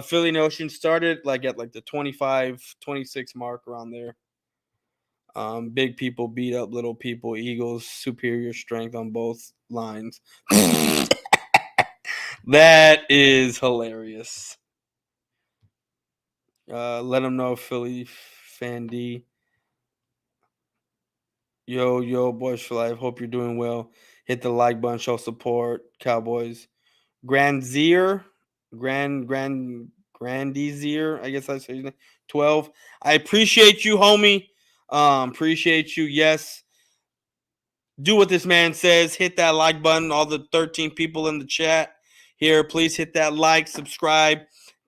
Philly Notion started like at like the 25, 26 mark around there. Big people beat up little people. Eagles superior strength on both lines. That is hilarious. Let them know, Philly fan D. Yo, Boyz4Life. Hope you're doing well. Hit the like button, show support. Cowboys. Grandizier, I guess I say 12. I appreciate you, homie. Appreciate you. Yes. Do what this man says. Hit that like button. All the 13 people in the chat here, please hit that like, subscribe,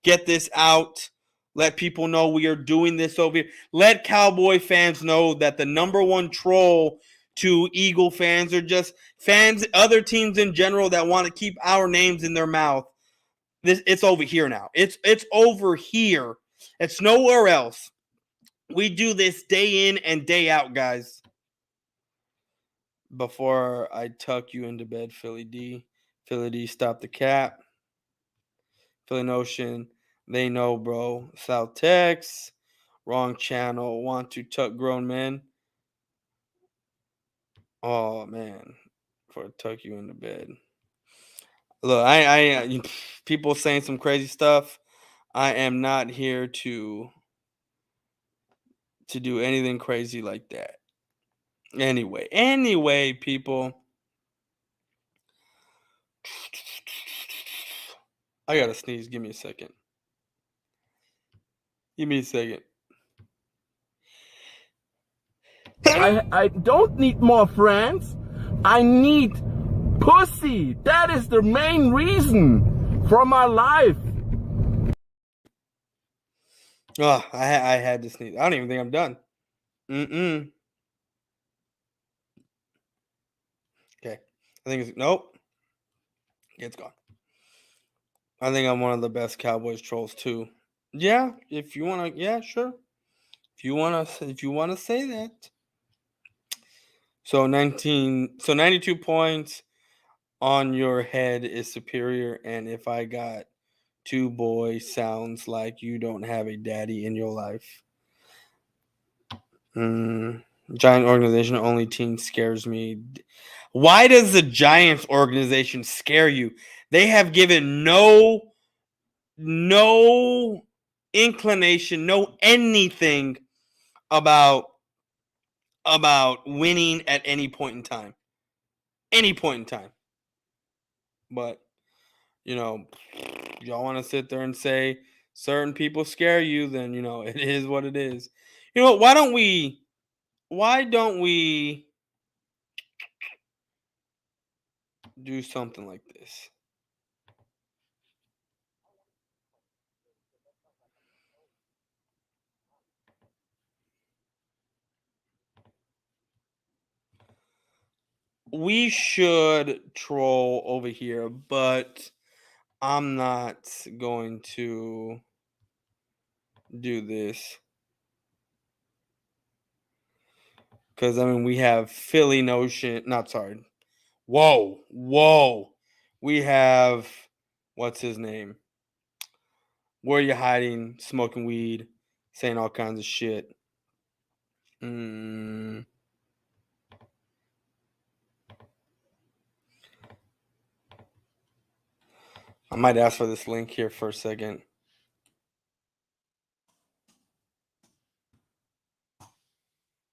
get this out. Let people know we are doing this over here. Let Cowboy fans know that the number one troll to Eagle fans or just fans, other teams in general that want to keep our names in their mouth. It's over here now. It's over here. It's nowhere else. We do this day in and day out, guys. Before I tuck you into bed, Philly D, stop the cap. Philly Notion, they know, bro. South Tex, wrong channel. Want to tuck grown men. Oh man, before I tuck you into bed. Look, I people saying some crazy stuff. I am not here to do anything crazy like that. Anyway, people. I gotta sneeze. Give me a second. I don't need more friends. I need pussy. That is the main reason for my life. Oh, I had to sneeze. I don't even think I'm done. Okay. I think it's nope. It's gone. I think I'm one of the best Cowboys trolls too. Yeah, if you wanna, yeah, sure. If you wanna say that. So 92 points on your head is superior, and if I got 2 boys, sounds like you don't have a daddy in your life. Giant organization only team scares me. Why does the Giants organization scare you? They have given no inclination, no anything about winning at any point in time. But y'all want to sit there and say certain people scare you, then it is what it is. Why don't we do something like this? We should troll over here, but I'm not going to do this. Because, we have Philly Notion. Not sorry. Whoa. We have, what's his name? Where are you hiding? Smoking weed. Saying all kinds of shit. I might ask for this link here for a second.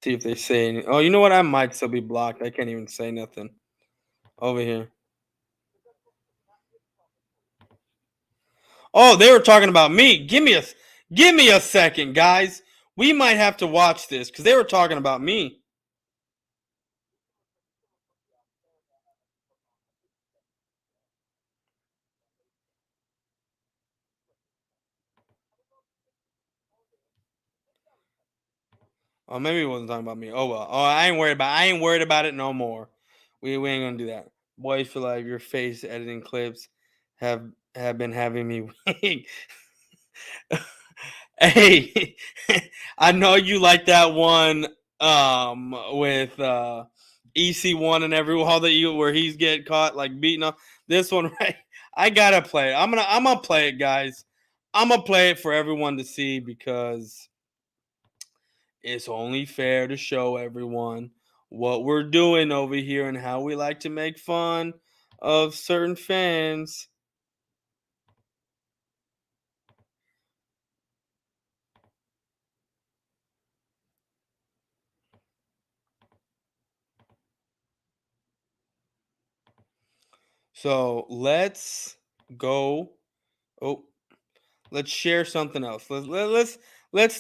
See if they say anything. Oh, you know what? I might still be blocked. I can't even say nothing. Over here. Oh, they were talking about me. Give me a second, guys. We might have to watch this because they were talking about me. Oh, maybe it wasn't talking about me. Oh well. Oh, I ain't worried about it no more. We ain't gonna do that. Boyz4Life, your face editing clips have been having me weak. Hey, I know you like that one with EC1 and all that where he's getting caught like beating up. This one, right? I gotta play it. I'm gonna play it, guys. I'm gonna play it for everyone to see because it's only fair to show everyone what we're doing over here and how we like to make fun of certain fans. So let's go. Oh, let's share something else. Let's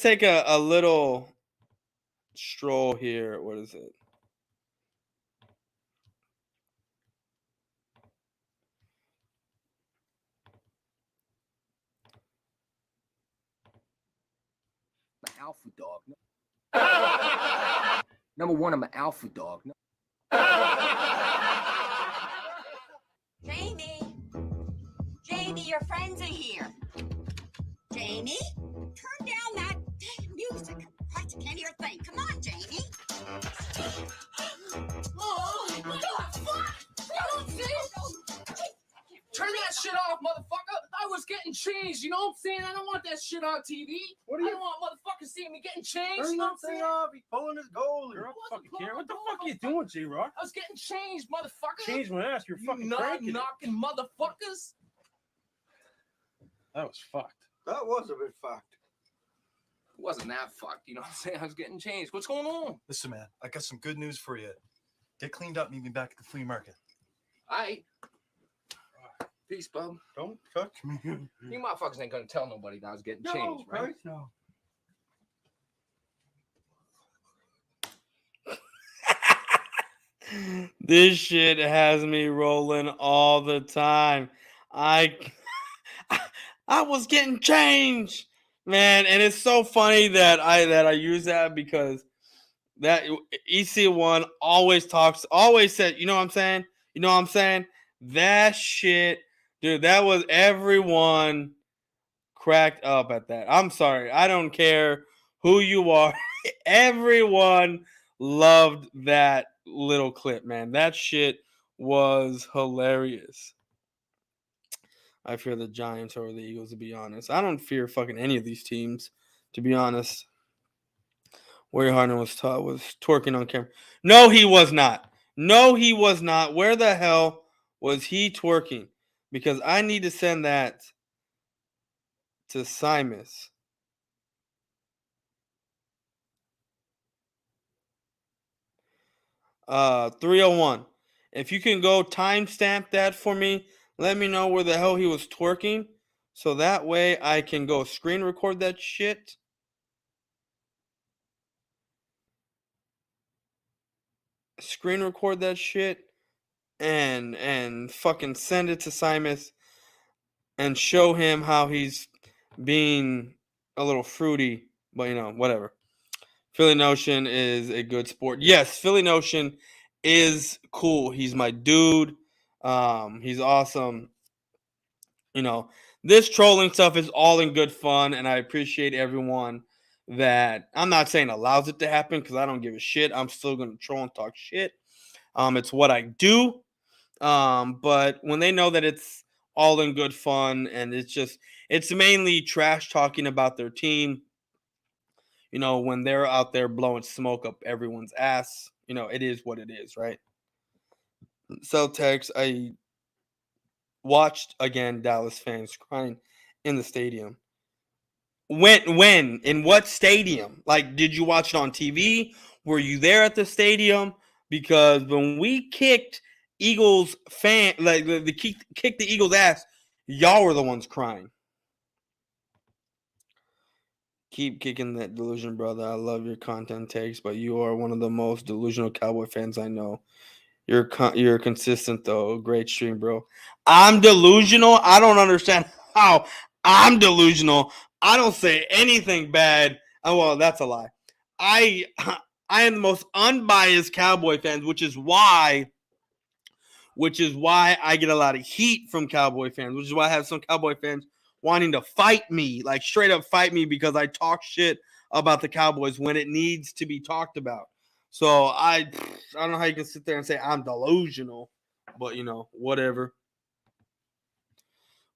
take a little stroll here. What is it? Alpha dog. Number one, I'm an alpha dog. Maybe your friends are here. Jamie, turn down that music. I can't hear a thing. Come on, Jamie. Oh, what the fuck? Turn that shit off, motherfucker! I was getting changed, you know what I'm saying? I don't want that shit on TV. I don't want motherfuckers seeing me getting changed, you know what I'm saying? off. He's pulling his goal. You're fucking Care. What the fuck are you doing, J-Rock? I was getting changed, motherfucker! Change my ass. You're you fucking cranking. knocking motherfuckers! That was fucked. That was a bit fucked. It wasn't that fucked, you know what I'm saying? I was getting changed. What's going on? Listen, man, I got some good news for you. Get cleaned up, meet me back at the flea market. Aight. Peace, bub. Don't touch me. You motherfuckers ain't gonna tell nobody that I was getting changed, right? No. This shit has me rolling all the time. I was getting changed, man, and it's so funny that I use that because that EC1 always said, you know what I'm saying? You know what I'm saying? That shit, dude, that was everyone cracked up at that. I'm sorry. I don't care who you are. Everyone loved that little clip, man. That shit was hilarious. I fear the Giants over the Eagles, to be honest. I don't fear fucking any of these teams, to be honest. Warrior Harden was twerking on camera. No, he was not. No, he was not. Where the hell was he twerking? Because I need to send that to Simus. Uh, 301. If you can go timestamp that for me, let me know where the hell he was twerking. So that way I can go screen record that shit. Screen record that shit and fucking send it to Simus and show him how he's being a little fruity, but you know, whatever. Philly Notion is a good sport. Yes, Philly Notion is cool. He's my dude. He's awesome. You know, this trolling stuff is all in good fun, and I appreciate everyone that, I'm not saying allows it to happen because I don't give a shit. I'm still going to troll and talk shit. It's what I do. But when they know that it's all in good fun and it's mainly trash talking about their team, you know, when they're out there blowing smoke up everyone's ass, you know, it is what it is, right? Celtics, I watched again Dallas fans crying in the stadium. When? In what stadium? Like, did you watch it on TV? Were you there at the stadium? Because when we kicked Eagles kicked the Eagles ass, y'all were the ones crying. Keep kicking that delusion, brother. I love your content takes, but you are one of the most delusional Cowboy fans I know. You're consistent though. Great stream, bro. I'm delusional. I don't understand how I'm delusional. I don't say anything bad. Oh, well, that's a lie. I am the most unbiased Cowboy fans, which is why I get a lot of heat from Cowboy fans, which is why I have some Cowboy fans wanting to fight me, like straight up fight me because I talk shit about the Cowboys when it needs to be talked about. So I don't know how you can sit there and say I'm delusional, but you know, whatever.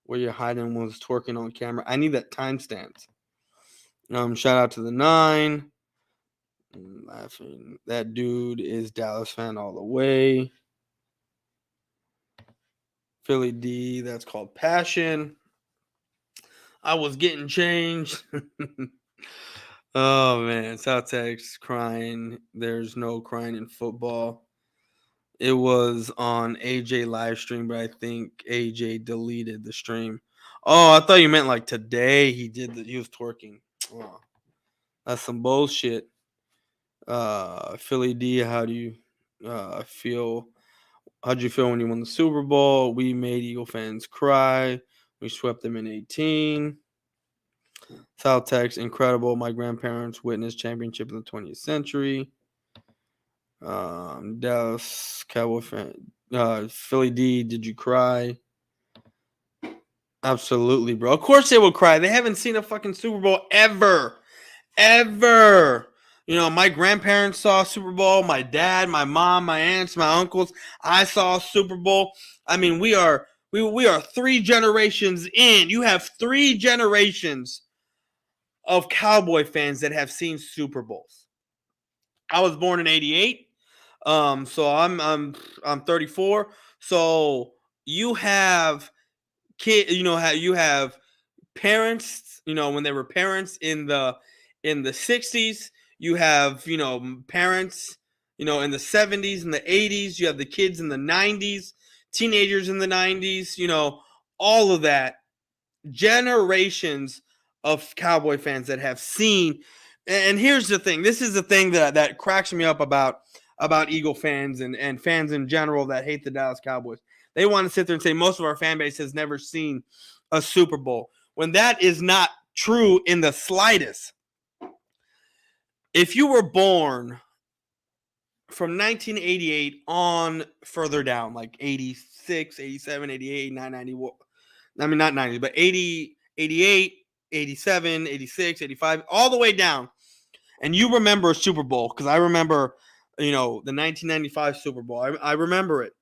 Where you're hiding was twerking on camera. I need that timestamp. Shout out to the 9. I'm laughing. That dude is Dallas fan all the way. Philly D, that's called passion. I was getting changed. Oh man, South crying. There's no crying in football. It was on AJ live stream, but I think AJ deleted the stream. Oh, I thought you meant like today he was twerking. Oh, that's some bullshit. Philly D, how do you feel? How'd you feel when you won the Super Bowl? We made Eagle fans cry. We swept them in 18. South Tex, incredible. My grandparents witnessed championship in the 20th century. Dallas Cowboy fan. Philly D, did you cry? Absolutely, bro. Of course they will cry. They haven't seen a fucking Super Bowl ever. Ever. You know, my grandparents saw Super Bowl, my dad, my mom, my aunts, my uncles. I saw Super Bowl. I mean, we are 3 generations in. You have 3 generations of Cowboy fans that have seen Super Bowls. I was born in 88. So I'm 34. So you have you have parents, when they were parents in the 60s. You have, parents, in the 70s and the 80s. You have the kids in the 90s, teenagers in the 90s, all of that. Generations of Cowboy fans that have seen. And here's the thing. This is the thing that cracks me up about Eagle fans and fans in general that hate the Dallas Cowboys. They want to sit there and say most of our fan base has never seen a Super Bowl, when that is not true in the slightest. If you were born from 1988 on further down, like 86, 87, 88, 89, 90, I mean, not 90, but 80, 88, 87, 86, 85, all the way down, and you remember a Super Bowl, because I remember, the 1995 Super Bowl. I remember it.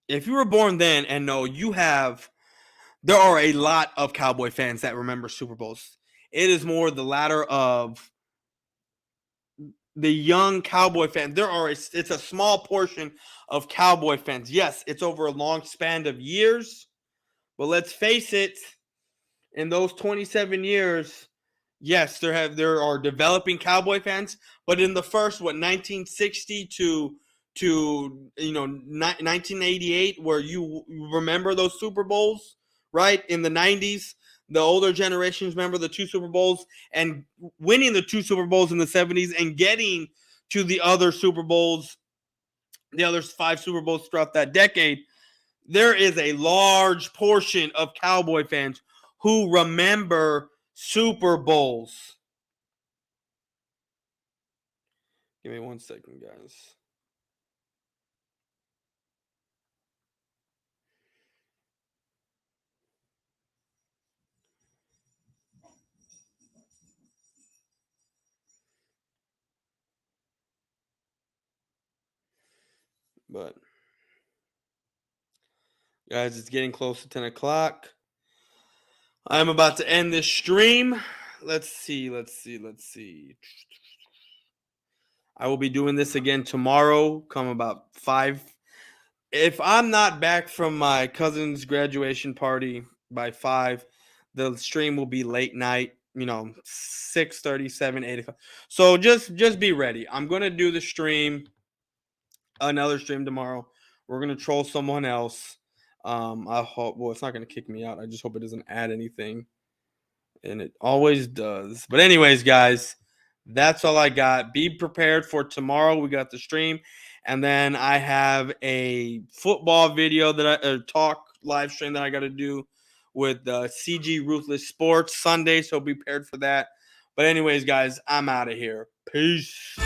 If you were born then and know there are a lot of Cowboy fans that remember Super Bowls. It is more the latter of the young Cowboy fans. It's a small portion of Cowboy fans. Yes, it's over a long span of years, but let's face it, in those 27 years, yes, there are developing Cowboy fans, but in the first 1960 to 1988, where you remember those Super Bowls, right? In the 90s, the older generations remember the 2 Super Bowls and winning the 2 Super Bowls in the 70s and getting to the other Super Bowls, the other 5 Super Bowls throughout that decade. There is a large portion of Cowboy fans who remember Super Bowls. Give me 1 second, guys. But, guys, it's getting close to 10 o'clock. I'm about to end this stream. Let's see. I will be doing this again tomorrow, come about 5. If I'm not back from my cousin's graduation party by 5, the stream will be late night, 6:37, 8 o'clock. So just be ready. I'm going to do another stream tomorrow. We're going to troll someone else. I hope, it's not going to kick me out. I just hope it doesn't add anything. And it always does. But anyways, guys, that's all I got. Be prepared for tomorrow. We got the stream. And then I have a football video talk live stream that I got to do with CG Ruthless Sports Sunday. So be prepared for that. But anyways, guys, I'm out of here. Peace.